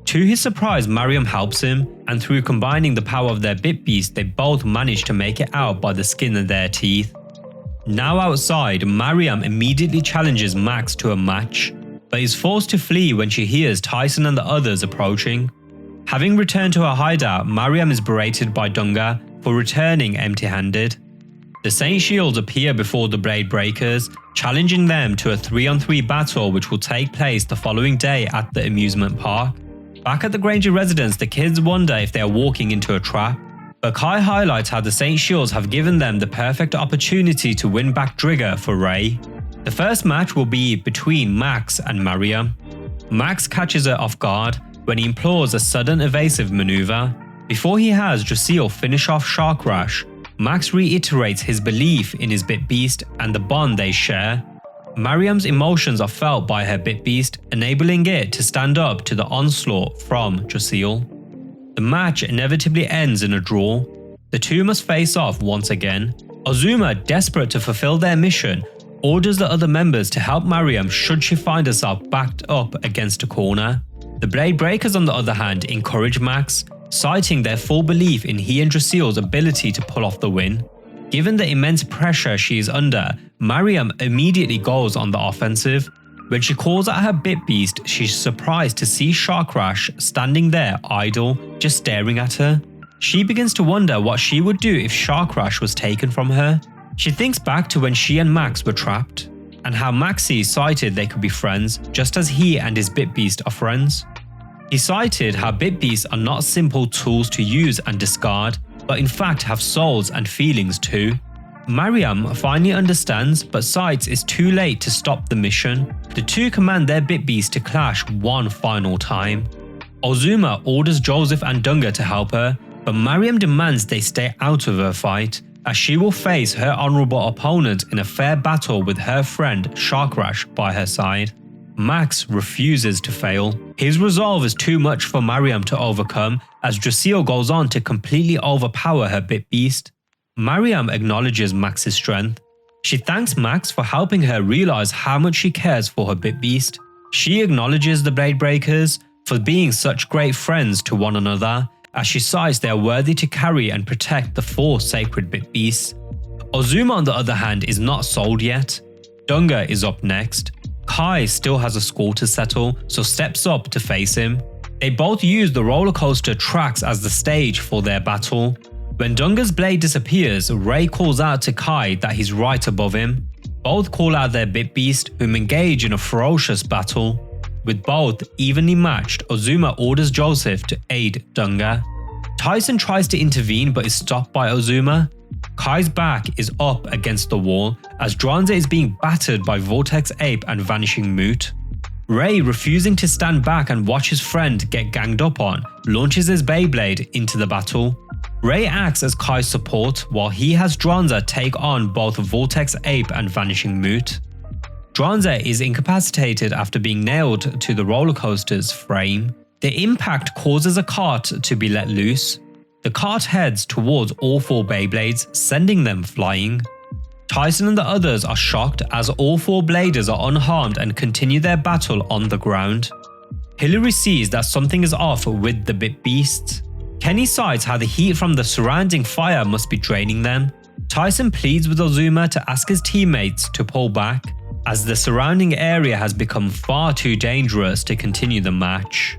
To his surprise, Mariam helps him, and through combining the power of their Bit Beast, they both manage to make it out by the skin of their teeth. Now outside, Mariam immediately challenges Max to a match, but is forced to flee when she hears Tyson and the others approaching. Having returned to her hideout, Mariam is berated by Dunga for returning empty-handed. The Saint Shields appear before the Blade Breakers, challenging them to a 3-on-3 battle which will take place the following day at the amusement park. Back at the Granger residence, the kids wonder if they are walking into a trap, but Kai highlights how the Saint Shields have given them the perfect opportunity to win back Drigger for Ray. The first match will be between Max and Mariam. Max catches her off guard when he implores a sudden evasive maneuver. Before he has Dracil finish off Shark Rash, Max reiterates his belief in his Bit Beast and the bond they share. Mariam's emotions are felt by her Bit Beast, enabling it to stand up to the onslaught from Josiel. The match inevitably ends in a draw. The two must face off once again. Ozuma, desperate to fulfill their mission, orders the other members to help Mariam should she find herself backed up against a corner. The Blade Breakers, on the other hand, encourage Max, citing their full belief in he and Josiel's ability to pull off the win. Given the immense pressure she is under, Mariam immediately goes on the offensive. When she calls out her Bit Beast, she's surprised to see Sharkrash standing there idle, just staring at her. She begins to wonder what she would do if Sharkrash was taken from her. She thinks back to when she and Max were trapped, and how Maxie cited they could be friends, just as he and his Bit Beast are friends. He cited how Bit Beasts are not simple tools to use and discard, but in fact have souls and feelings too. Mariam finally understands, but cites it's too late to stop the mission. The two command their Bit Beasts to clash one final time. Ozuma orders Joseph and Dunga to help her, but Mariam demands they stay out of her fight, as she will face her honorable opponent in a fair battle with her friend Sharkrash by her side. Max refuses to fail. His resolve is too much for Mariam to overcome, as Josiel goes on to completely overpower her Bit Beast. Mariam acknowledges Max's strength. She thanks Max for helping her realize how much she cares for her Bit Beast. She acknowledges the Blade Breakers for being such great friends to one another, as she cites they are worthy to carry and protect the 4 sacred Bit Beasts. Ozuma, on the other hand, is not sold yet. Dunga is up next. Kai still has a score to settle, so steps up to face him. They both use the roller coaster tracks as the stage for their battle. When Dunga's blade disappears, Ray calls out to Kai that he's right above him. Both call out their Bit Beast, whom engage in a ferocious battle. With both evenly matched, Ozuma orders Joseph to aid Dunga. Tyson tries to intervene but is stopped by Ozuma. Kai's back is up against the wall as Dranza is being battered by Vortex Ape and Vanishing Moot. Ray, refusing to stand back and watch his friend get ganged up on, launches his Beyblade into the battle. Ray acts as Kai's support while he has Dranza take on both Vortex Ape and Vanishing Moot. Dranza is incapacitated after being nailed to the roller coaster's frame. The impact causes a cart to be let loose. The cart heads towards all 4 Beyblades, sending them flying. Tyson and the others are shocked as all 4 Bladers are unharmed and continue their battle on the ground. Hillary sees that something is off with the Bit Beasts. Kenny cites how the heat from the surrounding fire must be draining them. Tyson pleads with Ozuma to ask his teammates to pull back, as the surrounding area has become far too dangerous to continue the match.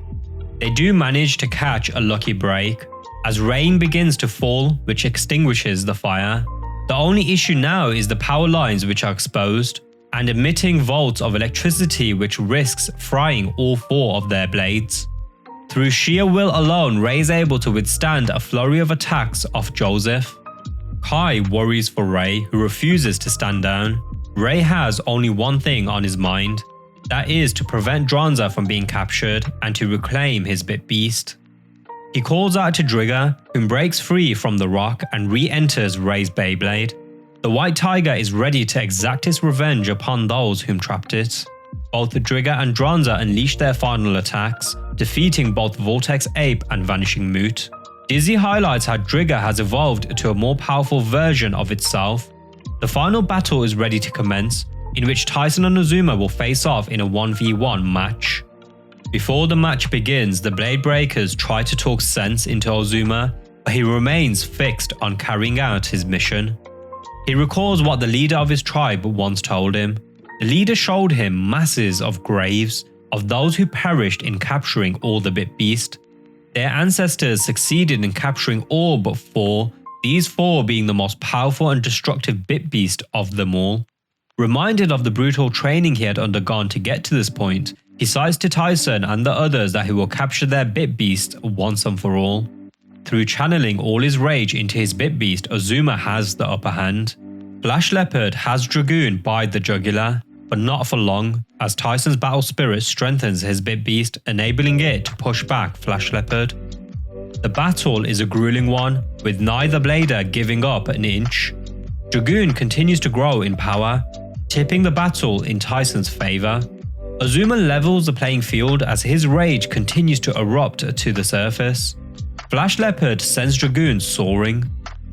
They do manage to catch a lucky break, as rain begins to fall, which extinguishes the fire. The only issue now is the power lines, which are exposed, and emitting volts of electricity, which risks frying all 4 of their blades. Through sheer will alone, Ray is able to withstand a flurry of attacks off Joseph. Kai worries for Ray, who refuses to stand down. Ray has only one thing on his mind, that is to prevent Dranza from being captured and to reclaim his Bit Beast. He calls out to Drigger, whom breaks free from the rock and re-enters Ray's Beyblade. The White Tiger is ready to exact its revenge upon those whom trapped it. Both Drigger and Dranza unleash their final attacks, defeating both Vortex Ape and Vanishing Moot. Dizzy highlights how Drigger has evolved to a more powerful version of itself. The final battle is ready to commence, in which Tyson and Ozuma will face off in a 1v1 match. Before the match begins, the Blade Breakers try to talk sense into Ozuma, but he remains fixed on carrying out his mission. He recalls what the leader of his tribe once told him. The leader showed him masses of graves of those who perished in capturing all the Bit Beast. Their ancestors succeeded in capturing all but 4, these 4 being the most powerful and destructive Bit Beast of them all. Reminded of the brutal training he had undergone to get to this point, he cites to Tyson and the others that he will capture their Bit Beast once and for all. Through channeling all his rage into his Bit Beast, Ozuma has the upper hand. Flash Leopard has Dragoon by the jugular, but not for long, as Tyson's battle spirit strengthens his Bit Beast, enabling it to push back Flash Leopard. The battle is a grueling one, with neither blader giving up an inch. Dragoon continues to grow in power, tipping the battle in Tyson's favor. Azuma levels the playing field as his rage continues to erupt to the surface. Flash Leopard sends Dragoon soaring.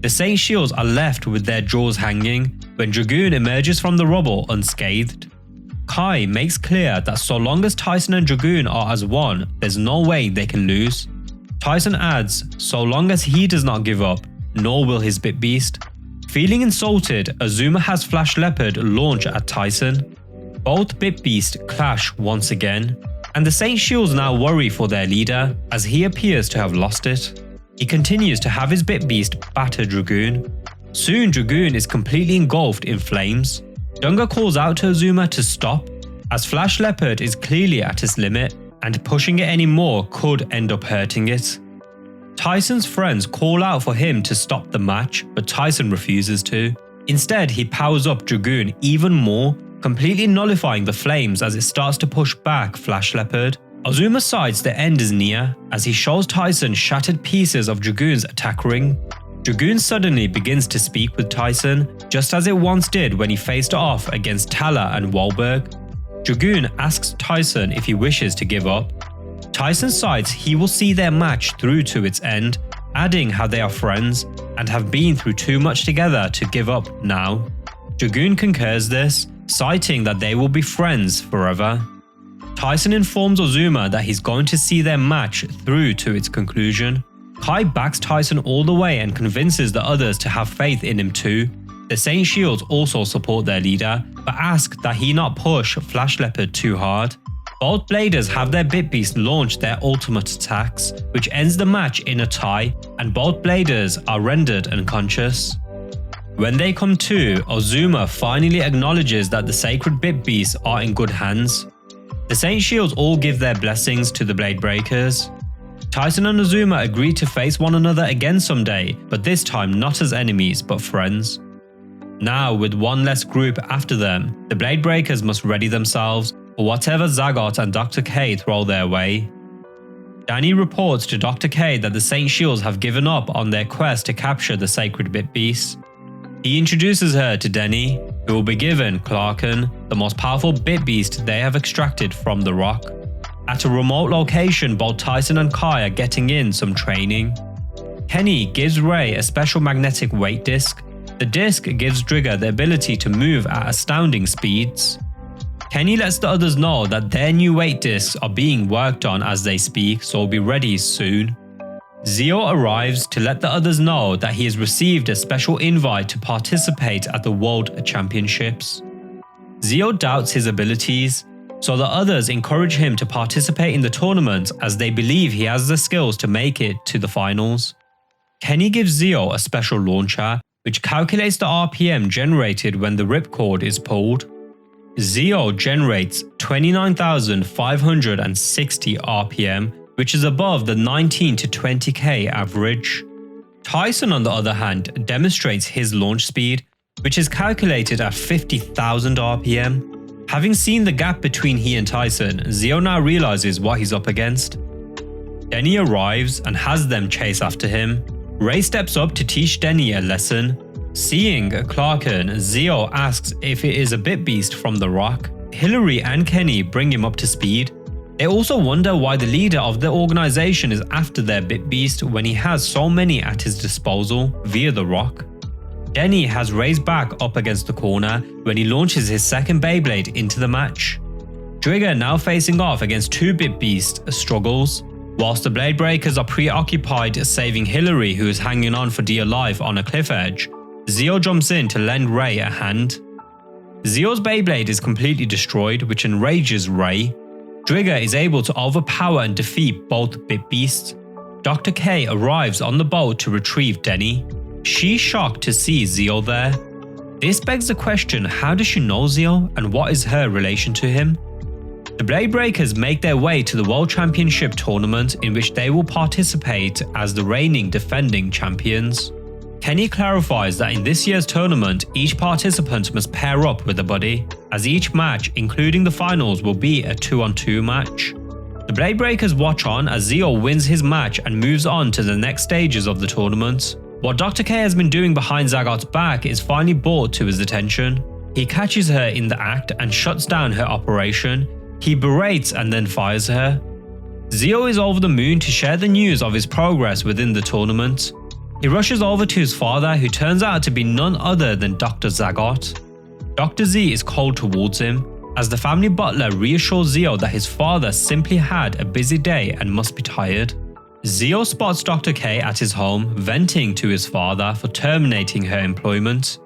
The Saint Shields are left with their jaws hanging when Dragoon emerges from the rubble unscathed. Kai makes clear that so long as Tyson and Dragoon are as one, there's no way they can lose. Tyson adds, so long as he does not give up, nor will his Bit Beast. Feeling insulted, Azuma has Flash Leopard launch at Tyson. Both Bit Beast clash once again, and the Saint Shields now worry for their leader as he appears to have lost it. He continues to have his Bit Beast batter Dragoon. Soon Dragoon is completely engulfed in flames. Dunga calls out to Azuma to stop, as Flash Leopard is clearly at its limit and pushing it anymore could end up hurting it. Tyson's friends call out for him to stop the match, but Tyson refuses to. Instead, he powers up Dragoon even more, completely nullifying the flames as it starts to push back Flash Leopard. Azuma sides the end is near as he shows Tyson shattered pieces of Dragoon's attack ring. Dragoon suddenly begins to speak with Tyson, just as it once did when he faced off against Tala and Wahlberg. Dragoon asks Tyson if he wishes to give up. Tyson cites he will see their match through to its end, adding how they are friends and have been through too much together to give up now. Dragoon concurs this, citing that they will be friends forever. Tyson informs Azuma that he's going to see their match through to its conclusion. Kai backs Tyson all the way and convinces the others to have faith in him too. The Saint Shields also support their leader, but ask that he not push Flash Leopard too hard. Both bladers have their Bit Beast launch their ultimate attacks, which ends the match in a tie, and both bladers are rendered unconscious. When they come to, Azuma finally acknowledges that the sacred Bit Beasts are in good hands. The Saint Shields all give their blessings to the Blade Breakers. Tyson and Azuma agree to face one another again someday, but this time not as enemies but friends. Now, with one less group after them, the Blade Breakers must ready themselves for whatever Zagot and Dr. K throw their way. Danny reports to Dr. K that the Saint Shields have given up on their quest to capture the sacred Bit Beast. He introduces her to Denny, who will be given Clarken, the most powerful Bit Beast they have extracted from the rock. At a remote location, both Tyson and Kai are getting in some training. Kenny gives Ray a special magnetic weight disc. The disc gives Drigger the ability to move at astounding speeds. Kenny lets the others know that their new weight discs are being worked on as they speak, so will be ready soon. Zio arrives to let the others know that he has received a special invite to participate at the World Championships. Zio doubts his abilities, so the others encourage him to participate in the tournament as they believe he has the skills to make it to the finals. Kenny gives Zio a special launcher, which calculates the RPM generated when the ripcord is pulled. Zio generates 29,560 RPM, which is above the 19 to 20k average. Tyson, on the other hand, demonstrates his launch speed, which is calculated at 50,000 RPM. Having seen the gap between he and Tyson, Zio now realizes what he's up against. Denny arrives and has them chase after him. Ray steps up to teach Denny a lesson. Seeing Clarken, Zio asks if it is a Bit Beast from the rock. Hillary and Kenny bring him up to speed. They also wonder why the leader of the organization is after their Bit Beast when he has so many at his disposal via the rock. Denny has Ray's back up against the corner when he launches his second Beyblade into the match. Drigger, now facing off against two Bit Beasts, struggles. Whilst the Blade Breakers are preoccupied saving Hillary, who is hanging on for dear life on a cliff edge, Zio jumps in to lend Ray a hand. Zio's Beyblade is completely destroyed, which enrages Ray. Drigger is able to overpower and defeat both Bit Beasts. Dr. K arrives on the boat to retrieve Denny. She's shocked to see Zio there. This begs the question, how does she know Zio and what is her relation to him? The Blade Breakers make their way to the World Championship tournament in which they will participate as the reigning defending champions. Kenny clarifies that in this year's tournament, each participant must pair up with a buddy, as each match, including the finals, will be a 2-on-2 match. The Blade Breakers watch on as Zio wins his match and moves on to the next stages of the tournament. What Dr. K has been doing behind Zagot's back is finally brought to his attention. He catches her in the act and shuts down her operation. He berates and then fires her. Zio is over the moon to share the news of his progress within the tournament. He rushes over to his father, who turns out to be none other than Dr. Zagot. Dr. Z is cold towards him, as the family butler reassures Zio that his father simply had a busy day and must be tired. Zio spots Dr. K at his home, venting to his father for terminating her employment.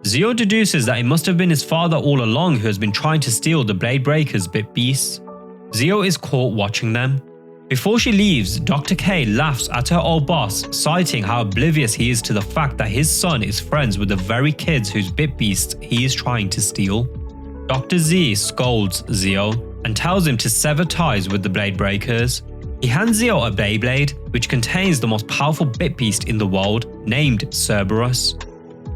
Zio deduces that it must have been his father all along who has been trying to steal the Blade Breakers' bit beasts. Zio is caught watching them. Before she leaves, Dr. K laughs at her old boss, citing how oblivious he is to the fact that his son is friends with the very kids whose bit beasts he is trying to steal. Dr. Z scolds Zio and tells him to sever ties with the Blade Breakers. He hands Zio a Beyblade, which contains the most powerful bit beast in the world, named Cerberus.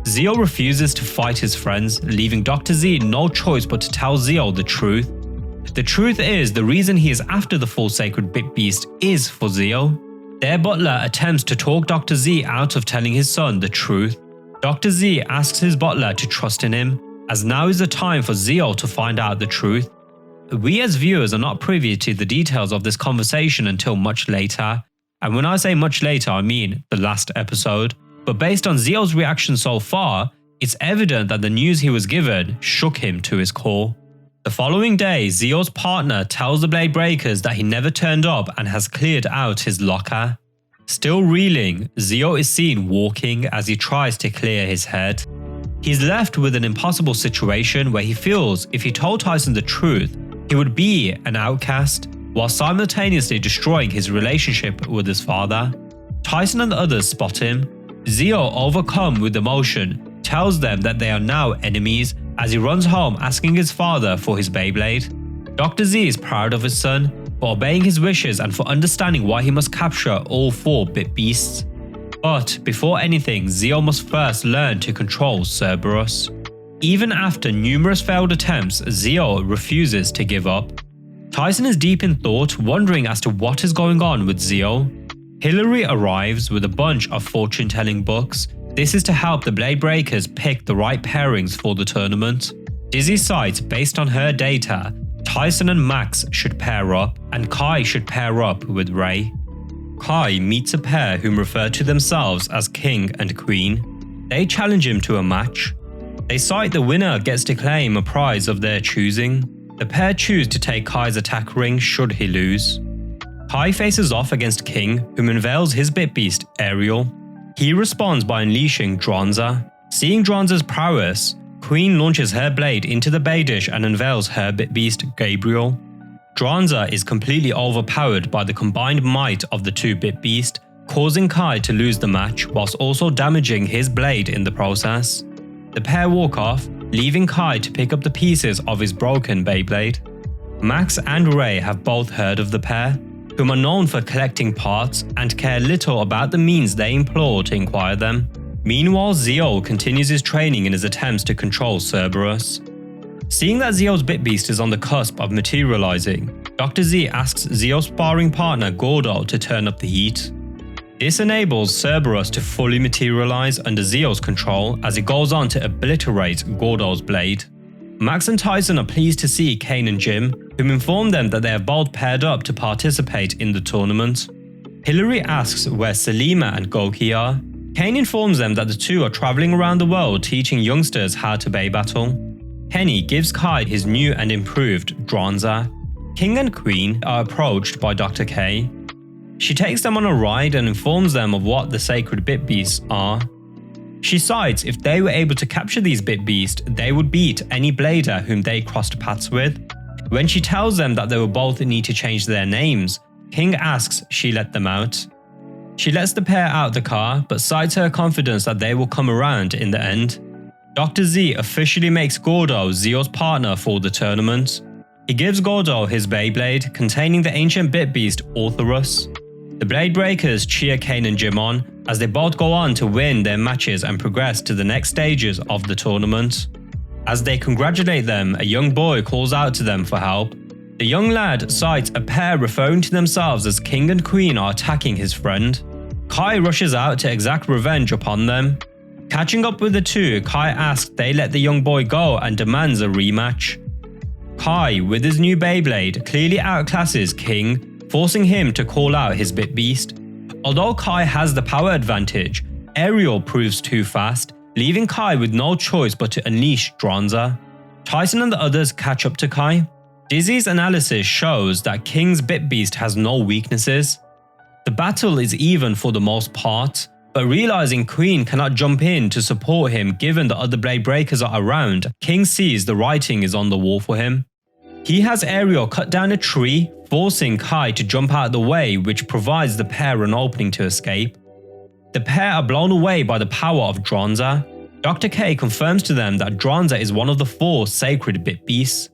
Zio refuses to fight his friends, leaving Dr. Z no choice but to tell Zio the truth. The truth is, the reason he is after the full sacred bit beast is for Zio. Their butler attempts to talk Dr. Z out of telling his son the truth. Dr. Z asks his butler to trust in him, as now is the time for Zio to find out the truth. We as viewers are not privy to the details of this conversation until much later, and when I say much later I mean the last episode, but based on Zio's reaction so far, it's evident that the news he was given shook him to his core. The following day, Zio's partner tells the Blade Breakers that he never turned up and has cleared out his locker. Still reeling, Zio is seen walking as he tries to clear his head. He's left with an impossible situation where he feels if he told Tyson the truth, he would be an outcast, while simultaneously destroying his relationship with his father. Tyson and the others spot him. Zio, overcome with emotion, tells them that they are now enemies as he runs home asking his father for his Beyblade. Dr. Z is proud of his son for obeying his wishes and for understanding why he must capture all 4 bit beasts. But before anything, Zio must first learn to control Cerberus. Even after numerous failed attempts, Zio refuses to give up. Tyson is deep in thought, wondering as to what is going on with Zio. Hillary arrives with a bunch of fortune-telling books. This is to help the Blade Breakers pick the right pairings for the tournament. Dizzy cites, based on her data, Tyson and Max should pair up, and Kai should pair up with Ray. Kai meets a pair whom refer to themselves as King and Queen. They challenge him to a match. They cite the winner gets to claim a prize of their choosing. The pair choose to take Kai's attack ring should he lose. Kai faces off against King, whom unveils his bit beast, Ariel. He responds by unleashing Dronza. Seeing Dronza's prowess, Queen launches her blade into the bay dish and unveils her bit beast, Gabriel. Dronza is completely overpowered by the combined might of the 2 bit beast, causing Kai to lose the match whilst also damaging his blade in the process. The pair walk off, leaving Kai to pick up the pieces of his broken Beyblade. Max and Ray have both heard of the pair, whom are known for collecting parts and care little about the means they implore to acquire them. Meanwhile, Zio continues his training in his attempts to control Cerberus. Seeing that Zio's bit beast is on the cusp of materializing, Dr. Z asks Zio's sparring partner Gordo to turn up the heat. This enables Cerberus to fully materialize under Zio's control as it goes on to obliterate Gordo's blade. Max and Tyson are pleased to see Kane and Jim, whom inform them that they have both paired up to participate in the tournament. Hillary asks where Selima and Goki are. Kane informs them that the two are traveling around the world teaching youngsters how to Bey battle. Kenny gives Kai his new and improved Dronza. King and Queen are approached by Dr. K. She takes them on a ride and informs them of what the sacred bit beasts are. She cites if they were able to capture these bit beasts, they would beat any blader whom they crossed paths with. When she tells them that they will both need to change their names, King asks she let them out. She lets the pair out the car, but cites her confidence that they will come around in the end. Dr. Z officially makes Gordo Zio's partner for the tournament. He gives Gordo his Beyblade containing the ancient bit beast Ortherus. The Blade Breakers cheer Kane and Jim on as they both go on to win their matches and progress to the next stages of the tournament. As they congratulate them, a young boy calls out to them for help. The young lad sights a pair referring to themselves as King and Queen are attacking his friend. Kai rushes out to exact revenge upon them. Catching up with the two, Kai asks they let the young boy go and demands a rematch. Kai, with his new Beyblade, clearly outclasses King, forcing him to call out his Bit Beast. Although Kai has the power advantage, Aerial proves too fast, leaving Kai with no choice but to unleash Dronza. Tyson and the others catch up to Kai. Dizzy's analysis shows that King's Bit Beast has no weaknesses. The battle is even for the most part, but realizing Queen cannot jump in to support him given the other Blade Breakers are around, King sees the writing is on the wall for him. He has Aerial cut down a tree, forcing Kai to jump out of the way, which provides the pair an opening to escape. The pair are blown away by the power of Dronza. Dr. K confirms to them that Dronza is one of the 4 sacred Bit Beasts.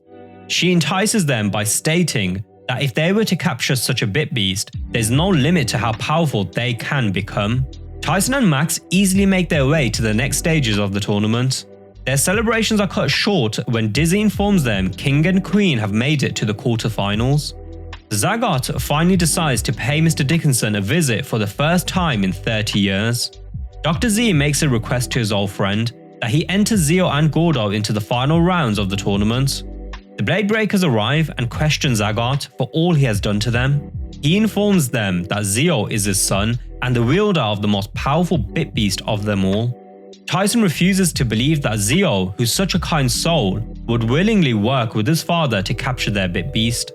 She entices them by stating that if they were to capture such a Bit Beast, there's no limit to how powerful they can become. Tyson and Max easily make their way to the next stages of the tournament. Their celebrations are cut short when Dizzy informs them King and Queen have made it to the quarterfinals. Zagot finally decides to pay Mr. Dickinson a visit for the first time in 30 years. Dr. Z makes a request to his old friend that he enters Zeo and Gordo into the final rounds of the tournament. The Blade Breakers arrive and question Zagot for all he has done to them. He informs them that Zeo is his son and the wielder of the most powerful Bit Beast of them all. Tyson refuses to believe that Zeo, who's such a kind soul, would willingly work with his father to capture their Bit Beast.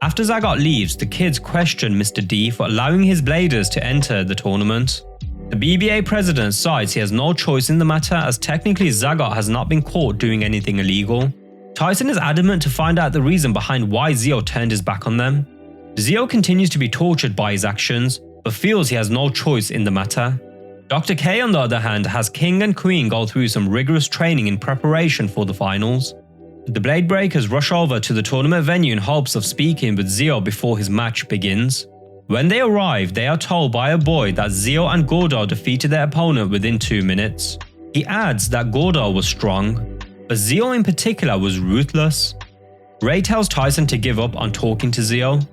After Zagot leaves, the kids question Mr. D for allowing his Bladers to enter the tournament. The BBA president cites he has no choice in the matter as technically Zagot has not been caught doing anything illegal. Tyson is adamant to find out the reason behind why Zeo turned his back on them. Zeo continues to be tortured by his actions, but feels he has no choice in the matter. Dr. K on the other hand has King and Queen go through some rigorous training in preparation for the finals. The Blade Breakers rush over to the tournament venue in hopes of speaking with Zeo before his match begins. When they arrive, they are told by a boy that Zeo and Gordo defeated their opponent within 2 minutes. He adds that Gordo was strong, but Zeo in particular was ruthless. Ray tells Tyson to give up on talking to Zeo.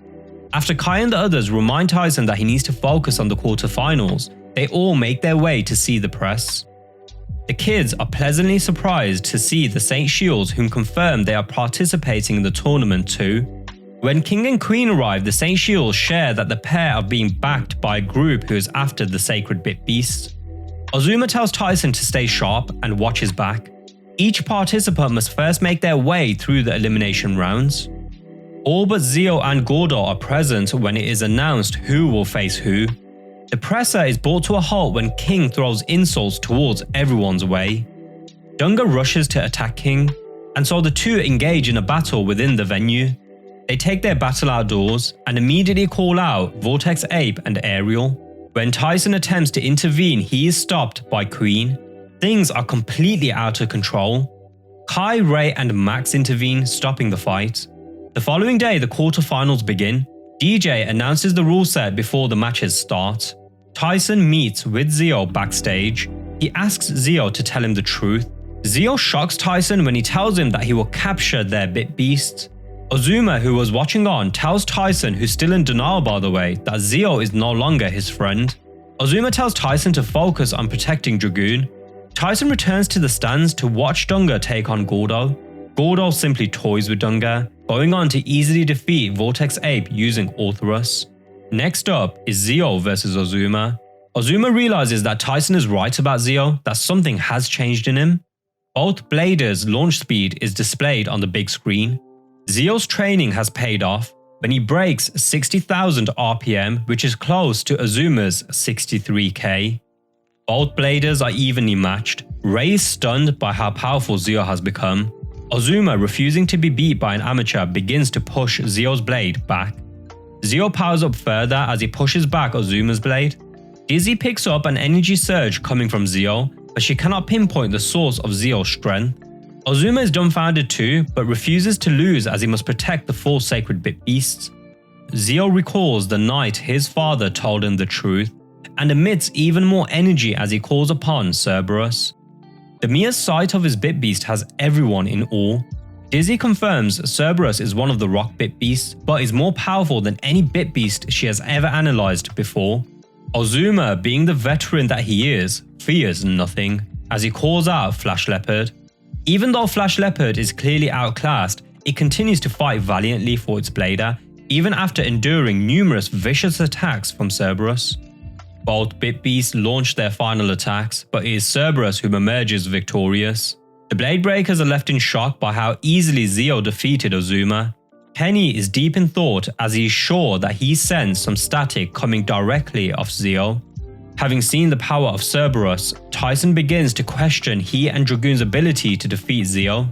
After Kai and the others remind Tyson that he needs to focus on the quarterfinals, they all make their way to see the press. The kids are pleasantly surprised to see the St. Shields, whom confirm they are participating in the tournament too. When King and Queen arrive, the St. Shields share that the pair are being backed by a group who is after the sacred Bit Beasts. Ozuma tells Tyson to stay sharp and watch his back. Each participant must first make their way through the elimination rounds. All but Zeo and Gordo are present when it is announced who will face who. The presser is brought to a halt when King throws insults towards everyone's way. Dunga rushes to attack King, and so the two engage in a battle within the venue. They take their battle outdoors and immediately call out Vortex Ape and Aerial. When Tyson attempts to intervene, he is stopped by Queen. Things are completely out of control. Kai, Ray and Max intervene, stopping the fight. The following day, the quarterfinals begin. DJ announces the rule set before the matches start. Tyson meets with Zeo backstage. He asks Zeo to tell him the truth. Zeo shocks Tyson when he tells him that he will capture their Bit Beasts. Ozuma, who was watching on, tells Tyson, who's still in denial by the way, that Zeo is no longer his friend. Ozuma tells Tyson to focus on protecting Dragoon. Tyson returns to the stands to watch Dunga take on Gordo. Gordo simply toys with Dunga, going on to easily defeat Vortex Ape using Orthrus. Next up is Zeo versus Ozuma. Ozuma realizes that Tyson is right about Zeo, that something has changed in him. Both Bladers' launch speed is displayed on the big screen. Zeo's training has paid off when he breaks 60,000 RPM, which is close to Ozuma's 63k. Both Bladers are evenly matched. Ray is stunned by how powerful Zeo has become. Ozuma, refusing to be beat by an amateur, begins to push Zeo's blade back. Zeo powers up further as he pushes back Ozuma's blade. Dizzy picks up an energy surge coming from Zeo, but she cannot pinpoint the source of Zeo's strength. Ozuma is dumbfounded too, but refuses to lose as he must protect the 4 sacred Bit Beasts. Zeo recalls the night his father told him the truth, and emits even more energy as he calls upon Cerberus. The mere sight of his Bit Beast has everyone in awe. Dizzy confirms Cerberus is one of the rock bit beasts, but is more powerful than any bit beast she has ever analyzed before. Ozuma, being the veteran that he is, fears nothing, as he calls out Flash Leopard. Even though Flash Leopard is clearly outclassed, it continues to fight valiantly for its blader, even after enduring numerous vicious attacks from Cerberus. Both bit beasts launch their final attacks, but it is Cerberus who emerges victorious. The Blade Breakers are left in shock by how easily Zeo defeated Ozuma. Kenny is deep in thought as he is sure that he sensed some static coming directly off Zeo. Having seen the power of Cerberus, Tyson begins to question he and Dragoon's ability to defeat Zeo.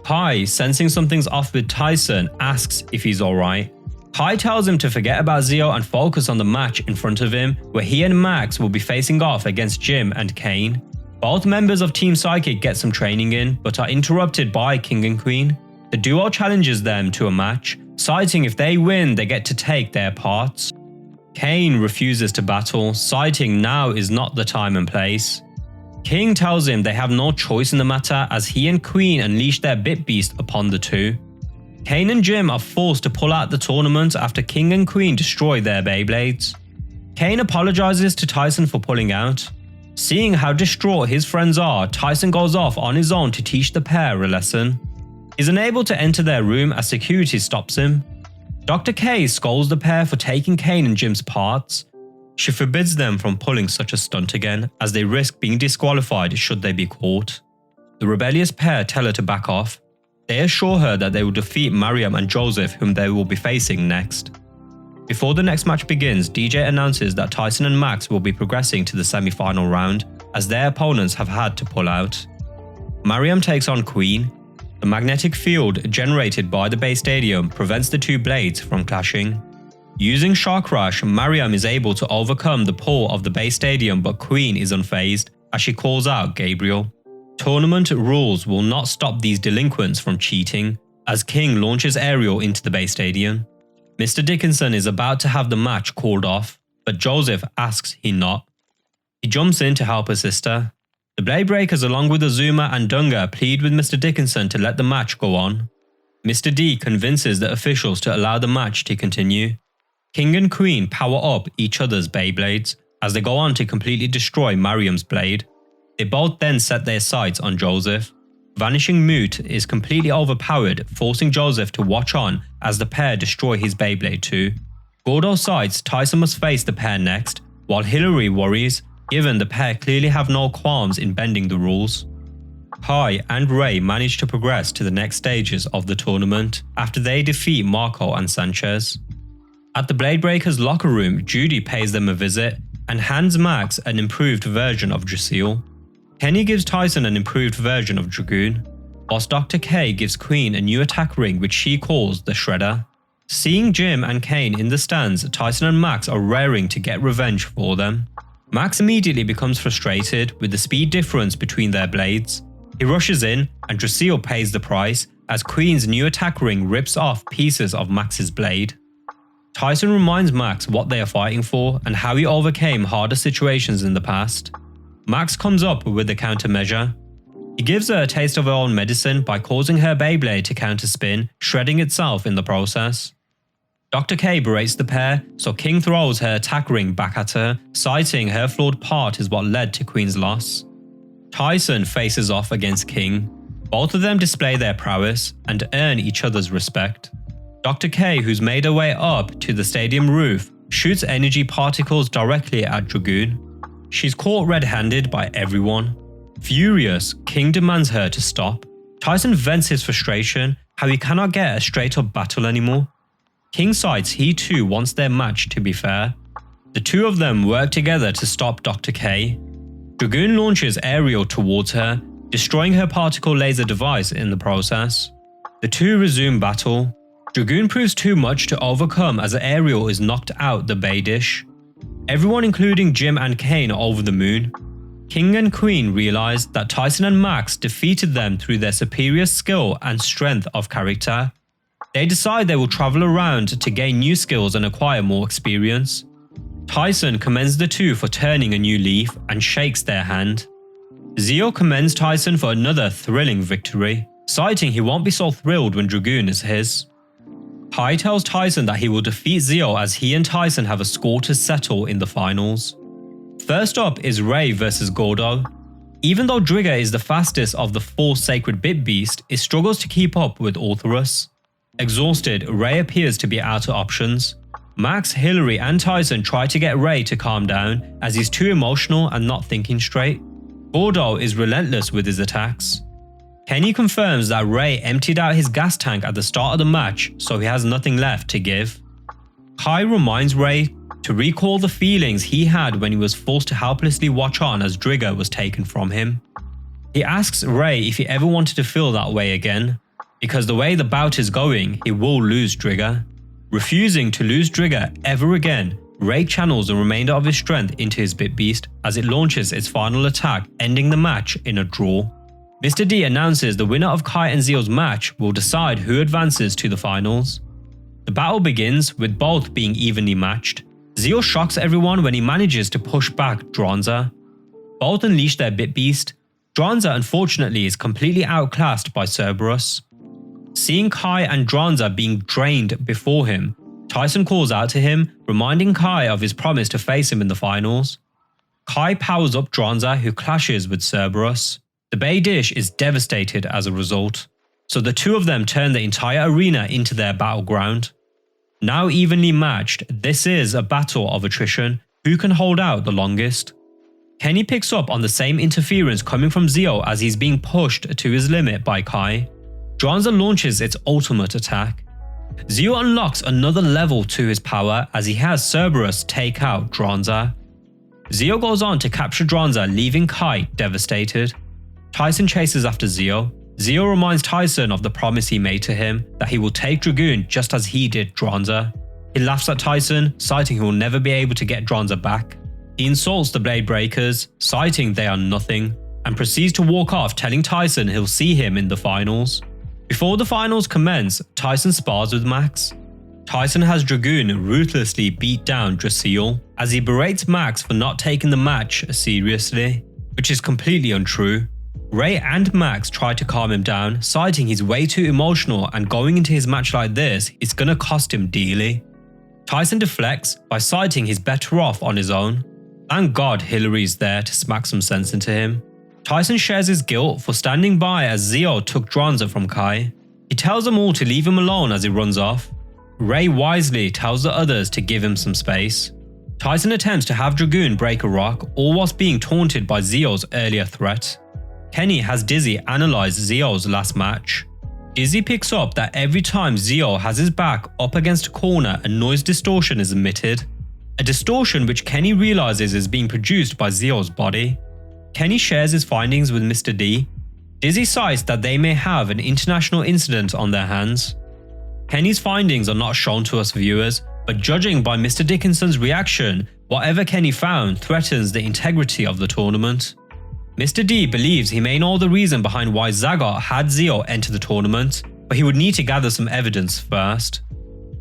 Kai, sensing something's off with Tyson, asks if he's alright. Kai tells him to forget about Zeo and focus on the match in front of him, where he and Max will be facing off against Jim and Kane. Both members of Team Psychic get some training in, but are interrupted by King and Queen. The duo challenges them to a match, citing if they win they get to take their parts. Kane refuses to battle, citing now is not the time and place. King tells him they have no choice in the matter as he and Queen unleash their bit beast upon the two. Kane and Jim are forced to pull out the tournament after King and Queen destroy their Beyblades. Kane apologizes to Tyson for pulling out. Seeing how distraught his friends are, Tyson goes off on his own to teach the pair a lesson. He's unable to enter their room as security stops him. Dr. K scolds the pair for taking Kane and Jim's parts. She forbids them from pulling such a stunt again, as they risk being disqualified should they be caught. The rebellious pair tell her to back off. They assure her that they will defeat Mariam and Joseph, whom they will be facing next. Before the next match begins, DJ announces that Tyson and Max will be progressing to the semi-final round, as their opponents have had to pull out. Mariam takes on Queen. The magnetic field generated by the base stadium prevents the two blades from clashing. Using Shock Rush, Mariam is able to overcome the pull of the base stadium, but Queen is unfazed as she calls out Gabriel. Tournament rules will not stop these delinquents from cheating, as King launches Ariel into the base stadium. Mr. Dickinson is about to have the match called off, but Joseph asks he not. He jumps in to help her sister. The Blade Breakers along with Azuma and Dunga plead with Mr. Dickinson to let the match go on. Mr. D convinces the officials to allow the match to continue. King and Queen power up each other's Beyblades as they go on to completely destroy Mariam's blade. They both then set their sights on Joseph. Vanishing Moot is completely overpowered, forcing Joseph to watch on as the pair destroy his Beyblade too. Gordo cites Tyson must face the pair next, while Hillary worries, given the pair clearly have no qualms in bending the rules. Kai and Ray manage to progress to the next stages of the tournament after they defeat Marco and Sanchez. At the Blade Breakers locker room, Judy pays them a visit and hands Max an improved version of Drasil. Kenny gives Tyson an improved version of Dragoon, whilst Dr. K gives Queen a new attack ring which she calls the Shredder. Seeing Jim and Kane in the stands, Tyson and Max are raring to get revenge for them. Max immediately becomes frustrated with the speed difference between their blades. He rushes in and Drasil pays the price as Queen's new attack ring rips off pieces of Max's blade. Tyson reminds Max what they are fighting for and how he overcame harder situations in the past. Max comes up with a countermeasure. He gives her a taste of her own medicine by causing her Beyblade to counterspin, shredding itself in the process. Dr. K berates the pair, so King throws her attack ring back at her, citing her flawed part is what led to Queen's loss. Tyson faces off against King. Both of them display their prowess and earn each other's respect. Dr. K, who's made her way up to the stadium roof, shoots energy particles directly at Dragoon. She's caught red-handed by everyone. Furious, King demands her to stop. Tyson vents his frustration, how he cannot get a straight-up battle anymore. King cites he too wants their match to be fair. The two of them work together to stop Dr. K. Dragoon launches Ariel towards her, destroying her particle laser device in the process. The two resume battle. Dragoon proves too much to overcome as Ariel is knocked out the Bay Dish. Everyone including Jim and Kane are over the moon. King and Queen realize that Tyson and Max defeated them through their superior skill and strength of character. They decide they will travel around to gain new skills and acquire more experience. Tyson commends the two for turning a new leaf and shakes their hand. Zeo commends Tyson for another thrilling victory. citing he won't be so thrilled when Dragoon is his. Kai tells Tyson that he will defeat Zeo as he and Tyson have a score to settle in the finals. First up is Ray vs Gordo. Even though Drigger is the fastest of the 4 sacred bit beasts, it struggles to keep up with Ortherus. Exhausted, Ray appears to be out of options. Max, Hillary and Tyson try to get Ray to calm down as he's too emotional and not thinking straight. Gordo is relentless with his attacks. Kenny confirms that Ray emptied out his gas tank at the start of the match, so he has nothing left to give. Kai reminds Ray to recall the feelings he had when he was forced to helplessly watch on as Drigger was taken from him. He asks Ray if he ever wanted to feel that way again, because the way the bout is going, he will lose Drigger. Refusing to lose Drigger ever again, Ray channels the remainder of his strength into his Bit Beast as it launches its final attack, ending the match in a draw. Mr. D announces the winner of Kai and Zeo's match will decide who advances to the finals. The battle begins with both being evenly matched. Zeo shocks everyone when he manages to push back Dronza. Both unleash their Bit Beast. Dronza unfortunately is completely outclassed by Cerberus. Seeing Kai and Dronza being drained before him, Tyson calls out to him, reminding Kai of his promise to face him in the finals. Kai powers up Dronza, who clashes with Cerberus. The Bay Dish is devastated as a result, so the two of them turn the entire arena into their battleground. Now evenly matched, this is a battle of attrition, who can hold out the longest. Kenny picks up on the same interference coming from Zeo as he's being pushed to his limit by Kai. Dronza launches its ultimate attack. Zeo unlocks another level to his power as he has Cerberus take out Dronza. Zeo goes on to capture Dronza, leaving Kai devastated. Tyson chases after Zeo. Zeo reminds Tyson of the promise he made to him, that he will take Dragoon just as he did Dronza. He laughs at Tyson, citing he will never be able to get Dronza back. He insults the Blade Breakers, citing they are nothing, and proceeds to walk off, telling Tyson he'll see him in the finals. Before the finals commence, Tyson spars with Max. Tyson has Dragoon ruthlessly beat down Drasil, as he berates Max for not taking the match seriously, which is completely untrue. Ray and Max try to calm him down, citing he's way too emotional and going into his match like this is gonna cost him dearly. Tyson deflects by citing he's better off on his own. Thank God Hillary's there to smack some sense into him. Tyson shares his guilt for standing by as Zeo took Dronza from Kai. He tells them all to leave him alone as he runs off. Ray wisely tells the others to give him some space. Tyson attempts to have Dragoon break a rock, all whilst being taunted by Zeo's earlier threat. Kenny has Dizzy analyze Zeo's last match. Dizzy picks up that every time Zeo has his back up against a corner, a noise distortion is emitted. A distortion which Kenny realizes is being produced by Zeo's body. Kenny shares his findings with Mr. D. Dizzy cites that they may have an international incident on their hands. Kenny's findings are not shown to us viewers, but judging by Mr. Dickinson's reaction, whatever Kenny found threatens the integrity of the tournament. Mr. D believes he may know the reason behind why Zagot had Zeo enter the tournament, but he would need to gather some evidence first.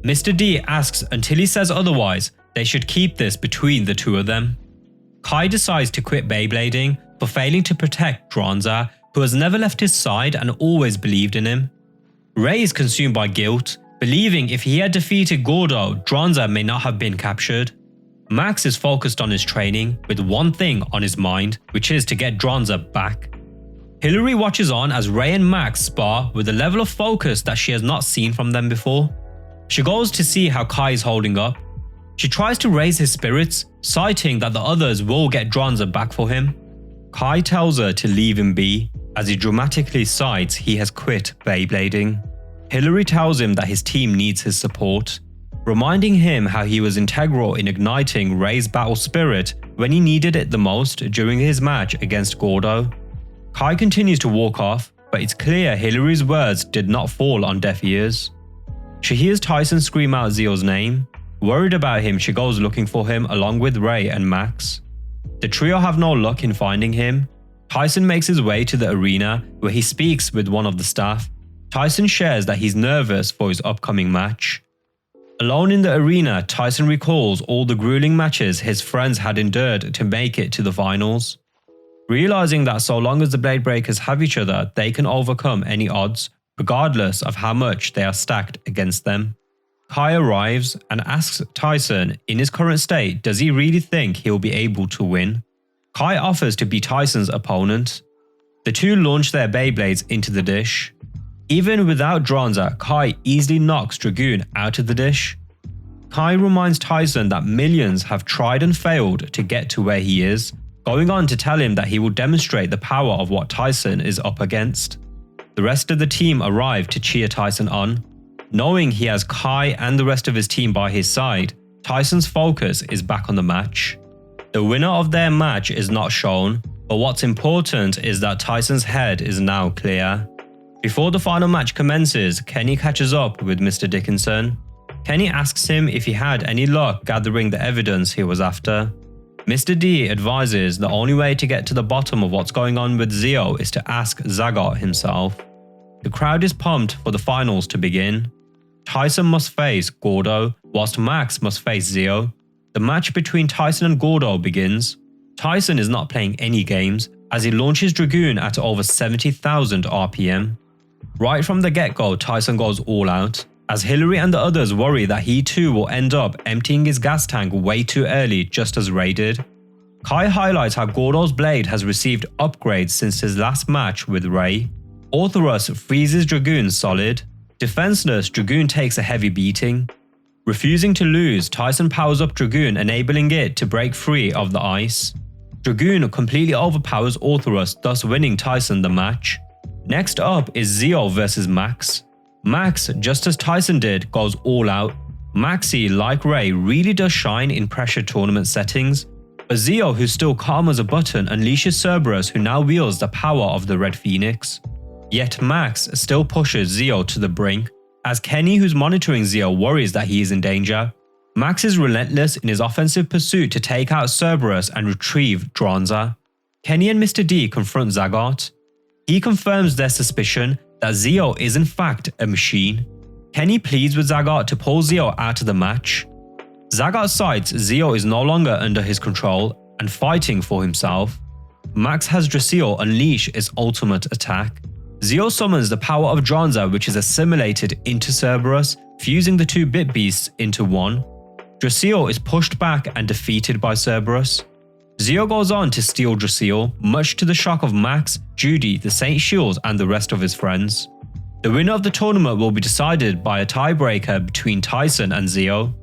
Mr. D asks until he says otherwise, they should keep this between the two of them. Kai decides to quit Beyblading for failing to protect Dronza, who has never left his side and always believed in him. Ray is consumed by guilt, believing if he had defeated Gordo, Dronza may not have been captured. Max is focused on his training, with one thing on his mind, which is to get Dronza back. Hillary watches on as Ray and Max spar with a level of focus that she has not seen from them before. She goes to see how Kai is holding up. She tries to raise his spirits, citing that the others will get Dronza back for him. Kai tells her to leave him be, as he dramatically cites he has quit Beyblading. Hillary tells him that his team needs his support, reminding him how he was integral in igniting Ray's battle spirit when he needed it the most during his match against Gordo. Kai continues to walk off, but it's clear Hillary's words did not fall on deaf ears. She hears Tyson scream out Zeo's name. Worried about him, she goes looking for him along with Ray and Max. The trio have no luck in finding him. Tyson makes his way to the arena where he speaks with one of the staff. Tyson shares that he's nervous for his upcoming match. Alone in the arena, Tyson recalls all the grueling matches his friends had endured to make it to the finals. Realizing that so long as the Blade Breakers have each other, they can overcome any odds, regardless of how much they are stacked against them. Kai arrives and asks Tyson, in his current state, does he really think he'll be able to win? Kai offers to be Tyson's opponent. The two launch their Beyblades into the dish. Even without Dronza, Kai easily knocks Dragoon out of the dish. Kai reminds Tyson that millions have tried and failed to get to where he is, going on to tell him that he will demonstrate the power of what Tyson is up against. The rest of the team arrive to cheer Tyson on. Knowing he has Kai and the rest of his team by his side, Tyson's focus is back on the match. The winner of their match is not shown, but what's important is that Tyson's head is now clear. Before the final match commences, Kenny catches up with Mr. Dickinson. Kenny asks him if he had any luck gathering the evidence he was after. Mr. D advises the only way to get to the bottom of what's going on with Zeo is to ask Zagat himself. The crowd is pumped for the finals to begin. Tyson must face Gordo, whilst Max must face Zeo. The match between Tyson and Gordo begins. Tyson is not playing any games, as he launches Dragoon at over 70,000 RPM. Right from the get-go, Tyson goes all out, as Hillary and the others worry that he too will end up emptying his gas tank way too early, just as Ray did. Kai highlights how Gordo's blade has received upgrades since his last match with Ray. Orthoros freezes Dragoon solid. Defenseless, Dragoon takes a heavy beating. Refusing to lose, Tyson powers up Dragoon, enabling it to break free of the ice. Dragoon completely overpowers Orthoros, thus winning Tyson the match. Next up is Zeo versus Max. Max, just as Tyson did, goes all out. Maxi, like Ray, really does shine in pressure tournament settings. But Zeo, who's still calm as a button, unleashes Cerberus, who now wields the power of the Red Phoenix. Yet Max still pushes Zeo to the brink, as Kenny, who's monitoring Zeo, worries that he is in danger. Max is relentless in his offensive pursuit to take out Cerberus and retrieve Dronza. Kenny and Mr. D confront Zagat. He confirms their suspicion that Zeo is in fact a machine. Kenny pleads with Zagat to pull Zeo out of the match. Zagat cites Zeo is no longer under his control and fighting for himself. Max has Drasil unleash its ultimate attack. Zeo summons the power of Dronza, which is assimilated into Cerberus, fusing the two bit beasts into one. Drasil is pushed back and defeated by Cerberus. Zeo goes on to steal Drasil, much to the shock of Max, Judy, the Saint Shields and the rest of his friends. The winner of the tournament will be decided by a tiebreaker between Tyson and Zeo.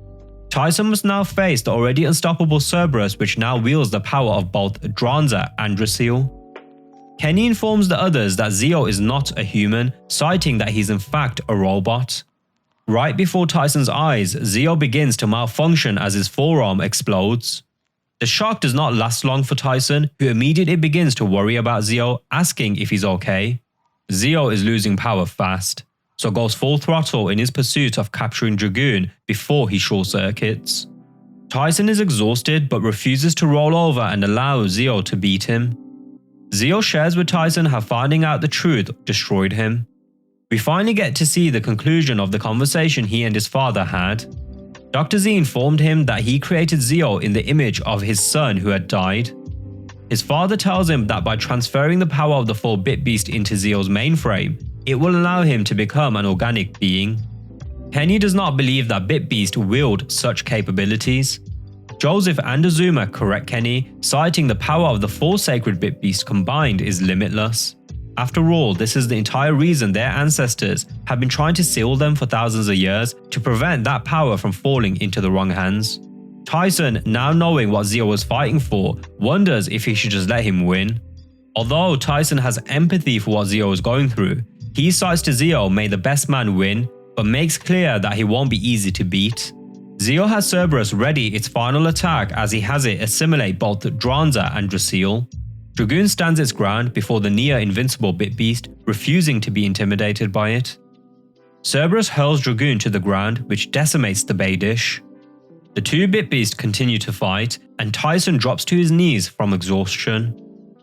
Tyson must now face the already unstoppable Cerberus, which now wields the power of both Dronza and Drasil. Kenny informs the others that Zeo is not a human, citing that he's in fact a robot. Right before Tyson's eyes, Zeo begins to malfunction as his forearm explodes. The shock does not last long for Tyson, who immediately begins to worry about Zeo, asking if he's okay. Zeo is losing power fast, so goes full throttle in his pursuit of capturing Dragoon before he short circuits. Tyson is exhausted but refuses to roll over and allow Zeo to beat him. Zeo shares with Tyson how finding out the truth destroyed him. We finally get to see the conclusion of the conversation he and his father had. Dr. Z informed him that he created Zeo in the image of his son who had died. His father tells him that by transferring the power of the full Bit Beast into Zeo's mainframe, it will allow him to become an organic being. Kenny does not believe that Bit Beast wield such capabilities. Joseph and Azuma correct Kenny, citing the power of the full sacred Bit Beast combined is limitless. After all, this is the entire reason their ancestors have been trying to seal them for thousands of years to prevent that power from falling into the wrong hands. Tyson, now knowing what Zeo was fighting for, wonders if he should just let him win. Although Tyson has empathy for what Zeo is going through, he cites to Zeo may the best man win, but makes clear that he won't be easy to beat. Zeo has Cerberus ready its final attack as he has it assimilate both Dronza and Drasil. Dragoon stands its ground before the near-invincible Bit Beast, refusing to be intimidated by it. Cerberus hurls Dragoon to the ground, which decimates the Bay Dish. The two Bit Beasts continue to fight, and Tyson drops to his knees from exhaustion.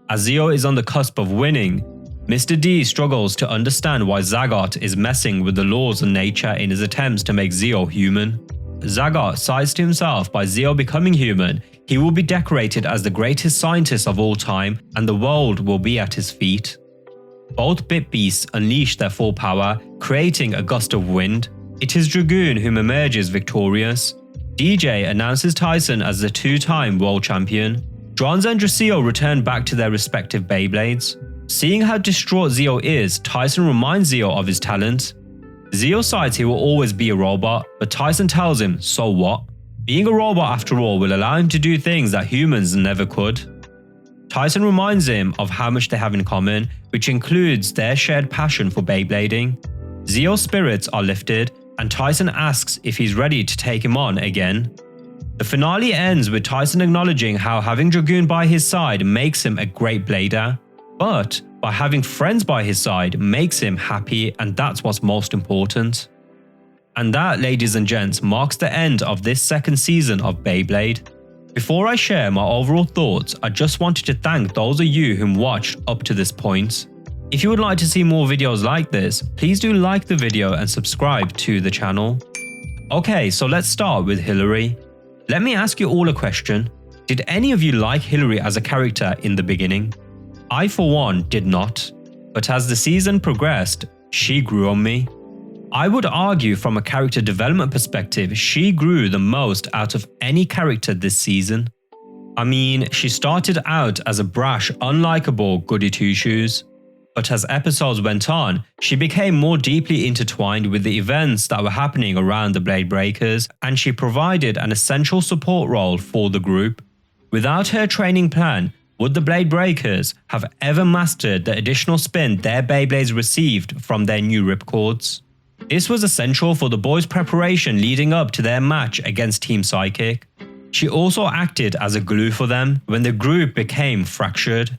As Zeo is on the cusp of winning, Mr. D struggles to understand why Zagat is messing with the laws of nature in his attempts to make Zeo human. Zagat cites to himself by Zeo becoming human, he will be decorated as the greatest scientist of all time and the world will be at his feet. Both Bit Beasts unleash their full power, creating a gust of wind. It is Dragoon whom emerges victorious. DJ announces Tyson as the two-time world champion. Drons and Dracio return back to their respective Beyblades. Seeing how distraught Zeo is, Tyson reminds Zeo of his talent. Zeo cites he will always be a robot, but Tyson tells him, so what? Being a robot after all will allow him to do things that humans never could. Tyson reminds him of how much they have in common, which includes their shared passion for Beyblading. Zeo's spirits are lifted, and Tyson asks if he's ready to take him on again. The finale ends with Tyson acknowledging how having Dragoon by his side makes him a great blader, but by having friends by his side makes him happy, and that's what's most important. And that, ladies and gents, marks the end of this second season of Beyblade. Before I share my overall thoughts, I just wanted to thank those of you who watched up to this point. If you would like to see more videos like this, please do like the video and subscribe to the channel. Okay, so let's start with Hillary. Let me ask you all a question. Did any of you like Hillary as a character in the beginning? I for one did not, but as the season progressed, she grew on me. I would argue from a character development perspective, she grew the most out of any character this season. I mean, she started out as a brash, unlikable goody two-shoes, but as episodes went on, she became more deeply intertwined with the events that were happening around the Blade Breakers, and she provided an essential support role for the group. Without her training plan, would the Blade Breakers have ever mastered the additional spin their Beyblades received from their new ripcords? This was essential for the boys' preparation leading up to their match against Team Psychic. She also acted as a glue for them when the group became fractured.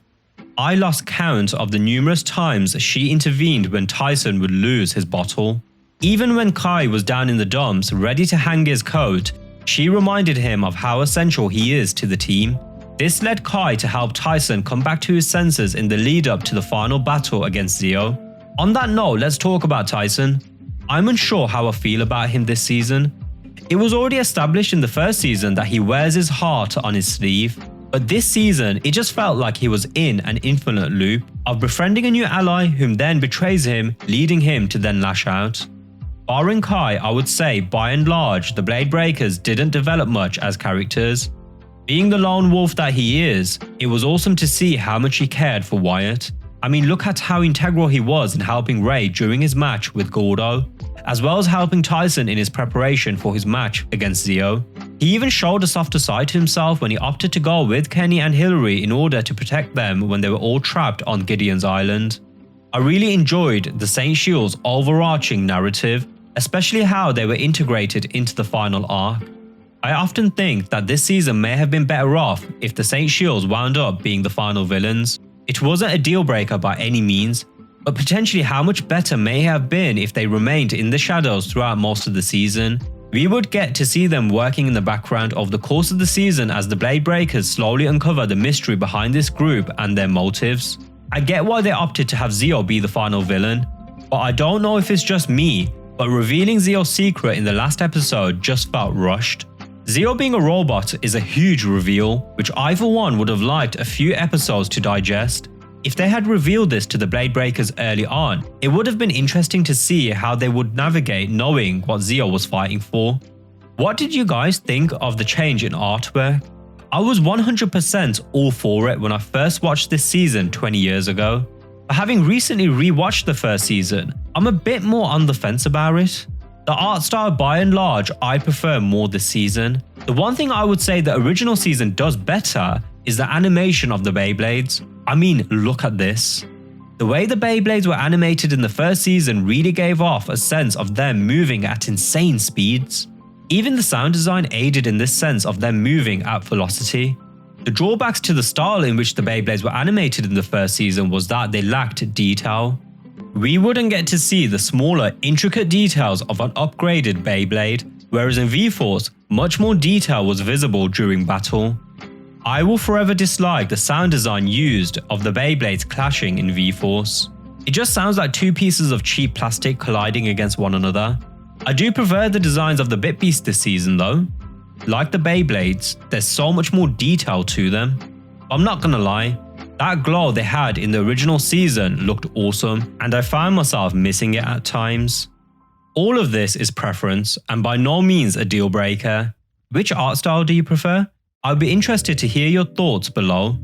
I lost count of the numerous times she intervened when Tyson would lose his bottle. Even when Kai was down in the dumps ready to hang his coat, she reminded him of how essential he is to the team. This led Kai to help Tyson come back to his senses in the lead up to the final battle against Zeo. On that note, let's talk about Tyson. I'm unsure how I feel about him this season. It was already established in the first season that he wears his heart on his sleeve, but this season it just felt like he was in an infinite loop of befriending a new ally whom then betrays him, leading him to then lash out. Barring Kai, I would say by and large the Blade Breakers didn't develop much as characters. Being the lone wolf that he is, it was awesome to see how much he cared for Wyatt. I mean, look at how integral he was in helping Ray during his match with Gordo, as well as helping Tyson in his preparation for his match against Zeo. He even showed a softer side to himself when he opted to go with Kenny and Hillary in order to protect them when they were all trapped on Gideon's Island. I really enjoyed the Saint Shield's overarching narrative, especially how they were integrated into the final arc. I often think that this season may have been better off if the Saint Shields wound up being the final villains. It wasn't a deal breaker by any means, but potentially how much better may have been if they remained in the shadows throughout most of the season. We would get to see them working in the background over the course of the season as the Blade Breakers slowly uncover the mystery behind this group and their motives. I get why they opted to have Zeo be the final villain, but I don't know if it's just me, but revealing Zeo's secret in the last episode just felt rushed. Zeo being a robot is a huge reveal, which I for one would have liked a few episodes to digest. If they had revealed this to the Blade Breakers early on, it would have been interesting to see how they would navigate knowing what Zeo was fighting for. What did you guys think of the change in artwork? I was 100% all for it when I first watched this season 20 years ago. But having recently rewatched the first season, I'm a bit more on the fence about it. The art style by and large I prefer more this season. The one thing I would say the original season does better is the animation of the Beyblades. I mean, look at this. The way the Beyblades were animated in the first season really gave off a sense of them moving at insane speeds. Even the sound design aided in this sense of them moving at velocity. The drawbacks to the style in which the Beyblades were animated in the first season was that they lacked detail. We wouldn't get to see the smaller, intricate details of an upgraded Beyblade, whereas in V-Force, much more detail was visible during battle. I will forever dislike the sound design used of the Beyblades clashing in V-Force. It just sounds like two pieces of cheap plastic colliding against one another. I do prefer the designs of the Bit Beast this season though. Like the Beyblades, there's so much more detail to them. I'm not gonna lie, that glow they had in the original season looked awesome, and I found myself missing it at times. All of this is preference and by no means a deal breaker. Which art style do you prefer? I'd be interested to hear your thoughts below.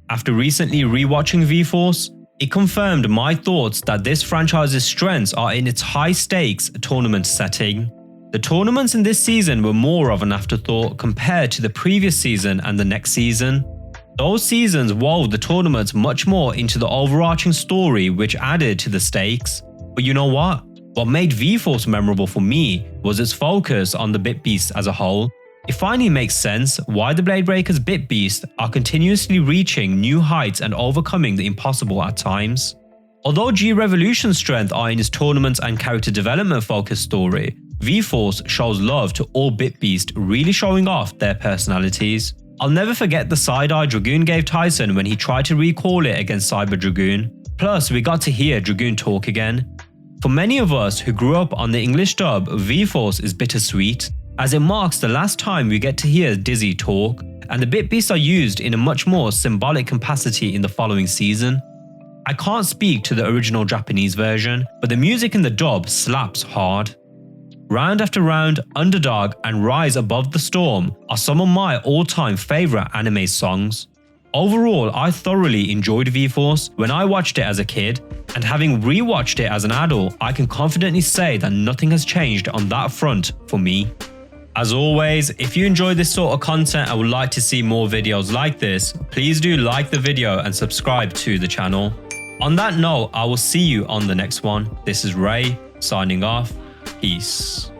After recently rewatching V-Force, it confirmed my thoughts that this franchise's strengths are in its high stakes tournament setting. The tournaments in this season were more of an afterthought compared to the previous season and the next season. Those seasons wove the tournaments much more into the overarching story, which added to the stakes. But you know what? What made V-Force memorable for me was its focus on the Bit Beasts as a whole. It finally makes sense why the Blade Breakers Bit Beasts are continuously reaching new heights and overcoming the impossible at times. Although G-Revolution's strength are in its tournaments and character development focused story, V-Force shows love to all Bit Beasts, really showing off their personalities. I'll never forget the side-eye Dragoon gave Tyson when he tried to recall it against Cyber Dragoon. Plus, we got to hear Dragoon talk again. For many of us who grew up on the English dub, V-Force is bittersweet, as it marks the last time we get to hear Dizzy talk, and the Bit Beasts are used in a much more symbolic capacity in the following season. I can't speak to the original Japanese version, but the music in the dub slaps hard. Round after Round, Underdog and Rise Above the Storm are some of my all-time favourite anime songs. Overall, I thoroughly enjoyed V-Force when I watched it as a kid, and having rewatched it as an adult, I can confidently say that nothing has changed on that front for me. As always, if you enjoy this sort of content and would like to see more videos like this, please do like the video and subscribe to the channel. On that note, I will see you on the next one. This is Ray, signing off. Peace.